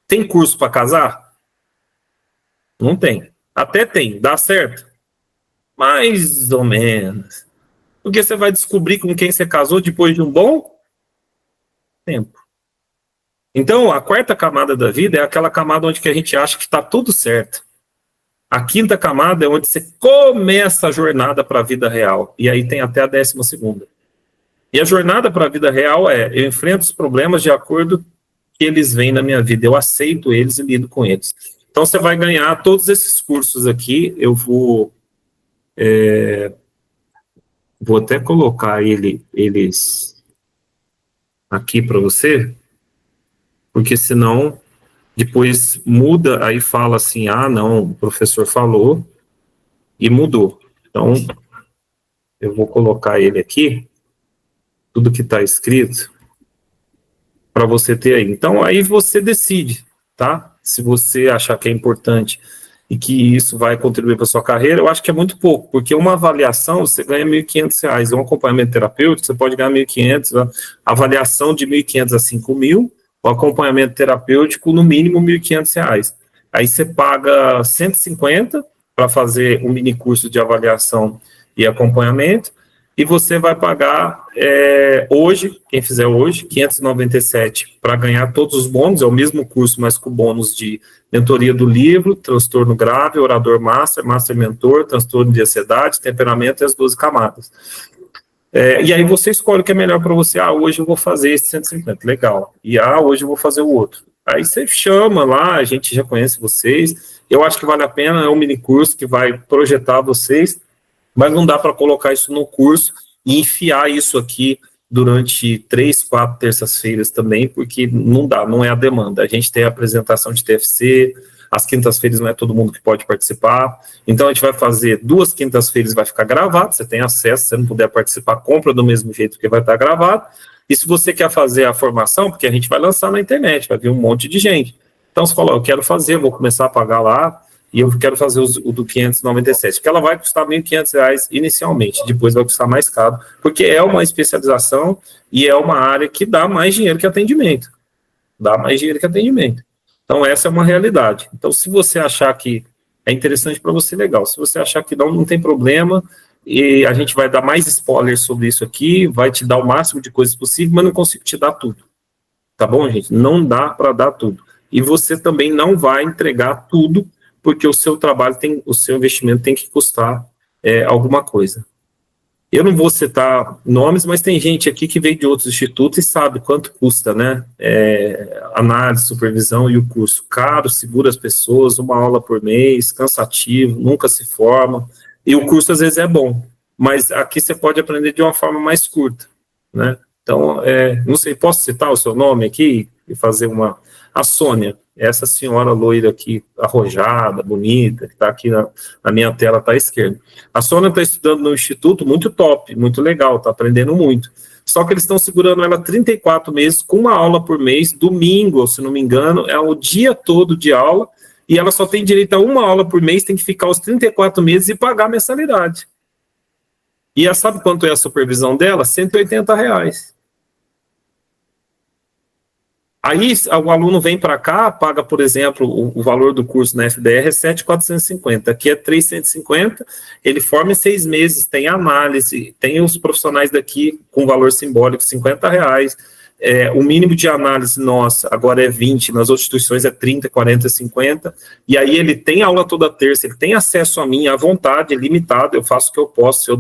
Tem curso para casar? Não tem. Até tem, dá certo? Mais ou menos. Porque você vai descobrir com quem você casou depois de um bom tempo. Então, a quarta camada da vida é aquela camada onde que a gente acha que está tudo certo. A quinta camada é onde você começa a jornada para a vida real. E aí tem até a 12ª. E a jornada para a vida real é: eu enfrento os problemas de acordo que eles vêm na minha vida. Eu aceito eles e lido com eles. Então, você vai ganhar todos esses cursos aqui. Eu vou até colocar eles aqui para você, porque senão depois muda, aí fala assim, ah, não, o professor falou e mudou. Então, eu vou colocar ele aqui, tudo que está escrito, para você ter aí. Então, aí você decide, tá? Se você achar que é importante e que isso vai contribuir para sua carreira, eu acho que é muito pouco, porque uma avaliação você ganha R$1.500, um acompanhamento terapêutico você pode ganhar R$1.500, a avaliação de R$1.500 a R$5.000, o acompanhamento terapêutico no mínimo R$1.500. Aí você paga R$150 para fazer um mini curso de avaliação e acompanhamento, e você vai pagar hoje, quem fizer hoje, R$597 para ganhar todos os bônus, é o mesmo curso, mas com bônus de mentoria do livro, transtorno grave, orador master, master mentor, transtorno de ansiedade, temperamento e as 12 camadas. E aí você escolhe o que é melhor para você. Ah, hoje eu vou fazer esse 150, legal. E hoje eu vou fazer o outro. Aí você chama lá, a gente já conhece vocês. Eu acho que vale a pena, é um mini curso que vai projetar vocês, mas não dá para colocar isso no curso e enfiar isso aqui durante 3, 4 terças-feiras também, porque não dá, não é a demanda. A gente tem a apresentação de TFC, as quintas-feiras não é todo mundo que pode participar, então a gente vai fazer 2 quintas-feiras, vai ficar gravado, você tem acesso, se você não puder participar, compra do mesmo jeito que vai estar gravado, e se você quer fazer a formação, porque a gente vai lançar na internet, vai vir um monte de gente. Então você fala, eu quero fazer, vou começar a pagar lá, e eu quero fazer o do 597, que ela vai custar R$1.500 inicialmente, depois vai custar mais caro, porque é uma especialização e é uma área que dá mais dinheiro que atendimento. Então, essa é uma realidade. Então, se você achar que é interessante para você, legal. Se você achar que não tem problema, e a gente vai dar mais spoilers sobre isso aqui, vai te dar o máximo de coisas possível, mas não consigo te dar tudo. Tá bom, gente? Não dá para dar tudo. E você também não vai entregar tudo, porque o seu trabalho o seu investimento tem que custar alguma coisa. Eu não vou citar nomes, mas tem gente aqui que veio de outros institutos e sabe quanto custa, né? Análise, supervisão e o curso. Caro, segura as pessoas, 1 aula por mês, cansativo, nunca se forma. E o curso às vezes é bom, mas aqui você pode aprender de uma forma mais curta, né? Então, não sei, posso citar o seu nome aqui e fazer a Sônia, essa senhora loira aqui, arrojada, bonita, que está aqui na minha tela, está à esquerda. A Sônia está estudando no instituto, muito top, muito legal, está aprendendo muito. Só que eles estão segurando ela 34 meses, com 1 aula por mês, domingo, se não me engano, é o dia todo de aula, e ela só tem direito a 1 aula por mês, tem que ficar os 34 meses e pagar a mensalidade. E ela sabe quanto é a supervisão dela? R$180. Aí o aluno vem para cá, paga, por exemplo, o valor do curso na FDR é 7.450, aqui é 350, ele forma em 6 meses, tem análise, tem os profissionais daqui com valor simbólico, R$50, o mínimo de análise nossa agora é 20, nas outras instituições é 30, 40, 50, e aí ele tem aula toda terça, ele tem acesso a mim à vontade, é limitado, eu faço o que eu posso, se eu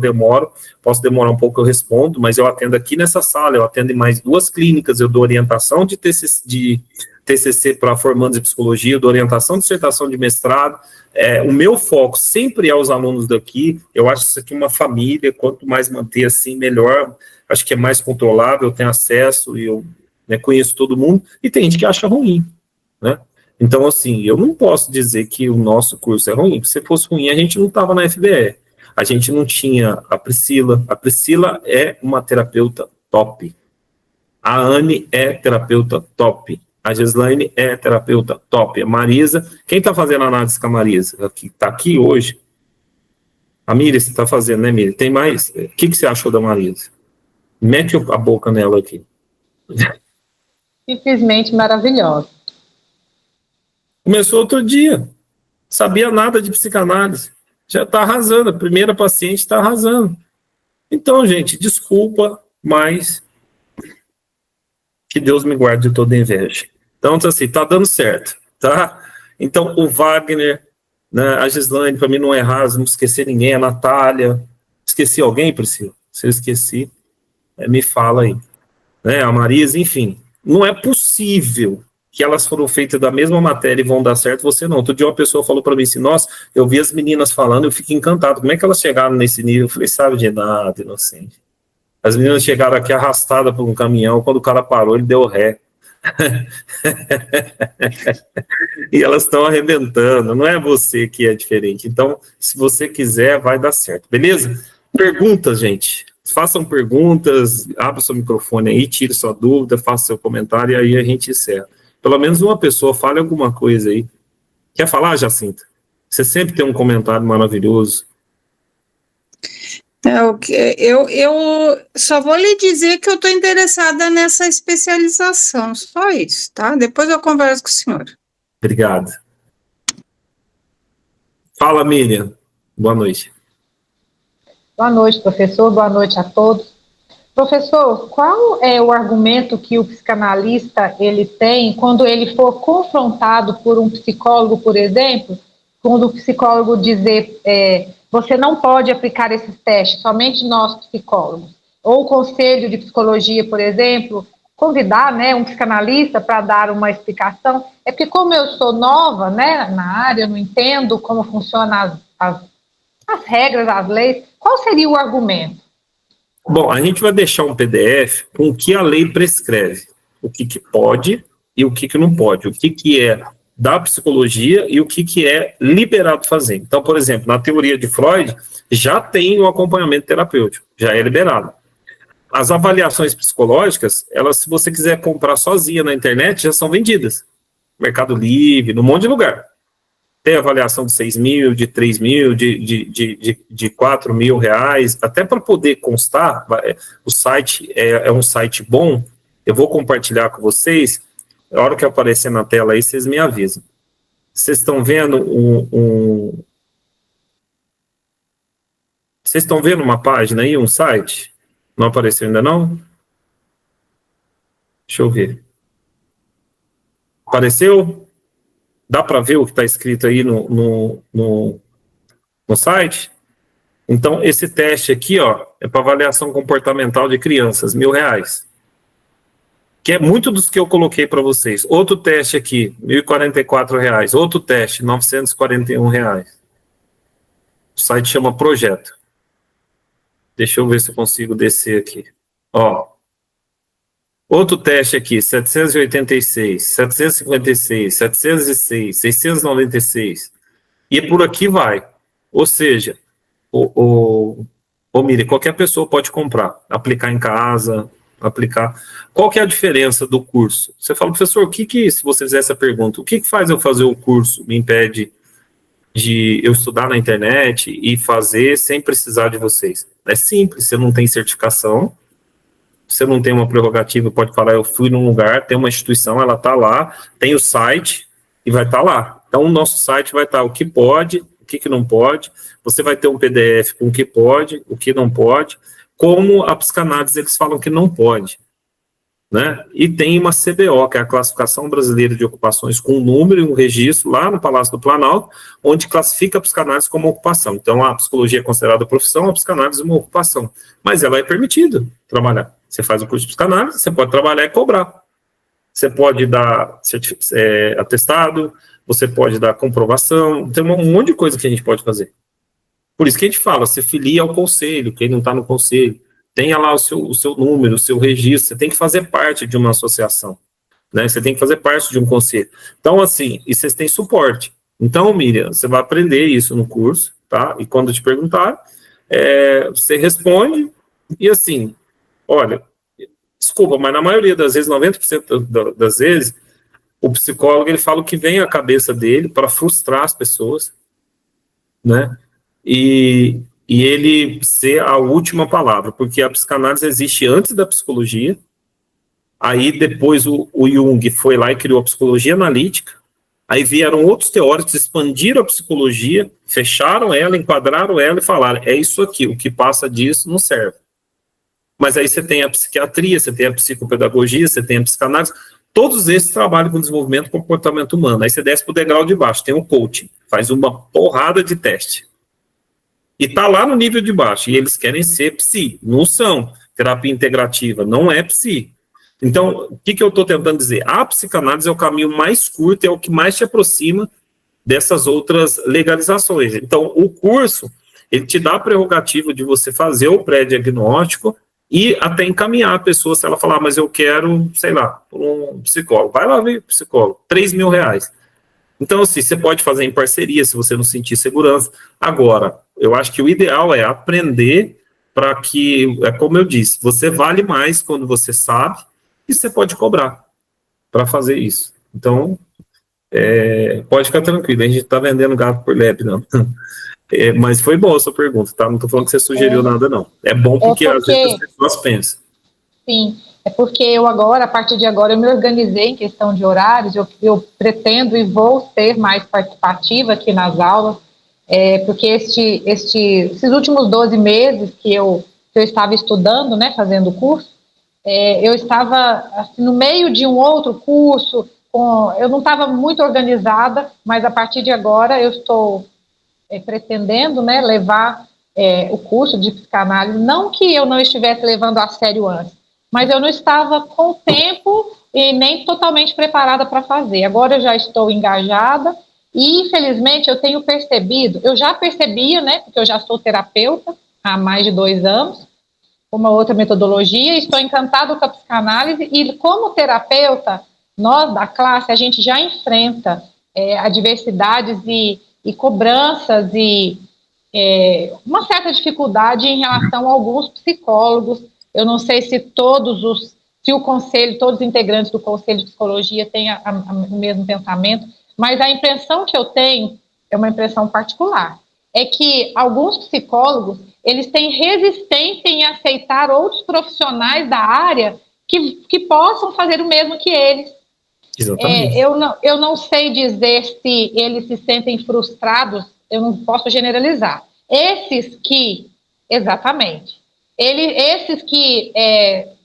posso demorar um pouco, eu respondo, mas eu atendo aqui nessa sala, eu atendo em mais 2 clínicas, eu dou orientação de TCC para formandos em psicologia, eu dou orientação de dissertação de mestrado, o meu foco sempre é os alunos daqui, eu acho isso aqui uma família, quanto mais manter assim, melhor, acho que é mais controlável, eu tenho acesso, e eu conheço todo mundo, e tem gente que acha ruim, né? Então, assim, eu não posso dizer que o nosso curso é ruim, se fosse ruim, a gente não estava na FBE, a gente não tinha a Priscila é uma terapeuta top, a Anne é terapeuta top, a Gislaine é terapeuta top, a Marisa, quem está fazendo análise com a Marisa, que está aqui hoje, a Miriam, você está fazendo, né, Miriam? Tem mais? O que você achou da Marisa? Mete a boca nela aqui. Simplesmente maravilhosa. Começou outro dia. Sabia nada de psicanálise. Já está arrasando. A primeira paciente está arrasando. Então, gente, desculpa, mas que Deus me guarde de toda inveja. Então, assim, tá dando certo, tá? Então, o Wagner, né, a Gislaine, para mim não é raso, não esquecer ninguém, a Natália. Esqueci alguém, Priscila? Se eu esqueci, me fala aí. Né, a Marisa, enfim. Não é possível que elas foram feitas da mesma matéria e vão dar certo, você não. Outro dia uma pessoa falou para mim assim, nossa, eu vi as meninas falando, eu fico encantado. Como é que elas chegaram nesse nível? Eu falei, sabe de nada, inocente. As meninas chegaram aqui arrastadas por um caminhão, quando o cara parou, ele deu ré. E elas estão arrebentando, não é você que é diferente. Então, se você quiser, vai dar certo, beleza? Perguntas, gente. Façam perguntas, abra seu microfone aí, tire sua dúvida, faça seu comentário e aí a gente encerra. Pelo menos uma pessoa fale alguma coisa aí. Quer falar, Jacinta? Você sempre tem um comentário maravilhoso. Eu só vou lhe dizer que eu estou interessada nessa especialização, só isso, tá? Depois eu converso com o senhor. Obrigado. Fala, Miriam. Boa noite. Boa noite, professor. Boa noite a todos. Professor, qual é o argumento que o psicanalista ele tem quando ele for confrontado por um psicólogo, por exemplo, quando o psicólogo dizer você não pode aplicar esses testes, somente nós psicólogos, ou o conselho de psicologia, por exemplo, convidar, né, um psicanalista para dar uma explicação, é porque como eu sou nova, né, na área, eu não entendo como funcionam as regras, as leis, qual seria o argumento? Bom, a gente vai deixar um PDF com o que a lei prescreve, o que pode e o que não pode, o que é da psicologia e o que é liberado fazer. Então, por exemplo, na teoria de Freud, já tem o acompanhamento terapêutico, já é liberado. As avaliações psicológicas, elas, se você quiser comprar sozinha na internet, já são vendidas. Mercado Livre, num monte de lugar. Tem avaliação de 6 mil, de 3 mil, de 4 mil reais, até para poder constar, o site é um site bom, eu vou compartilhar com vocês, a hora que aparecer na tela aí, vocês me avisam. Vocês estão vendo Vocês estão vendo uma página aí, um site? Não apareceu ainda não? Deixa eu ver. Apareceu? Dá para ver o que está escrito aí no site? Então, esse teste aqui, ó, é para avaliação comportamental de crianças, R$1.000. Que é muito dos que eu coloquei para vocês. Outro teste aqui, R$1.044. Outro teste, R$941. O site chama Projeto. Deixa eu ver se eu consigo descer aqui. Ó. Outro teste aqui, 786, 756, 706, 696. E por aqui vai. Ou seja, Miriam, qualquer pessoa pode comprar, aplicar em casa, aplicar. Qual que é a diferença do curso? Você fala, professor, se você fizer essa pergunta, o que faz eu fazer o curso? Me impede de eu estudar na internet e fazer sem precisar de vocês? É simples, você não tem certificação, você não tem uma prerrogativa, pode falar, eu fui num lugar, tem uma instituição, ela está lá, tem o site e vai estar lá. Então, o nosso site vai estar o que pode, o que não pode, você vai ter um PDF com o que pode, o que não pode, como a psicanálise eles falam que não pode, né? E tem uma CBO, que é a Classificação Brasileira de Ocupações, com um número e um registro lá no Palácio do Planalto, onde classifica a psicanálise como ocupação. Então, a psicologia é considerada profissão, a psicanálise é uma ocupação, mas ela é permitida trabalhar. Você faz o curso de psicanálise, você pode trabalhar e cobrar. Você pode dar atestado, você pode dar comprovação, tem um monte de coisa que a gente pode fazer. Por isso que a gente fala, você filia ao conselho, quem não está no conselho, tenha lá o seu número, o seu registro, você tem que fazer parte de uma associação, né? Você tem que fazer parte de um conselho. Então, assim, e vocês têm suporte. Então, Miriam, você vai aprender isso no curso, tá? E quando te perguntar, você responde, e assim, olha, desculpa, mas na maioria das vezes, 90% das vezes, o psicólogo, ele fala o que vem à cabeça dele para frustrar as pessoas, né? E ele ser a última palavra, porque a psicanálise existe antes da psicologia, aí depois o Jung foi lá e criou a psicologia analítica, Aí vieram outros teóricos, expandiram a psicologia, fecharam ela, enquadraram ela e falaram, é isso aqui, o que passa disso não serve. Mas aí você tem a psiquiatria, você tem a psicopedagogia, você tem a psicanálise, todos esses trabalham com desenvolvimento do comportamento humano. Aí você desce para o degrau de baixo, tem o coaching, faz uma porrada de teste. E está lá no nível de baixo, e eles querem ser psi, não são. Terapia integrativa não é psi. Então, o que eu estou tentando dizer? A psicanálise é o caminho mais curto, é o que mais te aproxima dessas outras legalizações. Então, o curso, ele te dá a prerrogativa de você fazer o pré-diagnóstico e até encaminhar a pessoa, se ela falar, mas eu quero, sei lá, um psicólogo. Vai lá ver psicólogo, R$3.000. Então, assim, você pode fazer em parceria, se você não sentir segurança. Agora, eu acho que o ideal é aprender para que, é como eu disse, você vale mais quando você sabe e você pode cobrar para fazer isso. Então, pode ficar tranquilo, a gente está vendendo gato por lebre, não. Mas foi boa a sua pergunta, tá? Não estou falando que você sugeriu nada, não. É bom porque às vezes as pessoas pensam. Sim, é porque eu agora, a partir de agora, eu me organizei em questão de horários, eu pretendo e vou ser mais participativa aqui nas aulas, porque esses últimos 12 meses que eu estava estudando, né, fazendo o curso, eu estava assim, no meio de um outro curso, eu não estava muito organizada, mas a partir de agora eu estou pretendendo, né, levar o curso de psicanálise, não que eu não estivesse levando a sério antes, mas eu não estava com tempo e nem totalmente preparada para fazer. Agora eu já estou engajada e, infelizmente, eu tenho percebido, eu já percebia, né, porque eu já sou terapeuta há mais de 2 anos, uma outra metodologia, estou encantada com a psicanálise e, como terapeuta, nós da classe, a gente já enfrenta adversidades e cobranças e uma certa dificuldade em relação a alguns psicólogos. Eu não sei se o conselho, todos os integrantes do Conselho de Psicologia têm o mesmo pensamento, mas a impressão que eu tenho, é uma impressão particular, é que alguns psicólogos, eles têm resistência em aceitar outros profissionais da área que possam fazer o mesmo que eles. Exatamente. Eu não sei dizer se eles se sentem frustrados, eu não posso generalizar. Exatamente. Esses que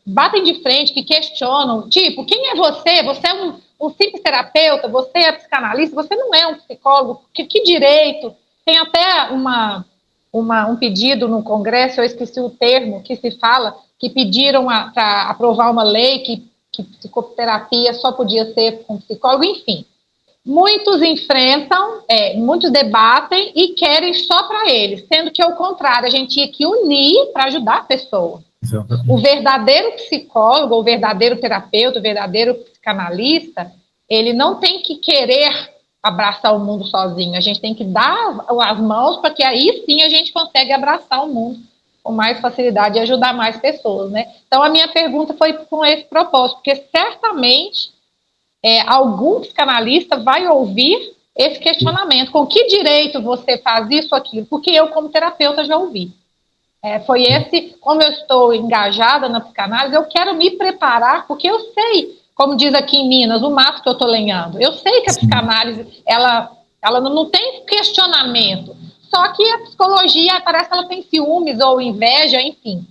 batem de frente, que questionam, tipo, quem é você? Você é um simples terapeuta, você é psicanalista, você não é um psicólogo, que direito? Tem até um pedido no Congresso, eu esqueci o termo que se fala, que pediram para aprovar uma lei que psicoterapia só podia ser com psicólogo, enfim. Muitos enfrentam, muitos debatem e querem só para eles, sendo que, ao contrário, a gente tinha que unir para ajudar a pessoa. Exatamente. O verdadeiro psicólogo, o verdadeiro terapeuta, o verdadeiro psicanalista, ele não tem que querer abraçar o mundo sozinho, a gente tem que dar as mãos para que aí sim a gente consegue abraçar o mundo com mais facilidade e ajudar mais pessoas, né? Então, a minha pergunta foi com esse propósito, porque certamente algum psicanalista vai ouvir esse questionamento, com que direito você faz isso ou aquilo, porque eu, como terapeuta, já ouvi. Como eu estou engajada na psicanálise, eu quero me preparar, porque eu sei, como diz aqui em Minas, o mato que eu estou lenhando, eu sei que a psicanálise, ela não tem questionamento, só que a psicologia, parece que ela tem ciúmes ou inveja, enfim.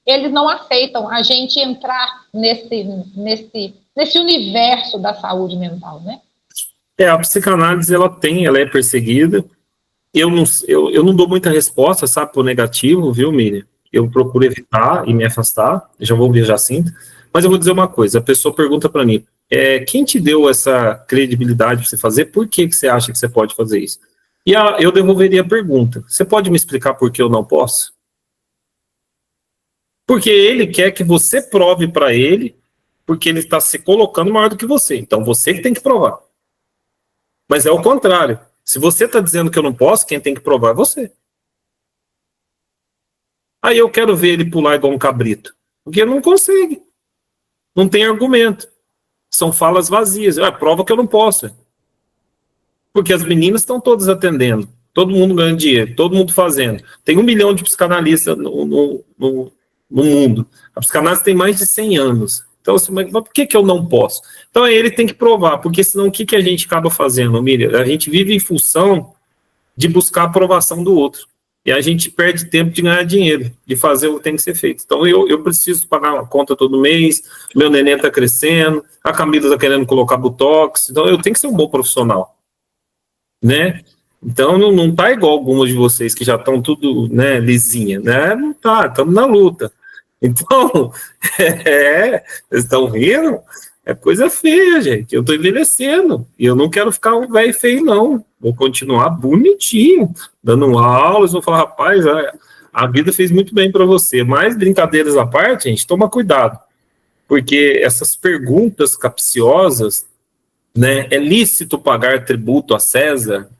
Eles não aceitam a gente entrar nesse universo da saúde mental, né? A psicanálise, ela é perseguida. Eu não dou muita resposta, sabe, por negativo, viu, Miriam? Eu procuro evitar e me afastar, já vou ouvir Jacinta, mas eu vou dizer uma coisa, a pessoa pergunta para mim, quem te deu essa credibilidade para você fazer, por que você acha que você pode fazer isso? E eu devolveria a pergunta, você pode me explicar por que eu não posso? Porque ele quer que você prove para ele, porque ele está se colocando maior do que você, então você que tem que provar. Mas é o contrário. Se você está dizendo que eu não posso, quem tem que provar é você. Aí eu quero ver ele pular igual um cabrito. Porque ele não consegue. Não tem argumento. São falas vazias. Prova que eu não posso. Porque as meninas estão todas atendendo. Todo mundo ganhando dinheiro. Todo mundo fazendo. Tem 1 milhão de psicanalistas no mundo. A psicanálise tem mais de 100 anos. Então, assim, mas por que eu não posso? Então, ele tem que provar, porque senão o que a gente acaba fazendo, Miriam? A gente vive em função de buscar a aprovação do outro. E a gente perde tempo de ganhar dinheiro, de fazer o que tem que ser feito. Então, eu preciso pagar uma conta todo mês, meu neném está crescendo, a Camila está querendo colocar botox, então eu tenho que ser um bom profissional, né? Então, não tá igual algumas de vocês que já estão tudo, né, lisinha, né? Não tá, estamos na luta. Então, vocês estão rindo? É coisa feia, gente. Eu estou envelhecendo e eu não quero ficar um velho feio, não. Vou continuar bonitinho, dando aulas, vou falar, rapaz, a vida fez muito bem para você. Mas, brincadeiras à parte, gente, toma cuidado. Porque essas perguntas capciosas, né, é lícito pagar tributo a César?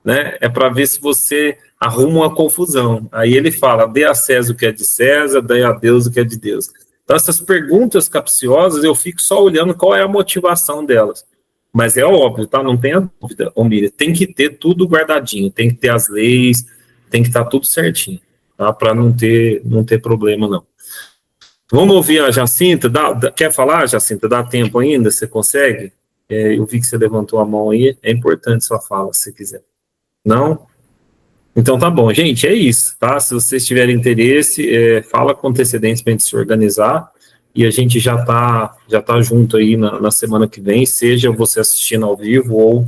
Né, é para ver se você arruma uma confusão. Aí ele fala, dê a César o que é de César, dê a Deus o que é de Deus. Então, essas perguntas capciosas, eu fico só olhando qual é a motivação delas. Mas é óbvio, tá? Não tenha dúvida, Miriam, tem que ter tudo guardadinho, tem que ter as leis, tem que estar tudo certinho, tá? Para não ter problema, não. Vamos ouvir a Jacinta. Quer falar, Jacinta? Dá tempo ainda? Você consegue? Eu vi que você levantou a mão aí. É importante sua fala, se quiser. Não? Então tá bom, gente, é isso, tá? Se vocês tiverem interesse, fala com antecedência pra gente se organizar e a gente já tá junto aí na semana que vem, seja você assistindo ao vivo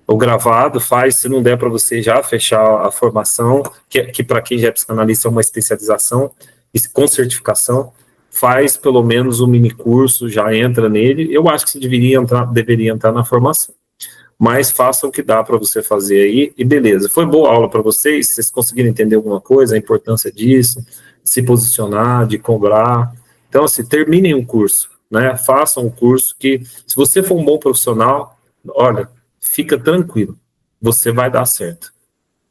ou gravado, se não der para você já fechar a formação, que para quem já é psicanalista é uma especialização, com certificação, faz pelo menos um mini curso, já entra nele, eu acho que você deveria entrar na formação. Mas faça o que dá para você fazer aí, e beleza. Foi boa aula para vocês? Vocês conseguiram entender alguma coisa, a importância disso, se posicionar, de cobrar? Então, assim, terminem o curso, né? Façam um curso que, se você for um bom profissional, olha, fica tranquilo, você vai dar certo,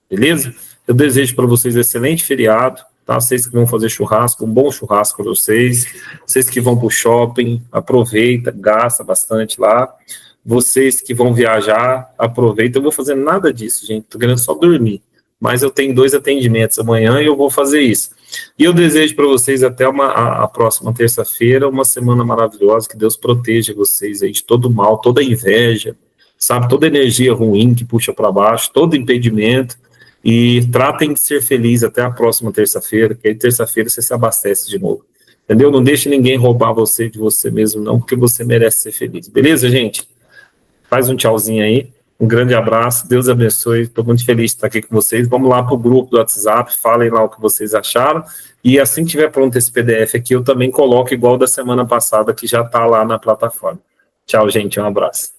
beleza? Eu desejo para vocês um excelente feriado, tá? Vocês que vão fazer churrasco, um bom churrasco para vocês que vão para o shopping, aproveita, gasta bastante lá. Vocês que vão viajar, aproveita. Eu vou fazer nada disso, gente. Tô querendo só dormir. Mas eu tenho 2 atendimentos amanhã e eu vou fazer isso. E eu desejo para vocês até a próxima terça-feira, uma semana maravilhosa, que Deus proteja vocês aí de todo mal, toda inveja, sabe? Toda energia ruim que puxa para baixo, todo impedimento. E tratem de ser felizes até a próxima terça-feira, que aí terça-feira você se abastece de novo. Entendeu? Não deixe ninguém roubar você de você mesmo, não, porque você merece ser feliz. Beleza, gente? Faz um tchauzinho aí, um grande abraço, Deus abençoe, estou muito feliz de estar aqui com vocês. Vamos lá para o grupo do WhatsApp, falem lá o que vocês acharam, e assim que tiver pronto esse PDF aqui, eu também coloco igual da semana passada, que já está lá na plataforma. Tchau, gente, um abraço.